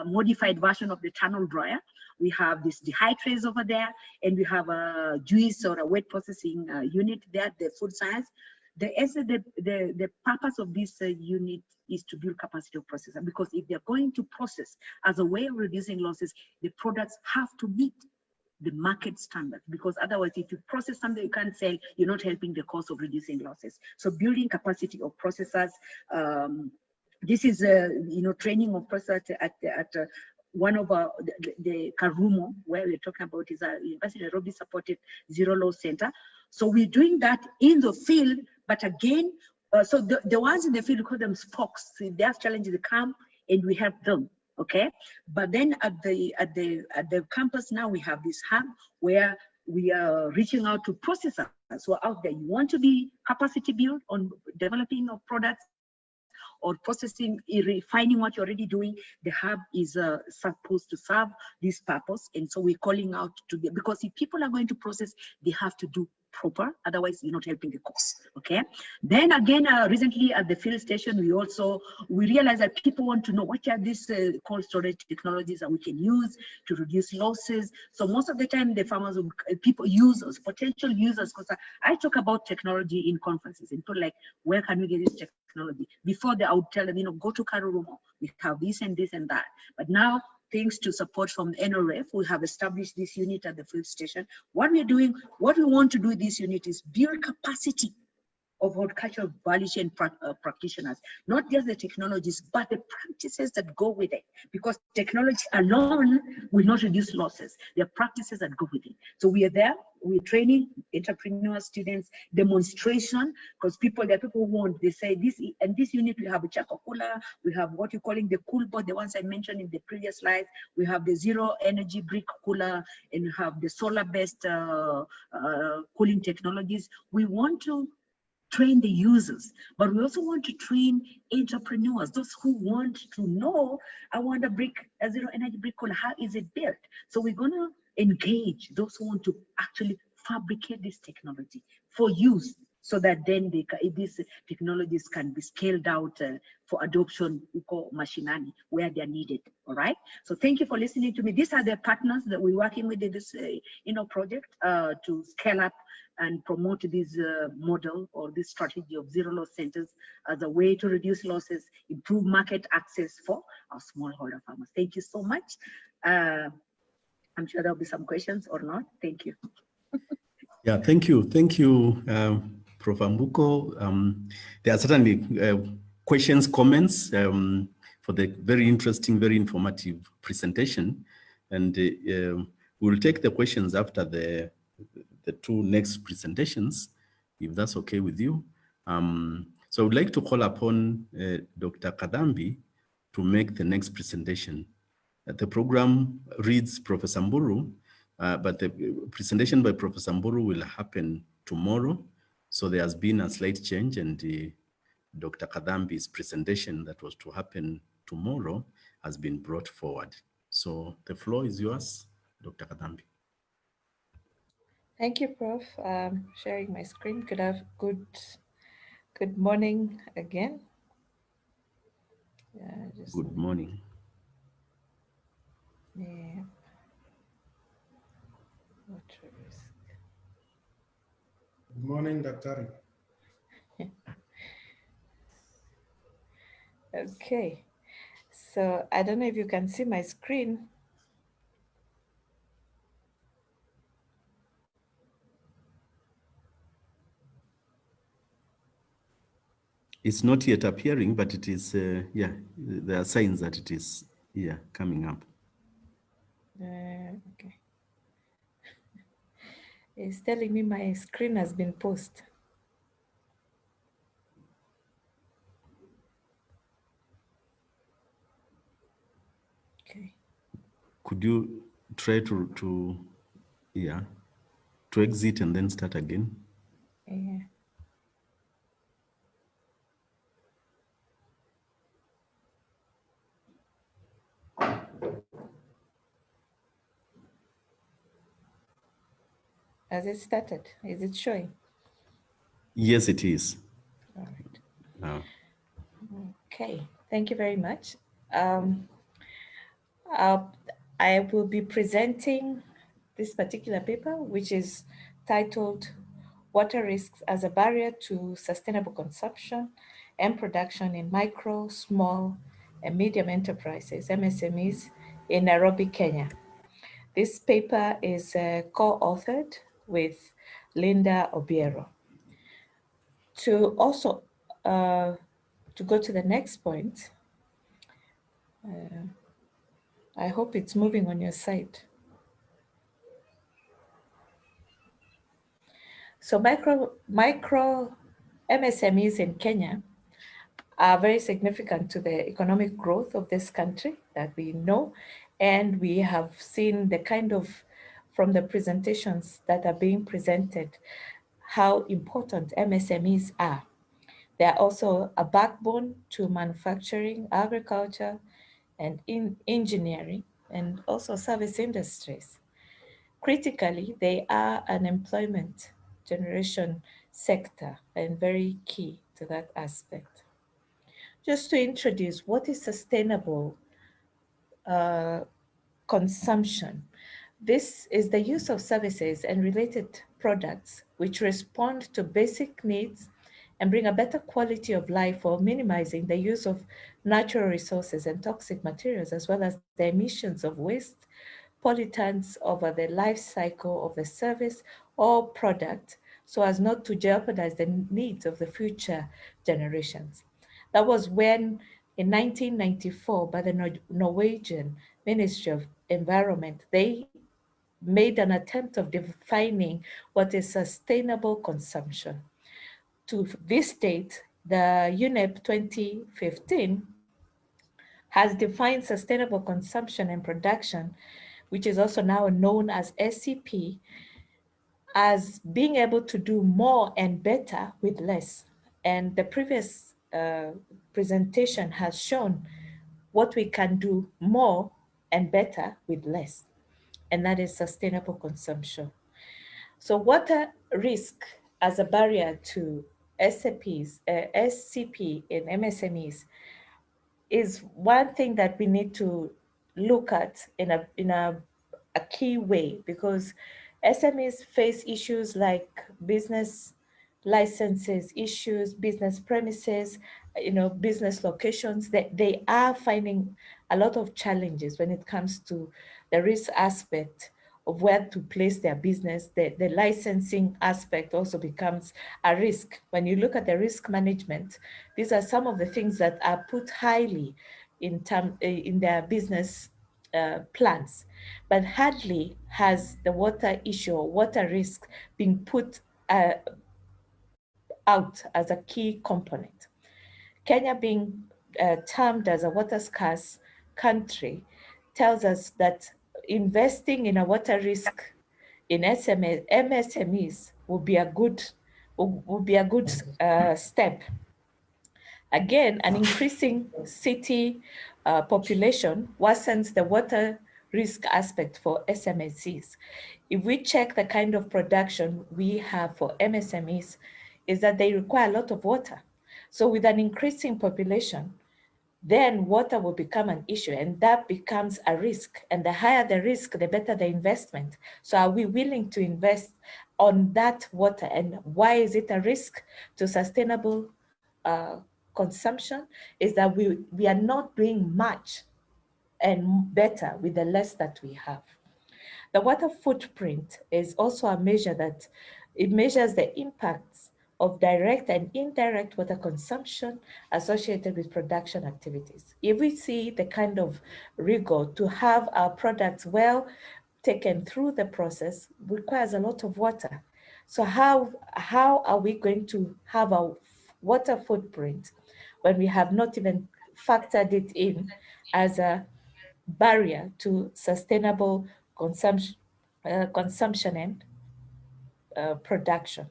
modified version of the tunnel dryer. We have this dehydrates over there, and we have a juice or a wet processing unit there, the food science. The purpose of this unit is to build capacity of processor, because if they're going to process as a way of reducing losses, the products have to meet the market standard, because otherwise, if you process something you can't sell, you're not helping the cause of reducing losses. So building capacity of processors. This is training of processors at one of the Karumo, where we're talking about, is a University of Nairobi supported zero loss center. So we're doing that in the field, but again, so the ones in the field, we call them spokes. So if they have challenges, they come and we help them. Okay, but then at the campus now we have this hub where we are reaching out to processors. So out there, you want to be capacity build on developing of products or processing, refining what you're already doing. The hub is supposed to serve this purpose, and so we're calling out to them, because if people are going to process, they have to do proper, otherwise you're not helping the cause. Okay. Then again, recently at the field station, we realized that people want to know what are these cold storage technologies that we can use to reduce losses. So most of the time, the farmers, people users, potential users, because I talk about technology in conferences and people like, where can we get this technology? Before I would tell them, go to Karurumo, we have this and this and that. But now, thanks to support from NRF, we have established this unit at the field station. What we want to do with this unit is build capacity of horticultural value chain practitioners, not just the technologies, but the practices that go with it. Because technology alone will not reduce losses. There are practices that go with it. So we are there, we're training entrepreneurs, students, demonstration, because there are people who want, they say this, and this unit we have a charcoal cooler, we have what you're calling the cool board, the ones I mentioned in the previous slide, we have the zero energy brick cooler, and we have the solar-based cooling technologies. We want to train the users, but we also want to train entrepreneurs, those who want to know, I want a zero energy brick cooler, how is it built? So we're gonna engage those who want to actually fabricate this technology for use, so that then these technologies can be scaled out for adoption, we call mashinani, where they're needed. All right. So thank you for listening to me. These are the partners that we're working with in this project to scale up and promote this model or this strategy of zero loss centers as a way to reduce losses, improve market access for our smallholder farmers. Thank you so much. I'm sure there'll be some questions or not. Thank you. Yeah, thank you. Thank you, Prof. Ambuko. There are certainly questions, comments for the very interesting, very informative presentation. And we'll take the questions after the two next presentations, if that's okay with you. So I would like to call upon Dr. Kadambi to make the next presentation. The program reads Professor Mburu, but the presentation by Professor Mburu will happen tomorrow. So there has been a slight change, and Dr. Kadambi's presentation that was to happen tomorrow has been brought forward. So the floor is yours, Dr. Kadambi. Thank you, Prof. Sharing my screen. Good morning again. Good morning. Yeah. Good morning, Dr. Okay. So I don't know if you can see my screen. It's not yet appearing, but it is, yeah, there are signs that it is, yeah, coming up. Okay. It's telling me my screen has been paused. Okay. Could you try to exit and then start again? Yeah. Has it started? Is it showing? Yes, it is. All right. Now. Okay, thank you very much. I will be presenting this particular paper, which is titled Water Risks as a Barrier to Sustainable Consumption and Production in Micro, Small, and Medium Enterprises, MSMEs, in Nairobi, Kenya. This paper is co-authored with Linda Albero. To go to the next point, I hope it's moving on your side. So micro MSMEs in Kenya are very significant to the economic growth of this country that we know. And we have seen the kind of, from the presentations that are being presented, how important MSMEs are. They are also a backbone to manufacturing, agriculture, and engineering, and also service industries. Critically, they are an employment generation sector and very key to that aspect. Just to introduce what is sustainable consumption. This is the use of services and related products which respond to basic needs and bring a better quality of life while minimizing the use of natural resources and toxic materials, as well as the emissions of waste, pollutants over the life cycle of the service or product, so as not to jeopardize the needs of the future generations. That was when, in 1994, by the Norwegian Ministry of Environment, they made an attempt of defining what is sustainable consumption. To this date, the UNEP 2015 has defined sustainable consumption and production, which is also now known as SCP, as being able to do more and better with less. And the previous presentation has shown what we can do more and better with less, and that is sustainable consumption. So water risk as a barrier to SCP in MSMEs is one thing that we need to look at in a key way, because SMEs face issues like business licenses issues, business premises, business locations. They are finding a lot of challenges when it comes to the risk aspect of where to place their business. The licensing aspect also becomes a risk. When you look at the risk management, these are some of the things that are put highly in their business plans, but hardly has the water issue or water risk been put out as a key component. Kenya, being termed as a water scarce country, tells us that investing in a water risk in MSMEs would be a good step. Again, an increasing city population worsens the water risk aspect for SMEs. If we check the kind of production we have for MSMEs, is that they require a lot of water. So with an increasing population, then water will become an issue, and that becomes a risk. And the higher the risk, the better the investment. So are we willing to invest on that water? And why is it a risk to sustainable consumption? Is that we are not doing much and better with the less that we have. The water footprint is also a measure that it measures the impacts of direct and indirect water consumption associated with production activities. If we see the kind of rigor to have our products well taken through the process requires a lot of water. So how are we going to have a water footprint when we have not even factored it in as a barrier to sustainable consumption and production?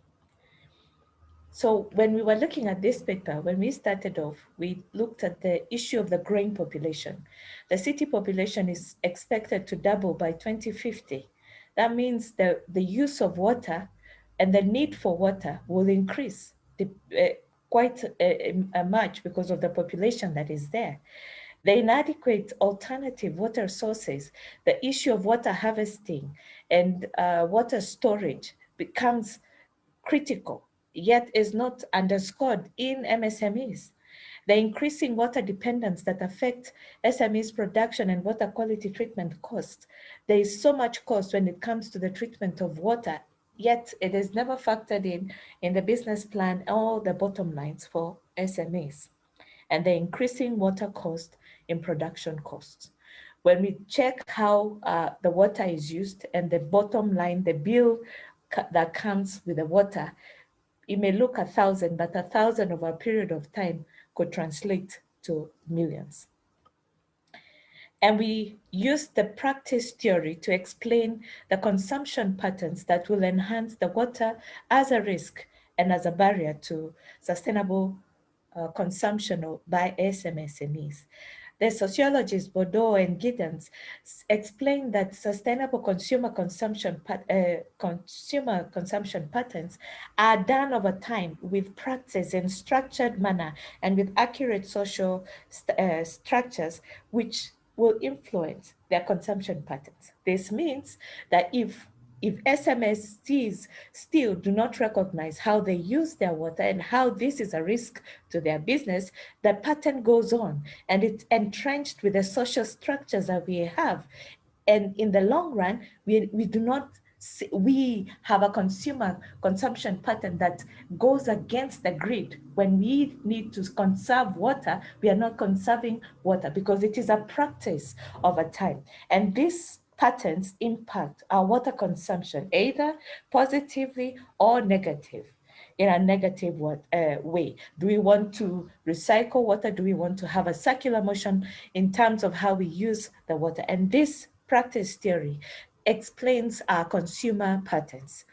So when we were looking at this paper, when we started off, we looked at the issue of the growing population. The city population is expected to double by 2050. That means the use of water and the need for water will increase quite much because of the population that is there. The inadequate alternative water sources, the issue of water harvesting and water storage becomes critical, yet is not underscored in MSMEs. The increasing water dependence that affect SMEs production and water quality treatment costs. There is so much cost when it comes to the treatment of water, yet it is never factored in the business plan or the bottom lines for SMEs. And the increasing water cost in production costs. When we check how the water is used and the bottom line, the bill that comes with the water, it may look 1,000, but 1,000 over a period of time could translate to millions. And we use the practice theory to explain the consumption patterns that will enhance the water as a risk and as a barrier to sustainable consumption by SMEs. The sociologists Bordeaux and Giddens explain that sustainable consumer consumption patterns are done over time with practice in structured manner and with accurate social structures which will influence their consumption patterns. This means that if SMSCs still do not recognize how they use their water and how this is a risk to their business, the pattern goes on and it's entrenched with the social structures that we have. And in the long run, we have a consumer consumption pattern that goes against the grid. When we need to conserve water, we are not conserving water because it is a practice over time. And these patterns impact our water consumption, either positively or negative. In a negative way. Do we want to recycle water? Do we want to have a circular motion in terms of how we use the water? And this practice theory explains our consumer patterns.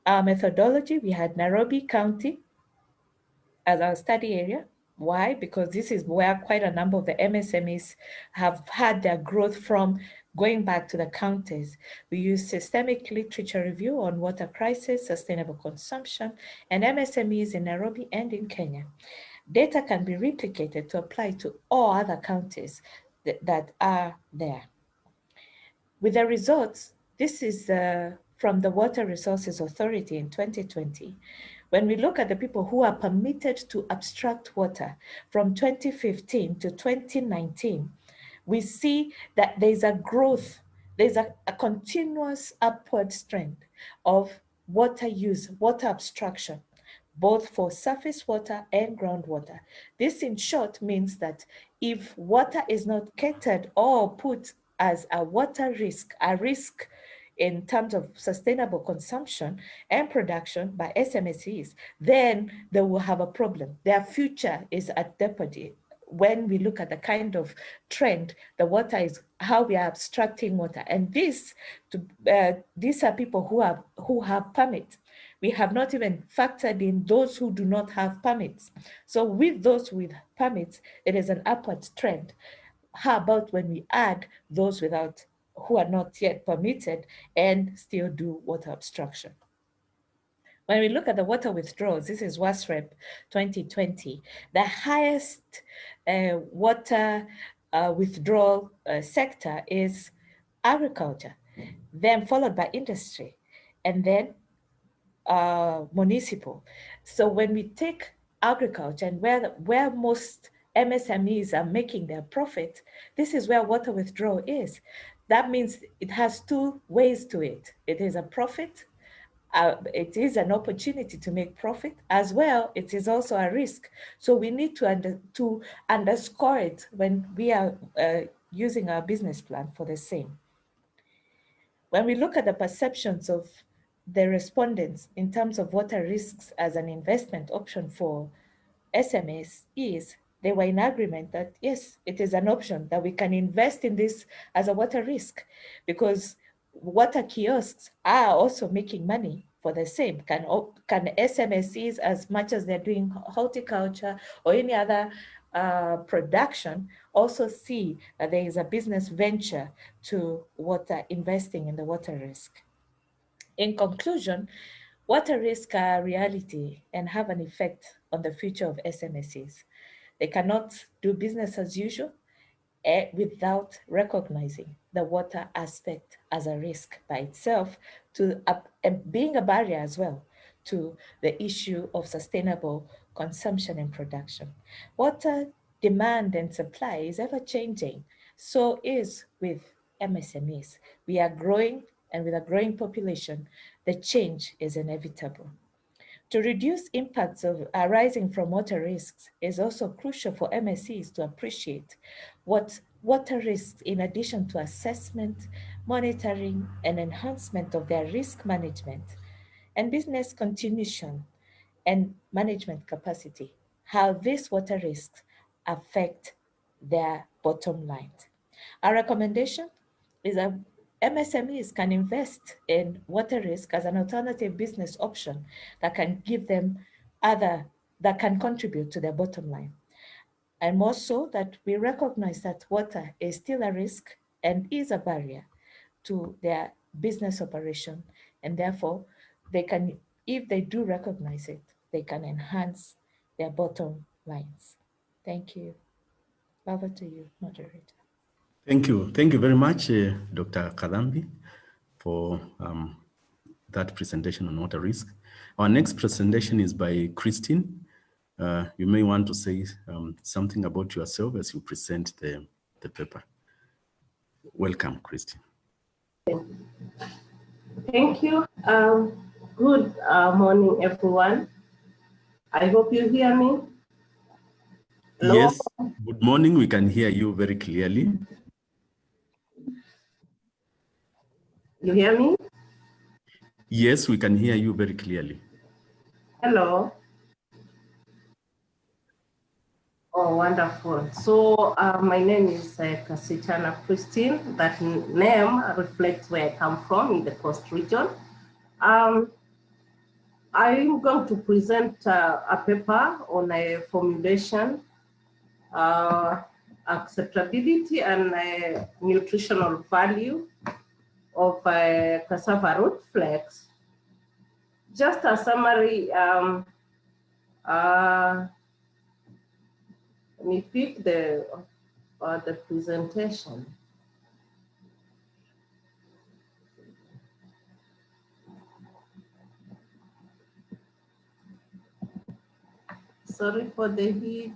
Our methodology, we had Nairobi County as our study area. Why? Because this is where quite a number of the MSMEs have had their growth from, going back to the counties. We use systemic literature review on water crisis, sustainable consumption, and MSMEs in Nairobi and in Kenya. Data can be replicated to apply to all other counties that are there. With the results, this is from the Water Resources Authority in 2020. When we look at the people who are permitted to abstract water from 2015 to 2019, we see that there's a growth, there's a continuous upward trend of water use, water abstraction, both for surface water and groundwater. This in short means that if water is not catered or put as a water risk, a risk in terms of sustainable consumption and production by SMSEs, then they will have a problem. Their future is at jeopardy. When we look at the kind of trend, the water is how we are abstracting water. And these are people who have permits. We have not even factored in those who do not have permits. So with those with permits, it is an upward trend. How about when we add those who are not yet permitted and still do water abstraction? When we look at the water withdrawals, this is WASREP 2020, the highest water withdrawal sector is agriculture, then followed by industry, and then municipal. So when we take agriculture and where most MSMEs are making their profit, this is where water withdrawal is. That means it has two ways to it. It is a profit. It is an opportunity to make profit as well. It is also a risk. So we need to underscore it when we are using our business plan for the same. When we look at the perceptions of the respondents in terms of water risks as an investment option for SMEs, they were in agreement that yes, it is an option that we can invest in this as a water risk, because water kiosks are also making money for the same. Can SMSEs, as much as they're doing horticulture or any other production, also see that there is a business venture to water investing in the water risk? In conclusion, water risks are a reality and have an effect on the future of SMSEs. They cannot do business as usual without recognizing the water aspect as a risk by itself, and being a barrier as well to the issue of sustainable consumption and production. Water demand and supply is ever changing. So is with MSMEs. We are growing, and with a growing population, the change is inevitable. To reduce impacts arising from water risks is also crucial for MSEs to appreciate what water risks, in addition to assessment, monitoring, and enhancement of their risk management and business continuation and management capacity, how these water risks affect their bottom line. Our recommendation is that MSMEs can invest in water risk as an alternative business option that can give them that can contribute to their bottom line. and more so that we recognize that water is still a risk and is a barrier to their business operation. And therefore, they can, if they do recognize it, they can enhance their bottom lines. Thank you. Over to you, moderator. Thank you. Thank you very much, Dr. Kadambi, for that presentation on water risk. Our next presentation is by Christine. You may want to say something about yourself as you present the paper. Welcome, Christine. Thank you. Good morning, everyone. I hope you hear me. Hello? Yes, good morning. We can hear you very clearly. You hear me? Yes, we can hear you very clearly. Hello. Oh, wonderful. So my name is Kasichana Christine. That name reflects where I come from in the Coast region. I'm going to present a paper on a formulation, acceptability and nutritional value of cassava root flakes. Just a summary, let me pick the presentation. Sorry for the heat.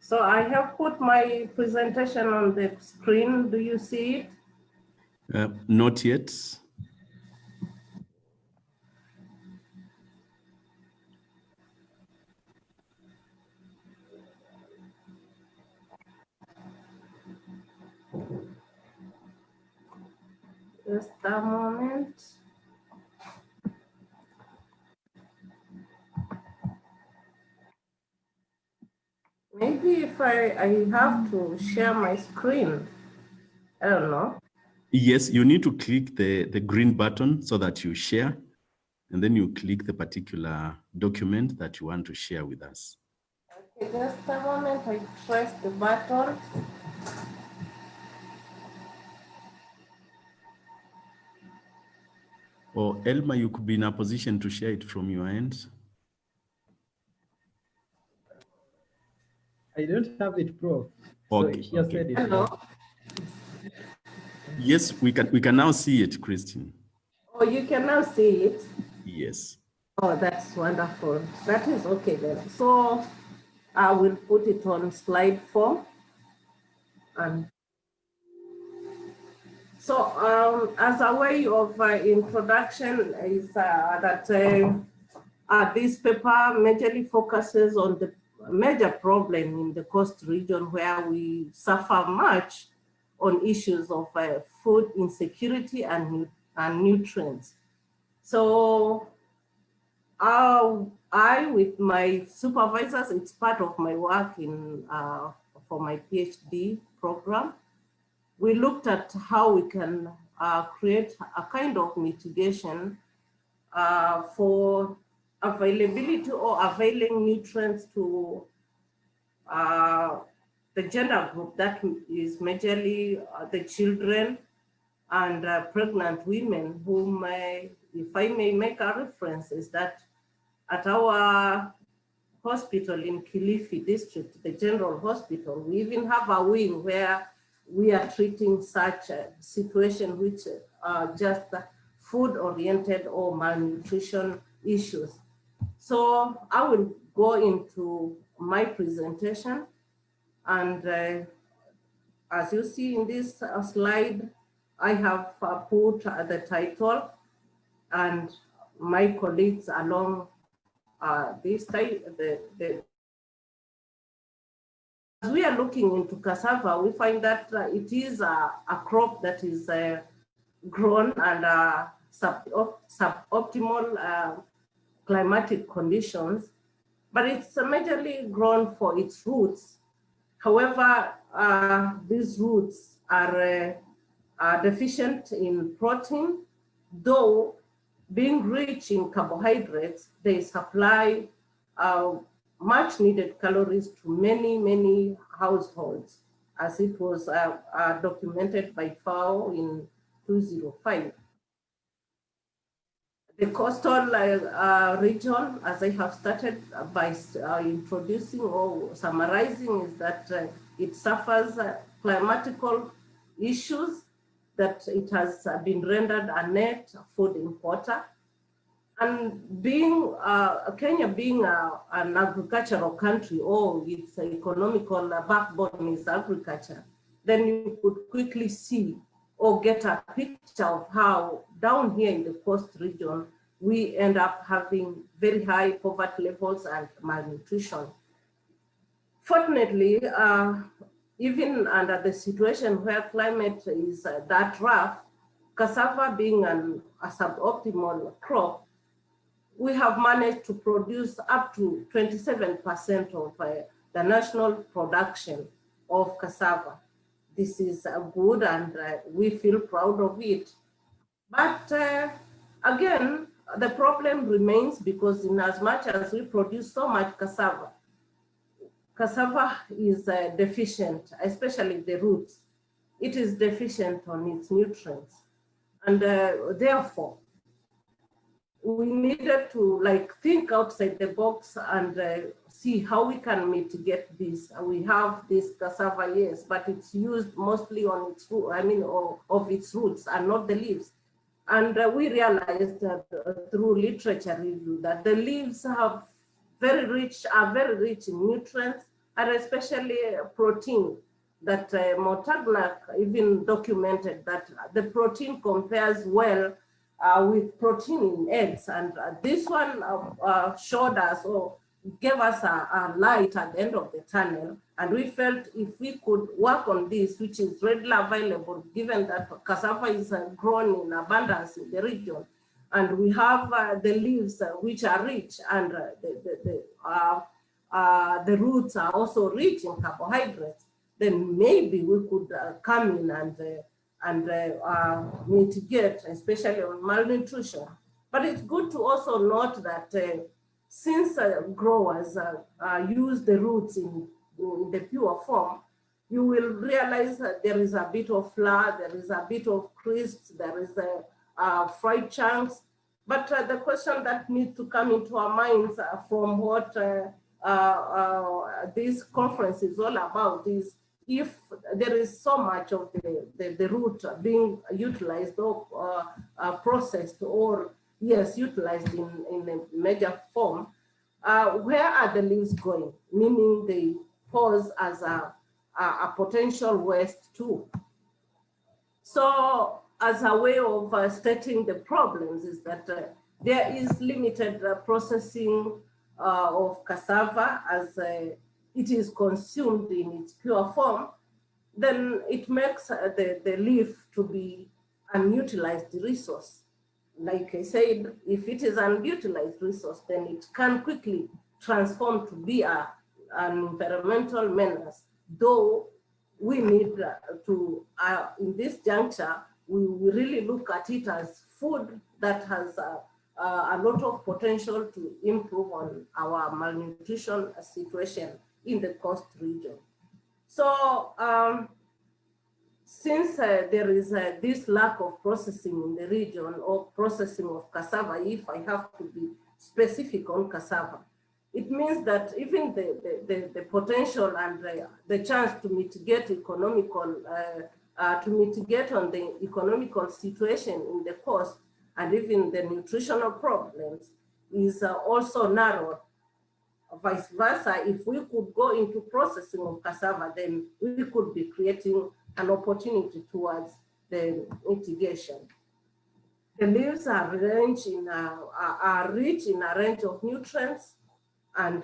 So I have put my presentation on the screen. Do you see it? Not yet. Just a moment. Maybe if I have to share my screen, I don't know. Yes, you need to click the green button so that you share, and then you click the particular document that you want to share with us. Okay, just a moment, I press the button. Or Elma, you could be in a position to share it from your end. I don't have it, Prof. Okay, So she said it. Hello. Yes, we can now see it, Christine. Oh, you can now see it? Yes. Oh, that's wonderful. That is okay then. So I will put it on slide form. And so as a way of introduction is that this paper majorly focuses on the major problem in the coast region where we suffer much on issues of food insecurity and nutrients. So I, with my supervisors, it's part of my work in for my PhD program. We looked at how we can create a kind of mitigation for availability or availing nutrients to the gender group that is majorly the children and pregnant women, whom, if I may make a reference, is that at our hospital in Kilifi district, the general hospital, we even have a wing where we are treating such a situation which are just food-oriented or malnutrition issues. So I will go into my presentation, and as you see in this slide, I have put the title, and my colleagues along this time, as we are looking into cassava, we find that it is a crop that is grown under suboptimal climatic conditions, but it's majorly grown for its roots. However, these roots are deficient in protein, though being rich in carbohydrates, they supply much needed calories to many, many households, as it was documented by FAO in 2005. The coastal region, as I have started by introducing or summarizing, is that it suffers climatical issues, that it has been rendered a net food importer. And being Kenya being an agricultural country, or its economical backbone is agriculture, then you could quickly see or get a picture of how down here in the coast region, we end up having very high poverty levels and malnutrition. Fortunately, even under the situation where climate is that rough, cassava being a suboptimal crop, we have managed to produce up to 27% of the national production of cassava. This is good, and we feel proud of it. But again, the problem remains, because in as much as we produce so much cassava, cassava is deficient, especially the roots. It is deficient on its nutrients. And therefore, we needed to think outside the box and see how we can mitigate this. We have this cassava, yes, but it's used mostly on its of its roots and not the leaves. And we realized that through literature review that the leaves are very rich in nutrients, and especially protein. That Montagnard even documented that the protein compares well with protein in eggs, and this one showed us or gave us a light at the end of the tunnel. And we felt if we could work on this, which is readily available, given that cassava is grown in abundance in the region, and we have the leaves which are rich, and the roots are also rich in carbohydrates, then maybe we could come in and mitigate, especially on malnutrition. But it's good to also note that since growers use the roots in the pure form, you will realize that there is a bit of flour, there is a bit of crisps, there is fried chunks. But the question that needs to come into our minds from what this conference is all about is, if there is so much of the root being utilized or processed, or yes, utilized in a major form, where are the leaves going? Meaning they pose as a potential waste too. So as a way of stating the problems is that there is limited processing of cassava as it is consumed in its pure form. Then it makes the leaf to be an unutilized resource. Like I said, if it is an unutilized resource, then it can quickly transform to be an environmental menace. Though we need to, in this juncture, we really look at it as food that has a lot of potential to improve on our malnutrition situation in the coast region. So since there is this lack of processing in the region, or processing of cassava, if I have to be specific on cassava, it means that even the potential and the chance to mitigate economical, to mitigate on the economical situation in the coast, and even the nutritional problems, is also narrowed. Vice versa, if we could go into processing of cassava, then we could be creating an opportunity towards the mitigation. The leaves are rich in a range of nutrients, and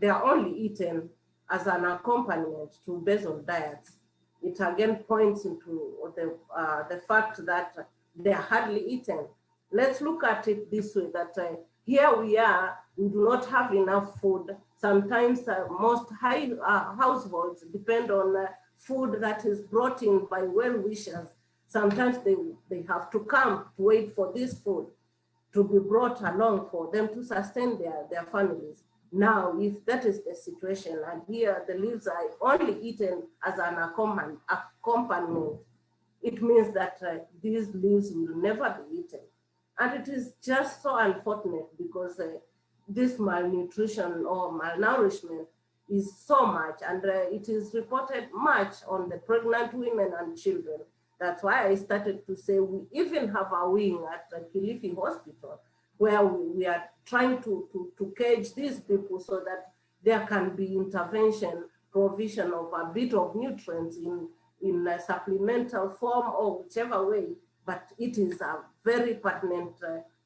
they are only eaten as an accompaniment to basal diets. It again points into the fact that they are hardly eaten. Let's look at it this way, that here we are, we do not have enough food. Sometimes most households depend on food that is brought in by well-wishers. Sometimes they have to come to wait for this food to be brought along for them to sustain their families. Now, if that is the situation, and here the leaves are only eaten as an accompaniment, it means that these leaves will never be eaten. And it is just so unfortunate, because this malnutrition or malnourishment is so much, and it is reported much on the pregnant women and children. That's why I started to say we even have a wing at Kilifi Hospital where we are trying to cage these people so that there can be intervention, provision of a bit of nutrients in a supplemental form or whichever way, but it is a very pertinent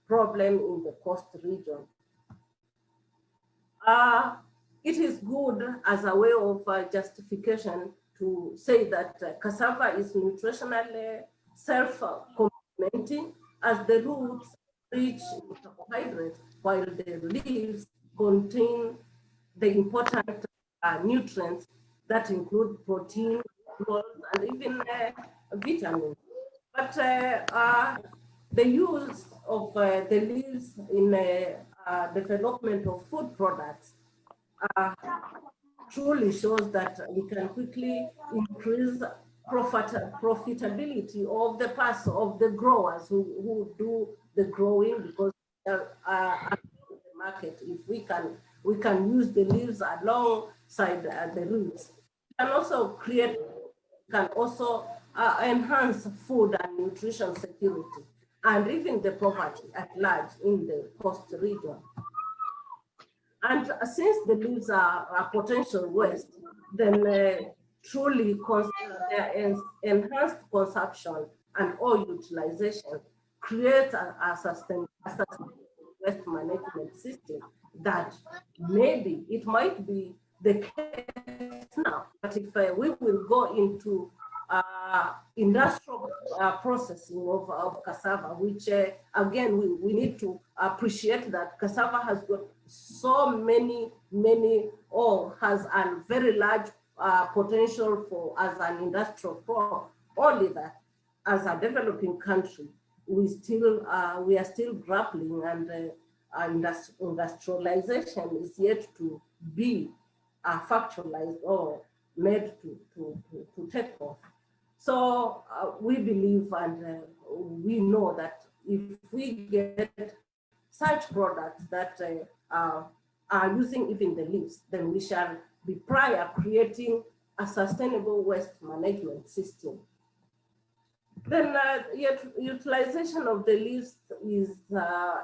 problem in the coast region. It is good as a way of justification to say that cassava is nutritionally self-complementing, as the roots rich in carbohydrates, while the leaves contain the important nutrients that include protein, and even vitamins. But the use of the leaves in development of food products truly shows that we can quickly increase profitability of the parts of the growers who do the growing, because at the market, if we can use the leaves alongside the roots, can also enhance food and nutrition security, and even the poverty at large in the coast region. And since the leaves are a potential waste, then truly their enhanced consumption and oil utilization creates a sustainable waste management system that maybe it might be the case now, but if we will go into industrial processing of cassava, which again, we need to appreciate that cassava has got so many, or has a very large potential for as an industrial crop. Only that, as a developing country, we are still grappling, and industrialization is yet to be factualized or made to take off. So we believe, and we know that if we get such products that are using even the leaves, then we shall be creating a sustainable waste management system. Then utilization of the leaves is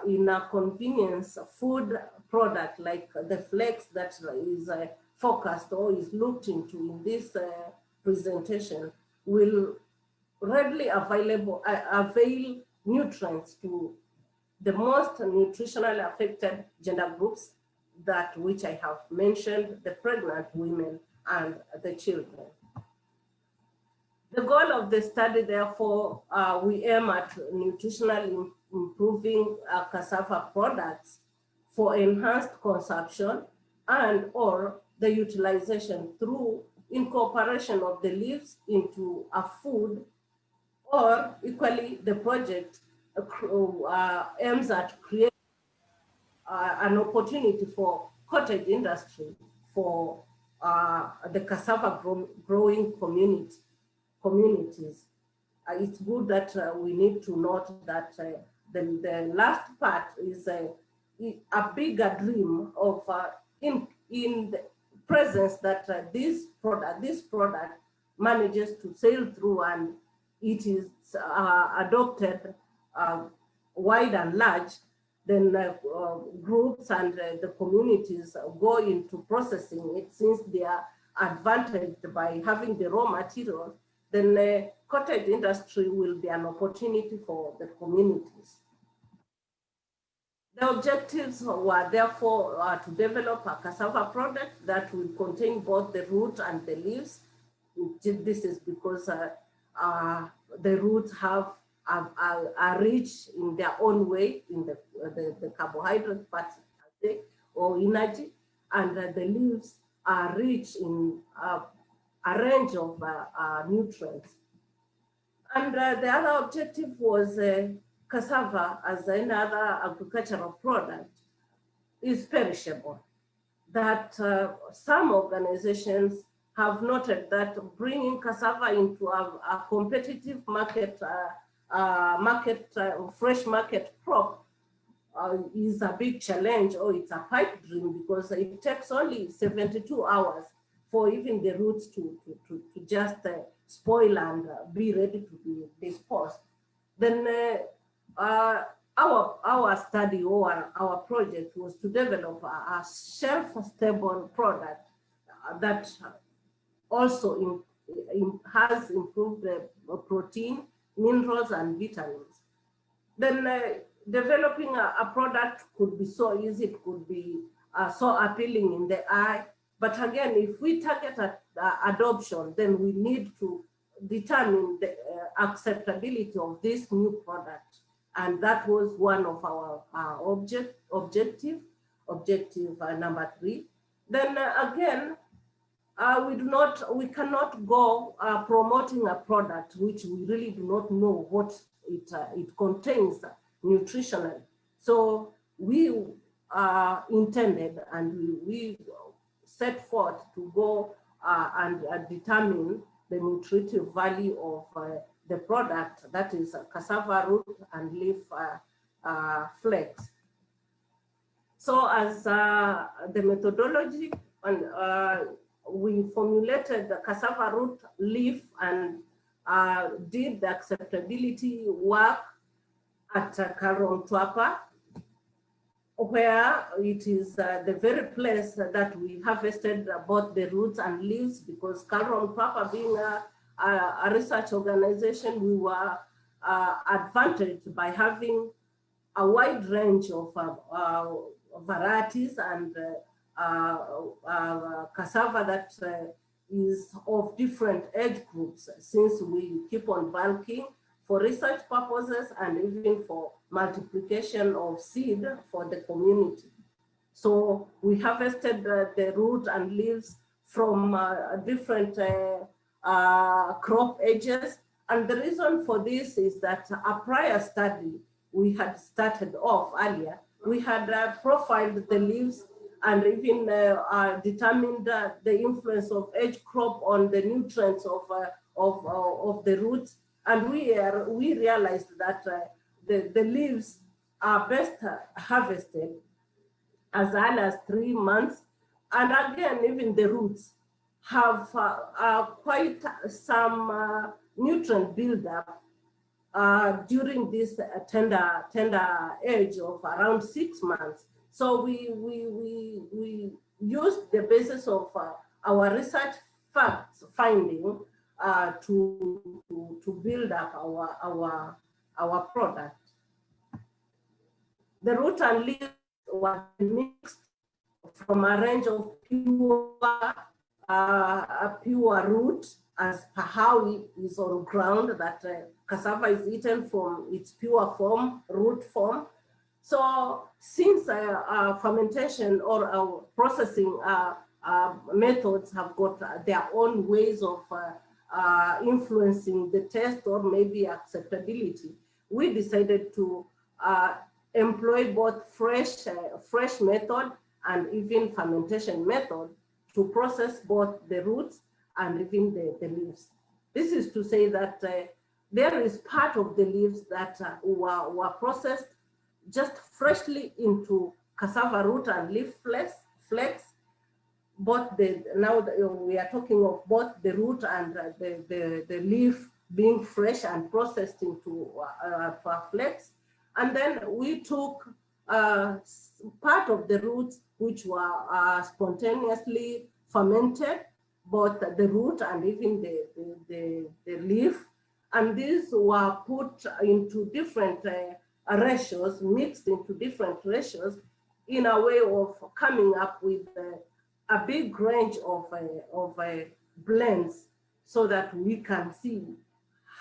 in a convenience food product like the flex that is focused or is looked into in this presentation will readily avail nutrients to the most nutritionally affected gender groups, that which I have mentioned, the pregnant women and the children. The goal of the study, therefore, we aim at nutritionally improving cassava products for enhanced consumption and or the utilization through incorporation of the leaves into a food, or equally the project aims at creating an opportunity for cottage industry for the cassava growing communities. It's good that we need to note that the last part is a bigger dream of in the presence that this product manages to sail through, and it is adopted wide and large, then groups and the communities go into processing it, since they are advantaged by having the raw material, then the cottage industry will be an opportunity for the communities. The objectives were therefore to develop a cassava product that will contain both the root and the leaves. This is because the roots are rich in their own way in the carbohydrate parts or energy, and the leaves are rich in a range of nutrients. And the other objective was cassava, as any other agricultural product, is perishable. That some organizations have noted that bringing cassava into a competitive market, fresh market crop is a big challenge, or it's a pipe dream, because it takes only 72 hours for even the roots to just spoil and be ready to be disposed. Then our study or our project was to develop a shelf-stable product that also has improved protein, minerals, and vitamins. Then developing a product could be so easy, it could be so appealing in the eye. But again, if we target adoption, then we need to determine the acceptability of this new product. And that was one of our objective number 3. Then again, we cannot go promoting a product which we really do not know what it contains nutritionally. So we intended, and we set forth to go and determine the nutritive value of the product, that is cassava root and leaf flakes. So as the methodology, we formulated the cassava root, leaf, and did the acceptability work at Karong, where it is the very place that we harvested both the roots and leaves, because Karong being a research organization, we were advantaged by having a wide range of varieties and cassava that is of different age groups, since we keep on bulking for research purposes and even for multiplication of seed for the community. So we harvested the root and leaves from different crop ages. And the reason for this is that a prior study we had started off earlier, we had profiled the leaves and even determined the influence of age crop on the nutrients of the roots. And we realized that the leaves are best harvested as early as 3 months. And again, even the roots have quite some nutrient buildup during this tender age of around 6 months. So we used the basis of our research finding to build up our product. The root and leaves were mixed from a range of pure root, as per how it is on ground, that cassava is eaten from its pure form, root form. So since fermentation or processing methods have got their own ways of influencing the taste or maybe acceptability, we decided to employ both fresh method and even fermentation method to process both the roots and even the leaves. This is to say that there is part of the leaves that were processed just freshly into cassava root and leaf flakes. Both now we are talking of both the root and the leaf being fresh and processed into flakes. And then we took part of the roots which were spontaneously fermented both the root and even the leaf. And these were put into different ratios, mixed into different ratios in a way of coming up with a big range of blends so that we can see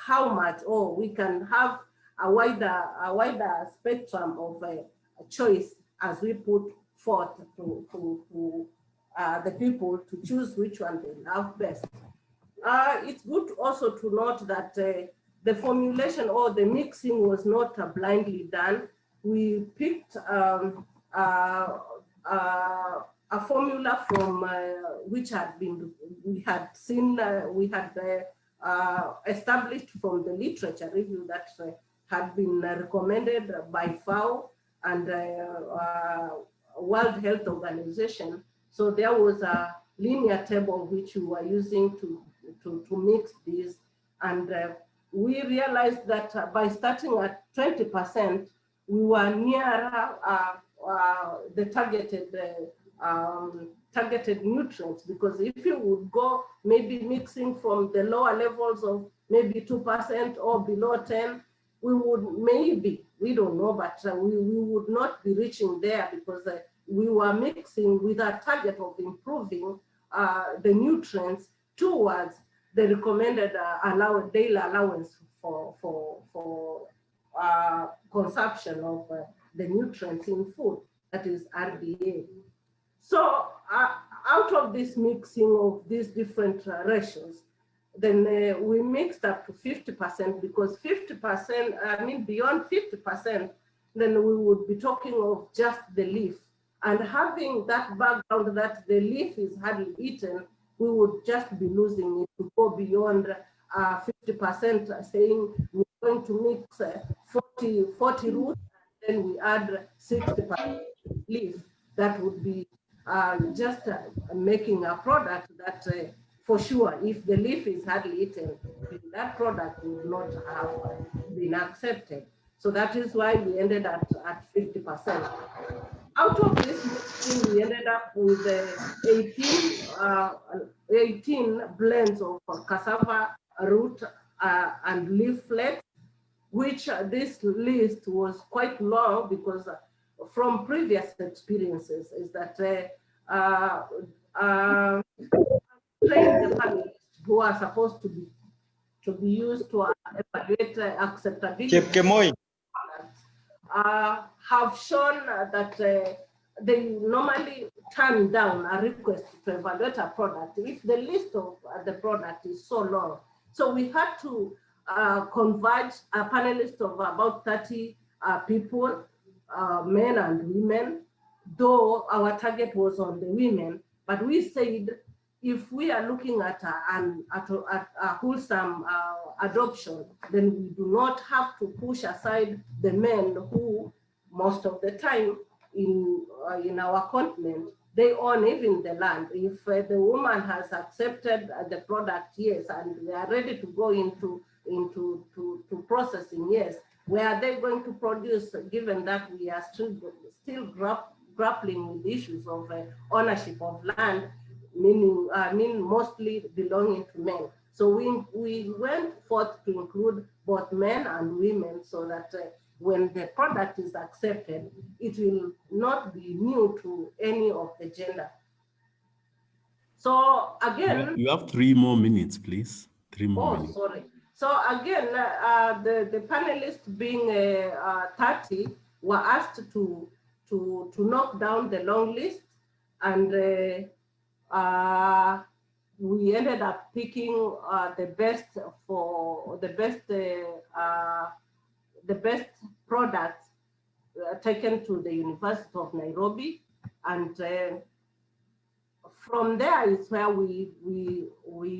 how much, or we can have a wider spectrum of choice as we put forth to the people to choose which one they love best. It's good also to note that the formulation or the mixing was not blindly done. We picked a formula from which had been, we had established from the literature review that had been recommended by FAO and World Health Organization. So there was a linear table which we were using to mix these. And we realized that by starting at 20%, we were nearer the targeted nutrients, because if you would go maybe mixing from the lower levels of maybe 2% or below 10, we would maybe, we don't know, but we would not be reaching there, because we were mixing with a target of improving the nutrients towards the recommended daily allowance for consumption of the nutrients in food, that is RDA. So out of this mixing of these different ratios, then we mixed up to 50%, because 50%, I mean, beyond 50%, then we would be talking of just the leaf. And having that background that the leaf is hardly eaten, we would just be losing it to go beyond 50%, saying we're going to mix 40 roots, and then we add 60% leaf. That would be just making a product that for sure, if the leaf is hardly eaten, that product would not have been accepted. So that is why we ended at 50%. Out of this mixing, we ended up with 18 blends of cassava root and leaf flakes, which this list was quite long, because from previous experiences is that train the panelists who are supposed to be used to evaluate acceptability have shown that they normally turn down a request to evaluate a product if the list of the product is so long. So we had to converge a panelist of about 30 people, men and women, though our target was on the women. But we said, if we are looking at a wholesome adoption, then we do not have to push aside the men who, most of the time in our continent, they own even the land. If the woman has accepted the product, yes, and they are ready to go into processing, yes, where are they going to produce, given that we are still grappling with issues of ownership of land, meaning mostly belonging to men. So we went forth to include both men and women, so that when the product is accepted, it will not be new to any of the gender. So again, you have 3 more minutes, please. 3 more minutes. Sorry. So again, the panelists being 30 were asked to knock down the long list, and we ended up picking the best products taken to the University of Nairobi, and from there is where we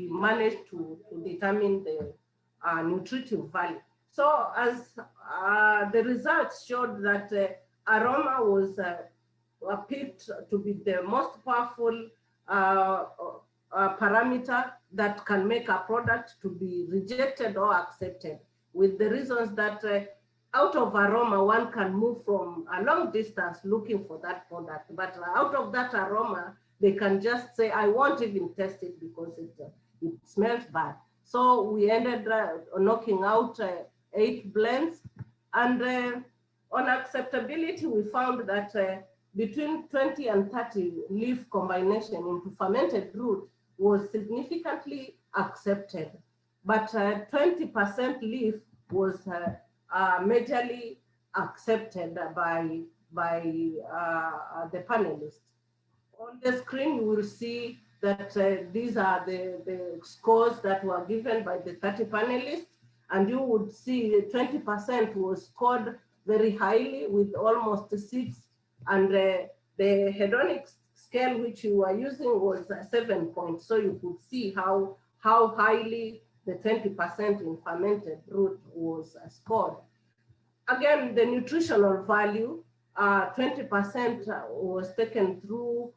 managed to determine the nutritive value. So as the results showed that aroma was picked to be the most powerful parameter that can make a product to be rejected or accepted, with the reasons that out of aroma, one can move from a long distance looking for that product, but out of that aroma, they can just say, I won't even test it because it smells bad. So we ended knocking out 8 blends, and on acceptability, we found that between 20 and 30 leaf combination into fermented root was significantly accepted, but 20% leaf was majorly accepted by the panelists. On the screen, you will see that these are the scores that were given by the 30 panelists, and you would see 20% was scored very highly with almost 6, and the hedonic scale which you were using was 7 points. So you could see how highly the 20% in fermented root was scored. Again, the nutritional value, 20% was taken through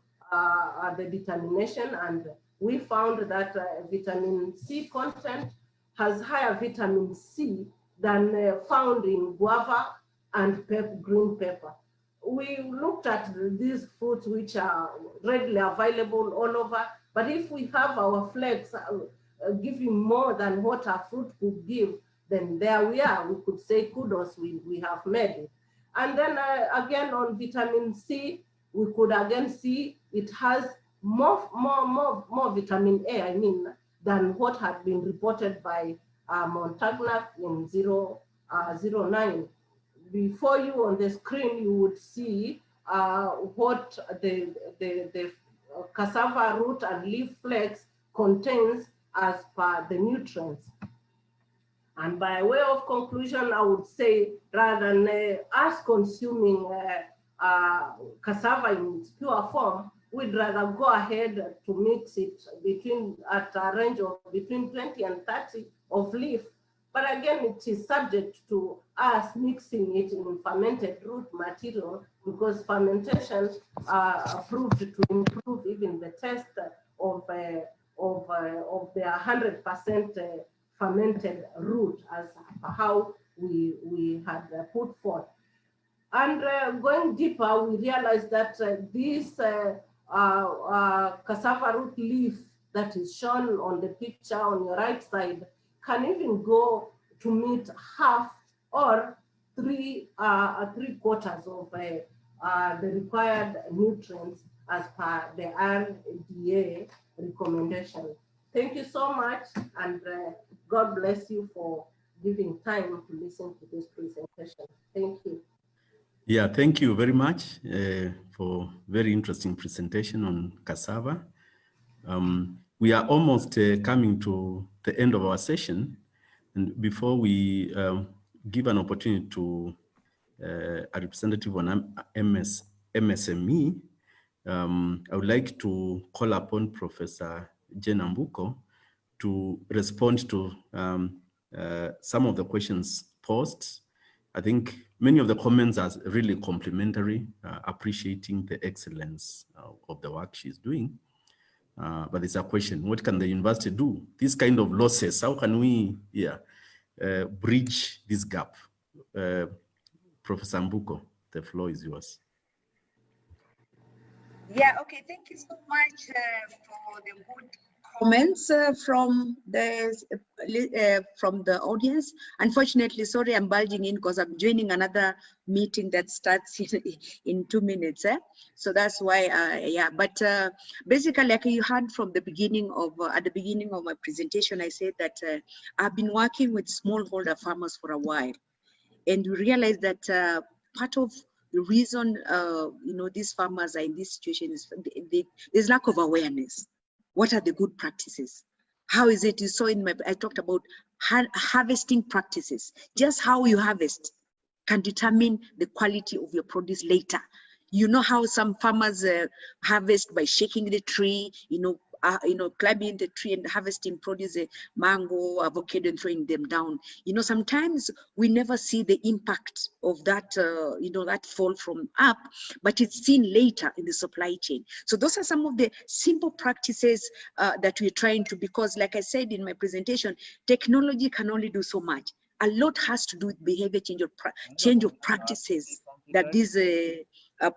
the determination, and we found that vitamin C content has higher vitamin C than found in guava and green pepper. We looked at these fruits which are readily available all over, but if we have our flakes giving more than what our fruit could give, then there we are. We could say kudos, we have made it. And then again on vitamin C, we could again see it has more vitamin A, I mean, than what had been reported by Montagnac in 09. Before you on the screen, you would see what the cassava root and leaf flakes contains as per the nutrients. And by way of conclusion, I would say rather than us consuming cassava in its pure form, we'd rather go ahead to mix it at a range of between 20 and 30 of leaf. But again, it is subject to us mixing it in fermented root material, because fermentation proved to improve even the taste of the 100% fermented root, as how we had put forth. And going deeper, we realized that this cassava root leaf that is shown on the picture on your right side can even go to meet half or three quarters of the required nutrients as per the RDA recommendation. Thank you so much, and God bless you for giving time to listen to this presentation. Thank you. Yeah, thank you very much for very interesting presentation on cassava. We are almost coming to the end of our session. And before we give an opportunity to a representative on MSME, I would like to call upon Professor Jane Ambuko to respond to some of the questions posed. I think many of the comments are really complimentary, appreciating the excellence of the work she's doing. But there's a question: what can the university do? This kind of losses, how can we bridge this gap? Professor Ambuko, the floor is yours. Yeah, okay, thank you so much for the good comments from the audience. Unfortunately, sorry, I'm bulging in because I'm joining another meeting that starts in 2 minutes. So that's why, yeah. But basically, like you heard from the beginning of at the beginning of my presentation, I said that I've been working with smallholder farmers for a while, and we realized that part of the reason these farmers are in this situation is there's lack of awareness. What are the good practices? How is it? You saw in I talked about harvesting practices. Just how you harvest can determine the quality of your produce later. You know how some farmers harvest by shaking the tree, climbing the tree and harvesting produce, a mango, avocado, and throwing them down. Sometimes we never see the impact of that, that fall from up, but it's seen later in the supply chain. So those are some of the simple practices that we're trying to, because like I said in my presentation, technology can only do so much. A lot has to do with behavior change of practices that these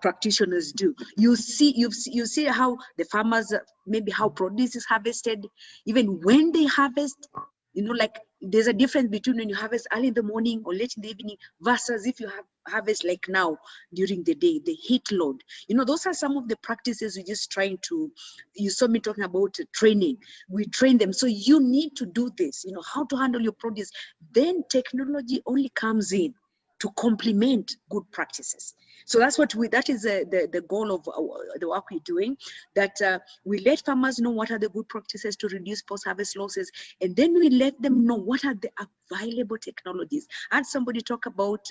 practitioners do. You see how the farmers, maybe how produce is harvested, even when they harvest, you know, like there's a difference between when you harvest early in the morning or late in the evening versus if you harvest like now during the day, the heat load. You know, those are some of the practices we're just trying to, you saw me talking about training. We train them. So you need to do this, you know, how to handle your produce. Then technology only comes in to complement good practices. So that's what that is the goal of the work we're doing, that we let farmers know what are the good practices to reduce post-harvest losses, and then we let them know what are the available technologies. And somebody talk about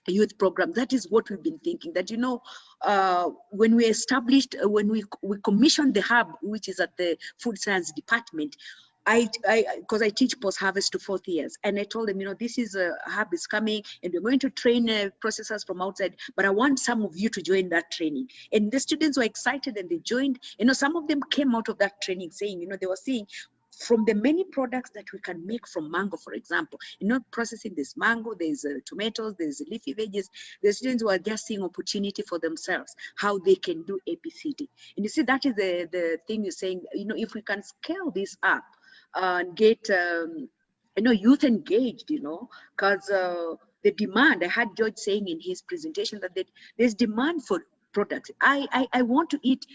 youth program. That is what we've been thinking, that, you know, when we established, when we commissioned the hub, which is at the food science department, because I teach post-harvest to 4th years, and I told them, you know, this is a hub is coming, and we're going to train processors from outside, but I want some of you to join that training. And the students were excited and they joined. You know, some of them came out of that training saying, you know, they were seeing from the many products that we can make from mango, for example, you know, processing this mango, there's tomatoes, there's leafy veggies. The students were just seeing opportunity for themselves, how they can do ABCD. And you see, that is the thing you're saying, you know, if we can scale this up and get, you know, youth engaged, you know, because the demand, I had George saying in his presentation that there's demand for products. I want to eat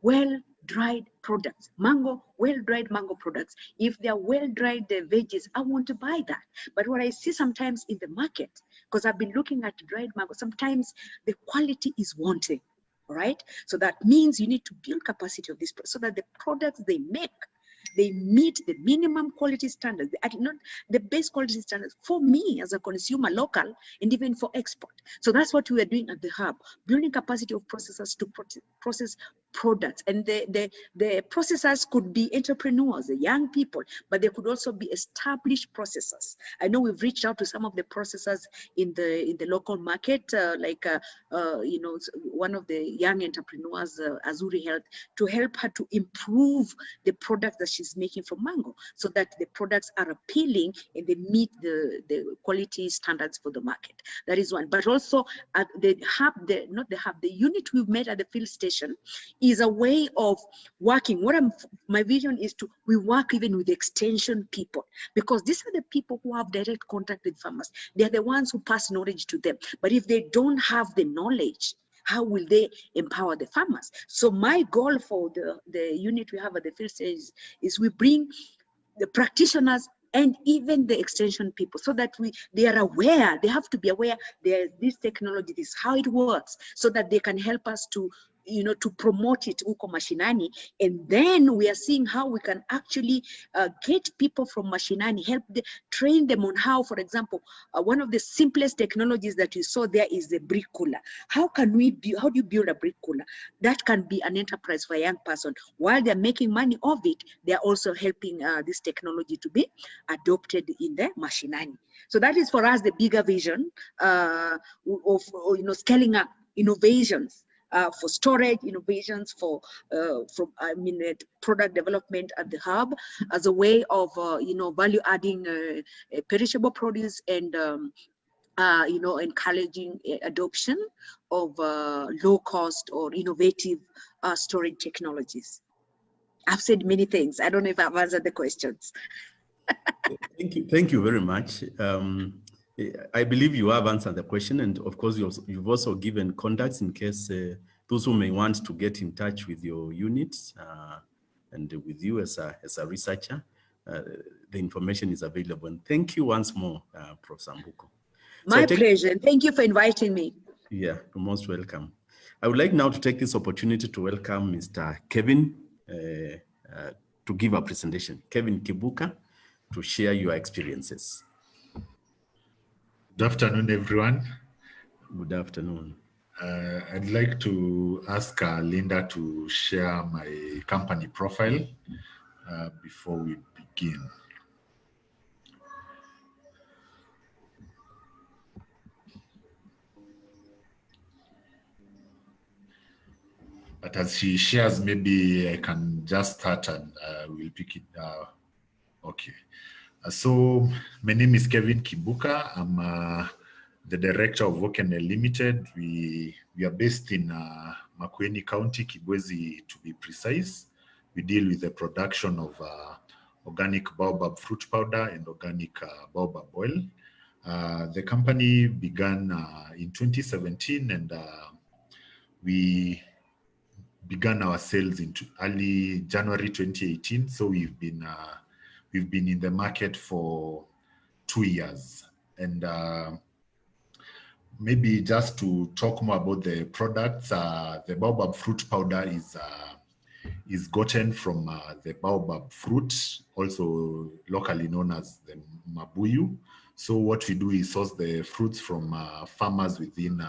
well-dried products, well-dried mango products. If they're well-dried veggies, I want to buy that. But what I see sometimes in the market, because I've been looking at dried mango, sometimes the quality is wanting, all right? So that means you need to build capacity of this, so that the products they make, they meet the minimum quality standards, not the best quality standards for me as a consumer, local, and even for export. So that's what we are doing at the hub, building capacity of processors to process products. And the processors could be entrepreneurs, the young people, but they could also be established processors. I know we've reached out to some of the processors in the local market, you know, one of the young entrepreneurs, Azuri Health, to help her to improve the products that she's making from mango, so that the products are appealing and they meet the quality standards for the market. That is one. But also at the hub, the unit we've made at the field station is a way of working. My vision is we work even with the extension people, because these are the people who have direct contact with farmers. They're the ones who pass knowledge to them. But if they don't have the knowledge, how will they empower the farmers? So my goal for the unit we have at the field stage is we bring the practitioners and even the extension people, so that they are aware, they have to be aware there's this technology, this is how it works, so that they can help us to, you know, to promote it uko mashinani. And then we are seeing how we can actually get people from mashinani, train them on how, for example, one of the simplest technologies that you saw there is the brick cooler. How do you build a brick cooler? That can be an enterprise for a young person. While they're making money of it, they're also helping this technology to be adopted in the mashinani. So that is for us the bigger vision of, you know, scaling up innovations. For storage, innovations for product development at the hub, as a way of you know, value adding perishable produce, and you know, encouraging adoption of low cost or innovative storage technologies. I've said many things. I don't know if I've answered the questions. Thank you very much. I believe you have answered the question, and of course you've also given contacts in case those who may want to get in touch with your units and with you as a researcher. The information is available. And thank you once more, Prof. Sambuko. My pleasure. Thank you for inviting me. Yeah, you're most welcome. I would like now to take this opportunity to welcome Mr. Kevin to give a presentation. Kevin Kibuka, to share your experiences. Good afternoon, everyone. Good afternoon. I'd like to ask Linda to share my company profile before we begin. But as she shares, maybe I can just start and we'll pick it. Okay. So my name is Kevin Kibuka. I'm the director of Wokenel Limited. We are based in Makueni County, Kibwezi to be precise. We deal with the production of organic baobab fruit powder and organic baobab oil. The company began in 2017, and we began our sales in early January 2018. So we've been in the market for 2 years. And maybe just to talk more about the products, the baobab fruit powder is gotten from the baobab fruit, also locally known as the mabuyu. So what we do is source the fruits from farmers within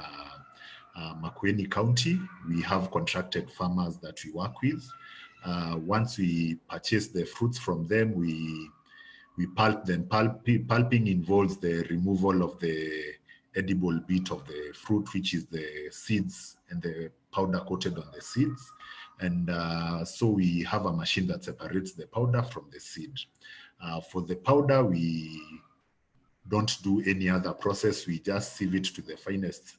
Makueni County. We have contracted farmers that we work with. Once we purchase the fruits from them, we pulp them. Pulping involves the removal of the edible bit of the fruit, which is the seeds and the powder coated on the seeds. And so we have a machine that separates the powder from the seed. For the powder, we don't do any other process. We just sieve it to the finest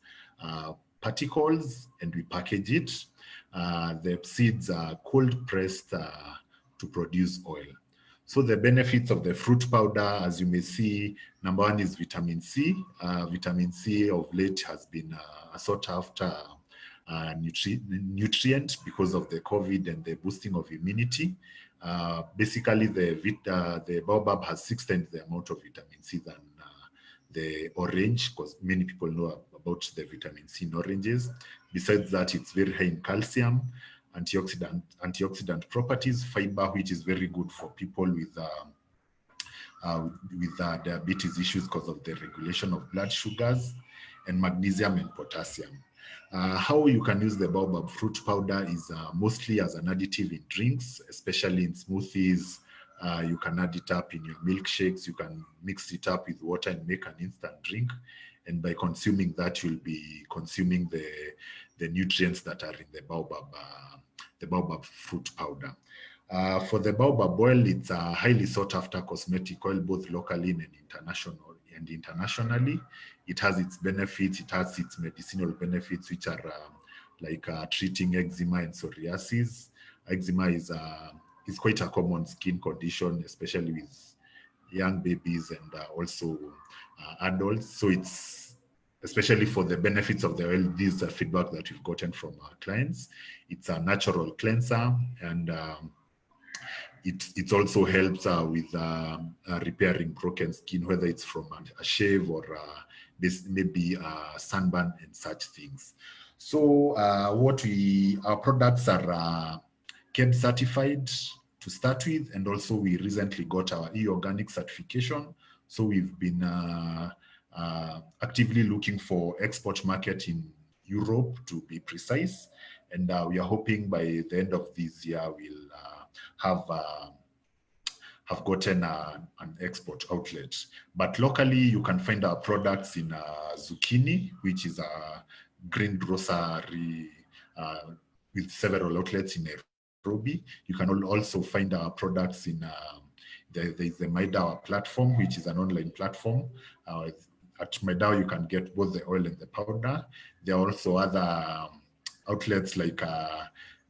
particles and we package it. The seeds are cold pressed to produce oil. So the benefits of the fruit powder, as you may see, number one is vitamin C. Vitamin C of late has been a sought after nutrient because of the COVID and the boosting of immunity. Basically, the baobab has 6 times the amount of vitamin C than the orange, because many people know about the vitamin C in oranges. Besides that, it's very high in calcium, antioxidant properties, fiber, which is very good for people with diabetes issues because of the regulation of blood sugars, and magnesium and potassium. How you can use the baobab fruit powder is mostly as an additive in drinks, especially in smoothies. You can add it up in your milkshakes. You can mix it up with water and make an instant drink. And by consuming that, you'll be consuming the nutrients that are in the baobab fruit powder. For the baobab oil, it's a highly sought after cosmetic oil, both locally and internationally. It has its benefits. It has its medicinal benefits, which are like treating eczema and psoriasis. Eczema is quite a common skin condition, especially with young babies and also adults. So it's, especially for the benefits of the oil, these are feedback that we've gotten from our clients. It's a natural cleanser, and it also helps with repairing broken skin, whether it's from a shave or maybe sunburn and such things. So our products are KED certified to start with, and also we recently got our e-organic certification. So we've been actively looking for export market in Europe, to be precise, and we are hoping by the end of this year we'll have gotten an export outlet. But locally, you can find our products in Zucchini, which is a green grocery with several outlets in Nairobi. You can also find our products in there's the Mada platform, which is an online platform. At Mada, you can get both the oil and the powder. There are also other outlets like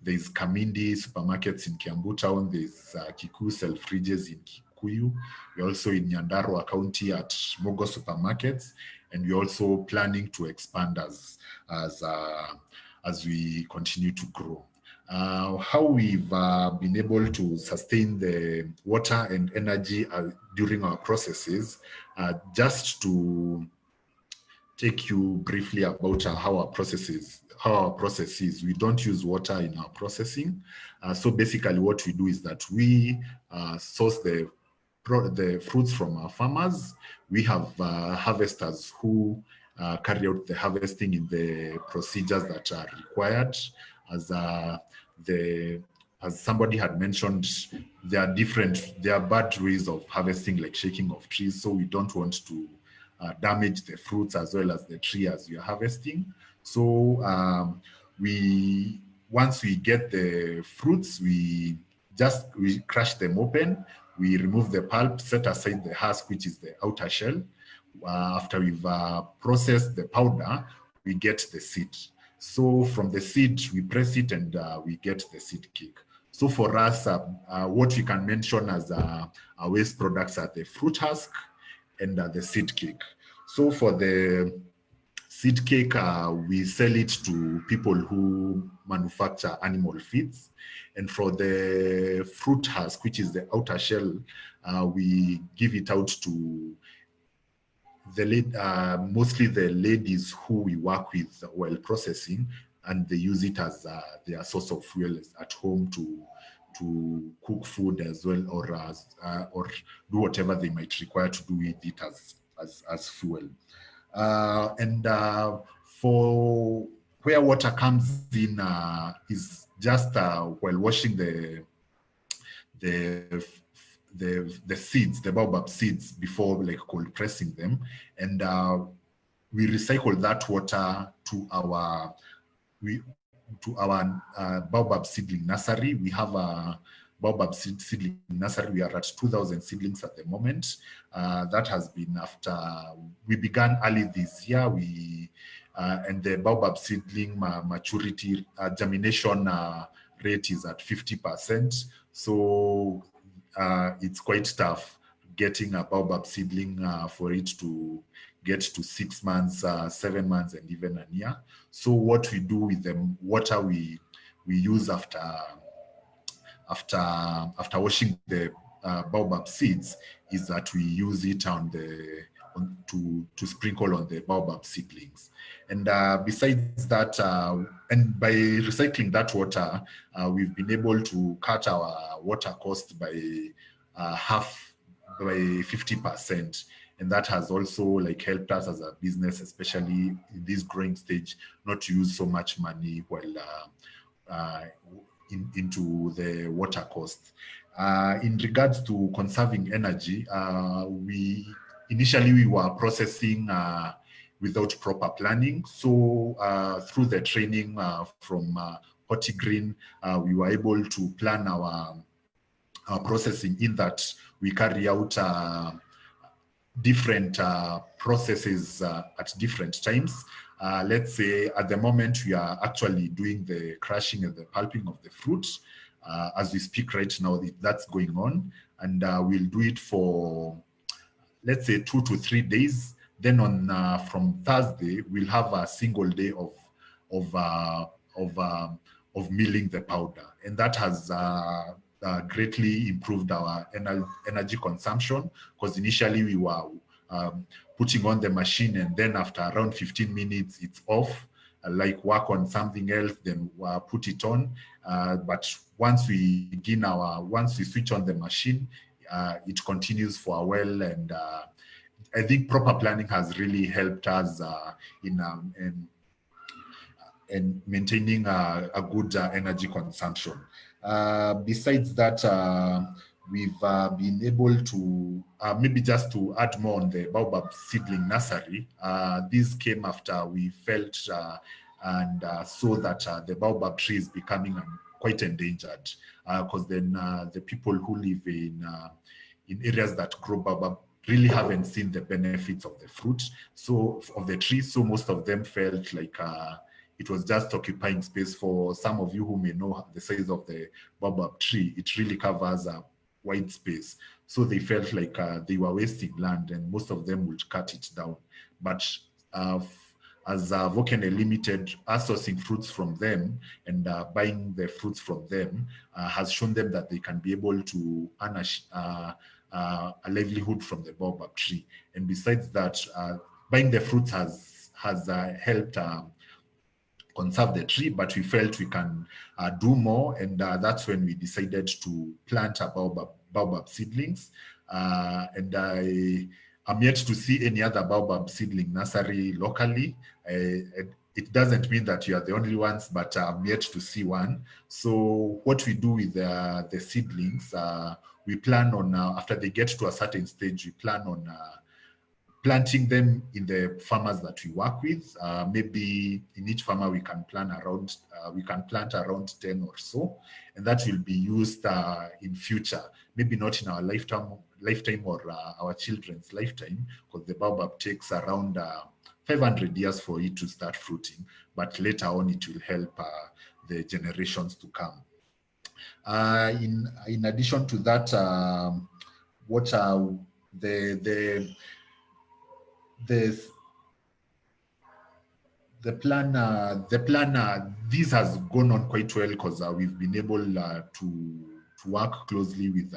there's Kamindi supermarkets in Kiambu town. There's Kiku self-fridges in Kikuyu. We're also in Nyandarua County at Mogo supermarkets, and we're also planning to expand as we continue to grow. How we've been able to sustain the water and energy during our processes, just to take you briefly about how our process is. We don't use water in our processing. So basically what we do is that we source the fruits from our farmers. We have harvesters who carry out the harvesting in the procedures that are required. As somebody had mentioned, there are bad ways of harvesting, like shaking of trees. So we don't want to damage the fruits as well as the tree as we are harvesting. So once we get the fruits, we crush them open. We remove the pulp, set aside the husk, which is the outer shell. after we've processed the powder, we get the seed. So from the seed, we press it and we get the seed cake. So for us, what we can mention as our waste products are the fruit husk and the seed cake. So for the seed cake, we sell it to people who manufacture animal feeds. And for the fruit husk, which is the outer shell, we give it out to the mostly the ladies who we work with while processing, and they use it as their source of fuel at home to cook food as well, or do whatever they might require to do with it as fuel. And for where water comes in is just while washing the seeds, the baobab seeds, before like cold pressing them, and we recycle that water to our baobab seedling nursery. We have a baobab seedling nursery. We are at 2,000 seedlings at the moment. That has been after we began early this year. And the baobab seedling maturity germination rate is at 50%. So it's quite tough getting a baobab seedling for it to get to 6 months, 7 months, and even a year. So what we do with the water we use after washing the baobab seeds is that we use it to sprinkle on the baobab seedlings. And besides that, and by recycling that water, we've been able to cut our water cost by half, by 50%. And that has also like helped us as a business, especially in this growing stage, not to use so much money while into the water cost. In regards to conserving energy, initially we were processing without proper planning. So through the training from Horti-Green, we were able to plan our processing in that we carry out different processes at different times. Let's say at the moment we are actually doing the crushing and the pulping of the fruit. As we speak right now, that's going on, and we'll do it for, let's say, 2 to 3 days. Then on from Thursday, we'll have a single day of milling the powder, and that has greatly improved our energy consumption, because initially we were putting on the machine and then after around 15 minutes it's off, like work on something else, then put it on. But once we switch on the machine, it continues for a while, and I think proper planning has really helped us in maintaining a good energy consumption. Besides that, we've been able to, maybe just to add more on the baobab seedling nursery, this came after we felt and saw that the baobab tree is becoming quite endangered, because then the people who live in areas that grow baobab really haven't seen the benefits of the fruit, so of the tree. So most of them felt like it was just occupying space. For some of you who may know the size of the baobab tree, it really covers a wide space. So they felt like they were wasting land, and most of them would cut it down. But as Vokene Limited, us sourcing fruits from them and buying the fruits from them has shown them that they can be able to earn a livelihood from the baobab tree. And besides that, buying the fruits has helped conserve the tree, but we felt we can do more, and that's when we decided to plant a baobab seedlings. And I'm yet to see any other baobab seedling nursery locally. It doesn't mean that you are the only ones, but I'm yet to see one. So what we do with the seedlings, we plan on, after they get to a certain stage, we plan on planting them in the farmers that we work with. Maybe in each farmer we can plant around 10 or so, and that will be used in future. Maybe not in our lifetime lifetime or our children's lifetime, because the baobab takes around 500 years for it to start fruiting, but later on it will help the generations to come. In addition to that, what are the plan, this has gone on quite well because we've been able to work closely with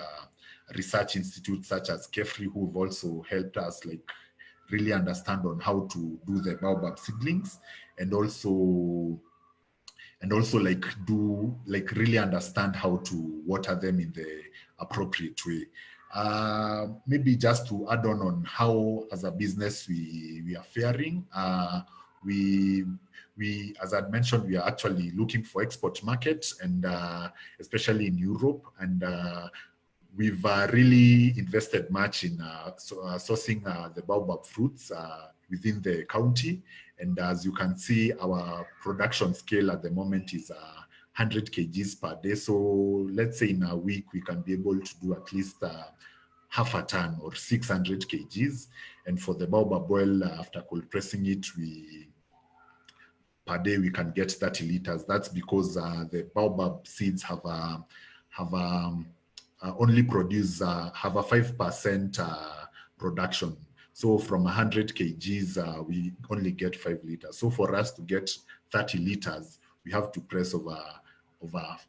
research institutes such as KEFRI, who've also helped us like really understand on how to do the baobab seedlings, and also like really understand how to water them in the appropriate way. Maybe just to add on how as a business we are faring. We as I mentioned, we are actually looking for export markets, and especially in Europe, and we've really invested much in sourcing the baobab fruits within the county. And as you can see, our production scale at the moment is 100 kgs per day. So let's say in a week, we can be able to do at least half a ton or 600 kgs. And for the baobab oil, after cold pressing it, per day we can get 30 liters. That's because the baobab seeds have only produce have a 5% production. So from 100 kgs, we only get 5 liters. So for us to get 30 liters, we have to press over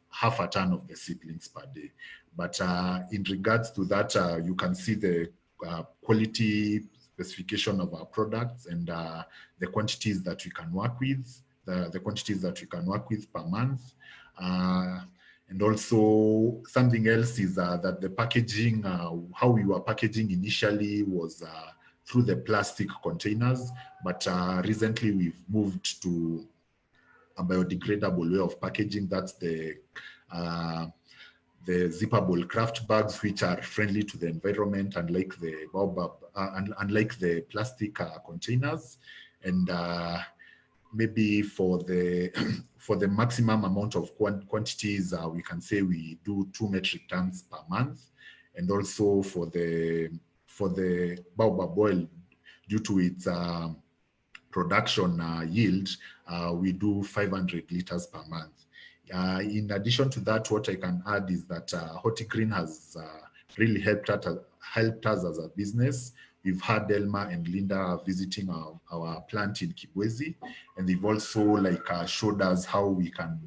half a ton of the seedlings per day. But in regards to that, you can see the quality specification of our products and the quantities that we can work with, the quantities that we can work with per month. And also something else is that the packaging, how we were packaging initially was through the plastic containers, but recently we've moved to a biodegradable way of packaging. That's the zippable craft bags, which are friendly to the environment, unlike the baobab, unlike the plastic containers. And maybe for the maximum amount of quantities, we can say we do 2 metric tons per month. And also for the baobab oil, due to its production yield, we do 500 liters per month. In addition to that, what I can add is that Horti-Green has really helped us as a business. We've had Elma and Linda visiting our plant in Kibwezi, and they've also showed us how we can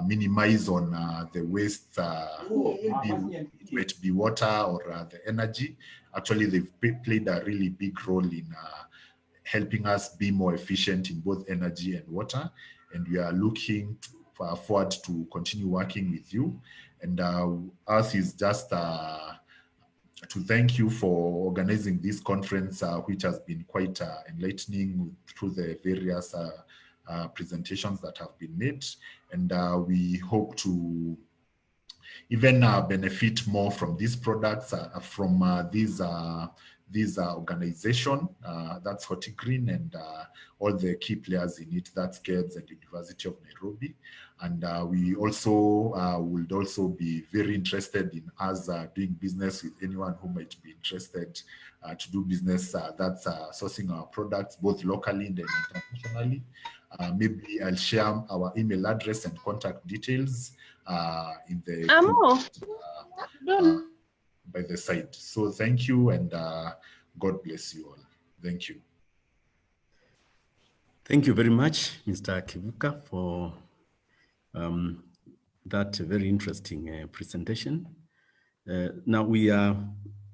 minimize on the waste, it might be water or the energy. Actually, they've played a really big role in helping us be more efficient in both energy and water. And we are looking forward to continue working with you. And us is just to thank you for organizing this conference, which has been quite enlightening through the various presentations that have been made. And we hope to even benefit more from these products, from this organization, that's Horti-Green, and all the key players in it, that's KEBS and the University of Nairobi. And we also would also be very interested in us doing business with anyone who might be interested to do business that's sourcing our products both locally and internationally. Maybe I'll share our email address and contact details in the by the site. So thank you, and God bless you all. Thank you. Thank you very much, Mr. Kivuka, for that very interesting presentation. Now we are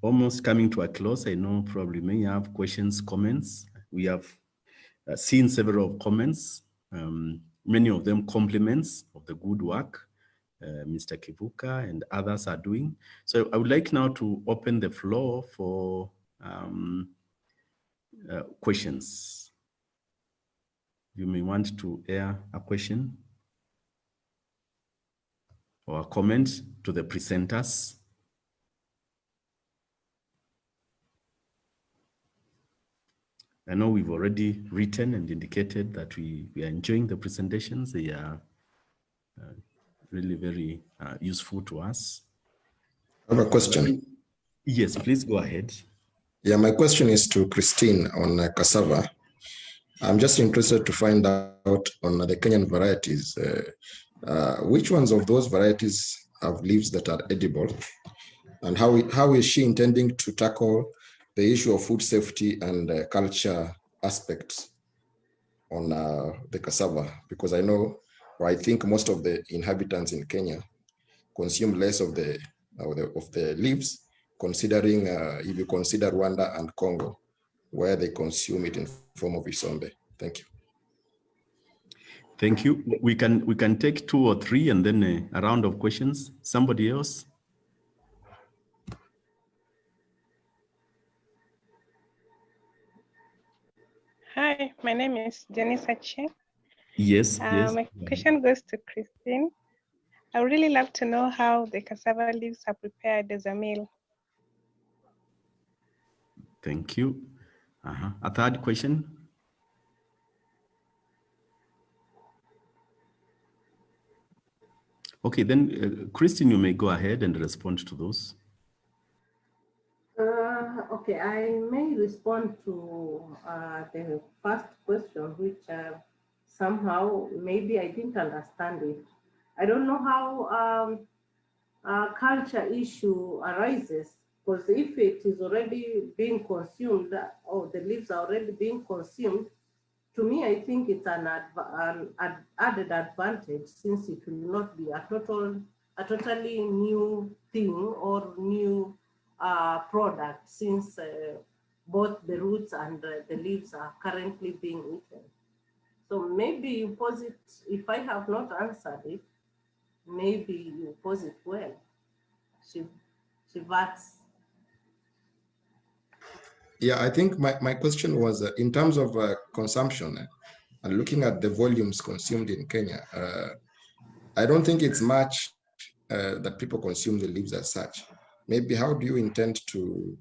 almost coming to a close. I know probably many have questions, comments. We have seen several comments, many of them compliments of the good work Mr. Kivuka and others are doing. So I would like now to open the floor for questions. You may want to air a question or a comment to the presenters. I know we've already written and indicated that we are enjoying the presentations. They are really very useful to us. I have a question. Yes, please go ahead. Yeah, my question is to Christine on cassava. I'm just interested to find out on the Kenyan varieties, which ones of those varieties have leaves that are edible, and how is she intending to tackle the issue of food safety and culture aspects on the cassava? Because I know, or I think most of the inhabitants in Kenya consume less of the leaves, considering if you consider Rwanda and Congo, where they consume it in form of isombe. Thank you. Thank you. We can take 2 or 3 and then a round of questions. Somebody else? Hi, my name is Janice Ache. Yes, yes. My question goes to Christine. I would really love to know how the cassava leaves are prepared as a meal. Thank you. A third question? Okay, then Christine, you may go ahead and respond to those. Okay, I may respond to the first question, which somehow maybe I didn't understand it. I don't know how a culture issue arises, because if it is already being consumed, or the leaves are already being consumed, to me, I think it's an added advantage, since it will not be a totally new thing or new product, since both the roots and the leaves are currently being eaten. So maybe you pose it, if I have not answered it, maybe you pose it well. Shivats. Yeah, I think my question was in terms of consumption and looking at the volumes consumed in Kenya, I don't think it's much that people consume the leaves as such. Maybe how do you intend to,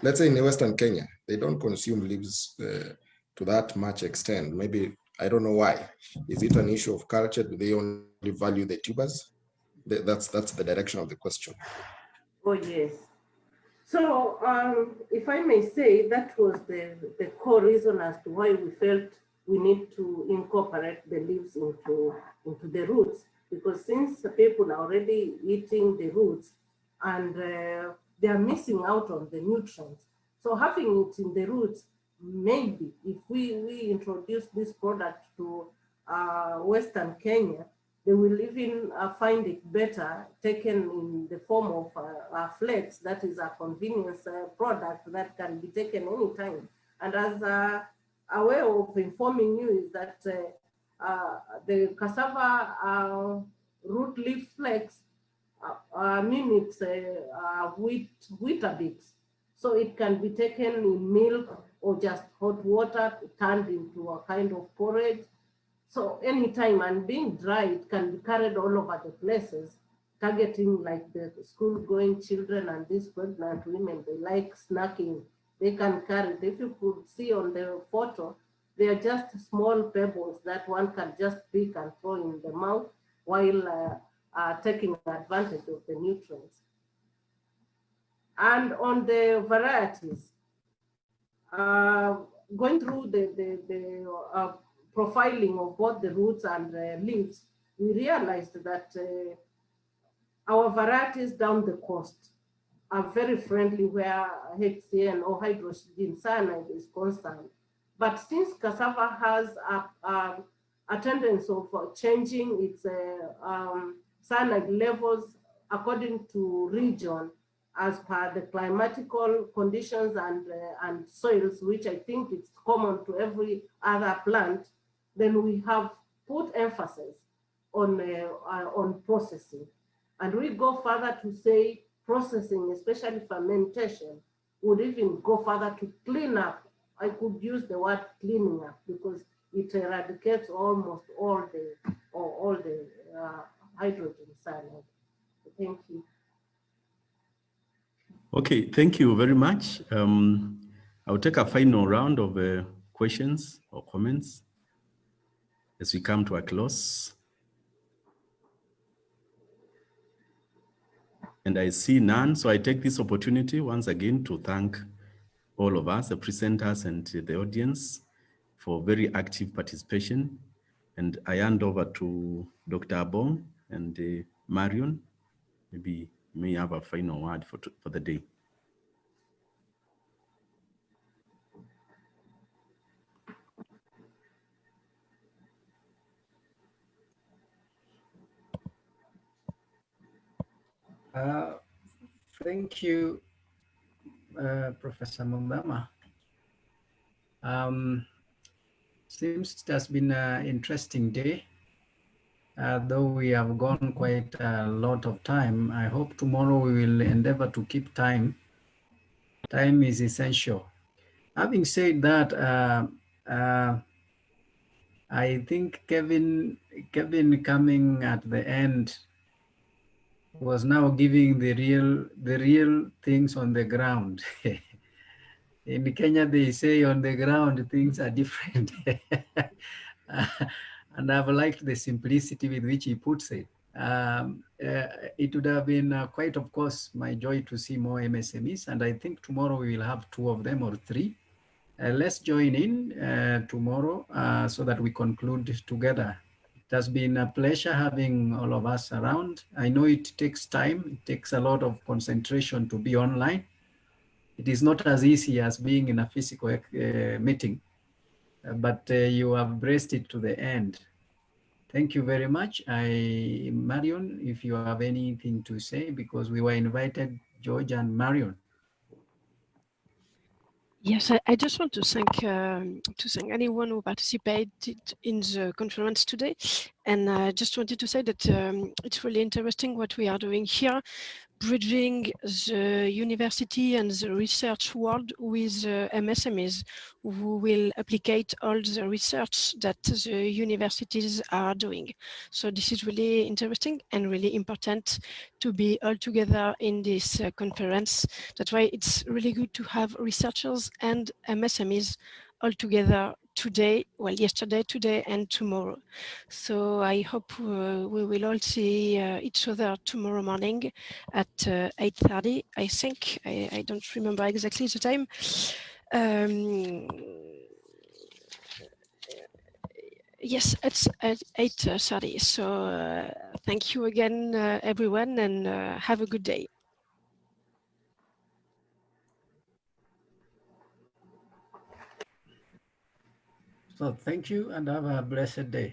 let's say in Western Kenya, they don't consume leaves to that much extent. Maybe, I don't know why. Is it an issue of culture? Do they only value the tubers? That's the direction of the question. Oh, yes. So if I may say, that was the core reason as to why we felt we need to incorporate the leaves into the roots, because since people are already eating the roots and they are missing out on the nutrients. So having it in the roots, maybe if we introduce this product to Western Kenya, they will even find it better taken in the form of a flex, that is a convenience product that can be taken anytime. And as a way of informing you is that the cassava root leaf flex mimics Weetabix. So it can be taken in milk or just hot water turned into a kind of porridge. So anytime, and being dry, it can be carried all over the places, targeting like the school-going children and these pregnant women. They like snacking. They can carry it. If you could see on the photo, they are just small pebbles that one can just pick and throw in the mouth while taking advantage of the nutrients. And on the varieties, going through the profiling of both the roots and the leaves, we realized that our varieties down the coast are very friendly where HCN or hydrogen cyanide is concerned. But since cassava has a tendency of changing its cyanide levels according to region, as per the climatical conditions and soils, which I think it's common to every other plant, then we have put emphasis on processing. And we go further to say processing, especially fermentation, would even go further to clean up. I could use the word cleaning up because it eradicates almost all the hydrogen cyanide. Thank you. Okay, thank you very much. I'll take a final round of questions or comments as we come to a close. And I see none, so I take this opportunity once again to thank all of us, the presenters and the audience, for very active participation. And I hand over to Dr. Abong and Marion. Maybe may have a final word for the day. Thank you, Professor Mungama. Seems it has been an interesting day. Though we have gone quite a lot of time, I hope tomorrow we will endeavor to keep time. Time is essential. Having said that, I think Kevin coming at the end was now giving the real things on the ground. In Kenya, they say on the ground, things are different. And I've liked the simplicity with which he puts it. It would have been quite, of course, my joy to see more MSMEs. And I think tomorrow we will have 2 of them or 3. Let's join in tomorrow so that we conclude together. It has been a pleasure having all of us around. I know it takes time. It takes a lot of concentration to be online. It is not as easy as being in a physical meeting, but you have braced it to the end. Thank you very much. Marion, if you have anything to say, because we were invited, George and Marion. Yes, I just want to thank anyone who participated in the conference today. And I just wanted to say that it's really interesting what we are doing here, bridging the university and the research world with MSMEs who will applicate all the research that the universities are doing. So this is really interesting and really important to be all together in this conference. That's why it's really good to have researchers and MSMEs all together today, well, yesterday, today, and tomorrow. So I hope we will all see each other tomorrow morning at 8:30, I think. I don't remember exactly the time. Yes, it's at 8:30. So thank you again, everyone, and have a good day. So thank you and have a blessed day.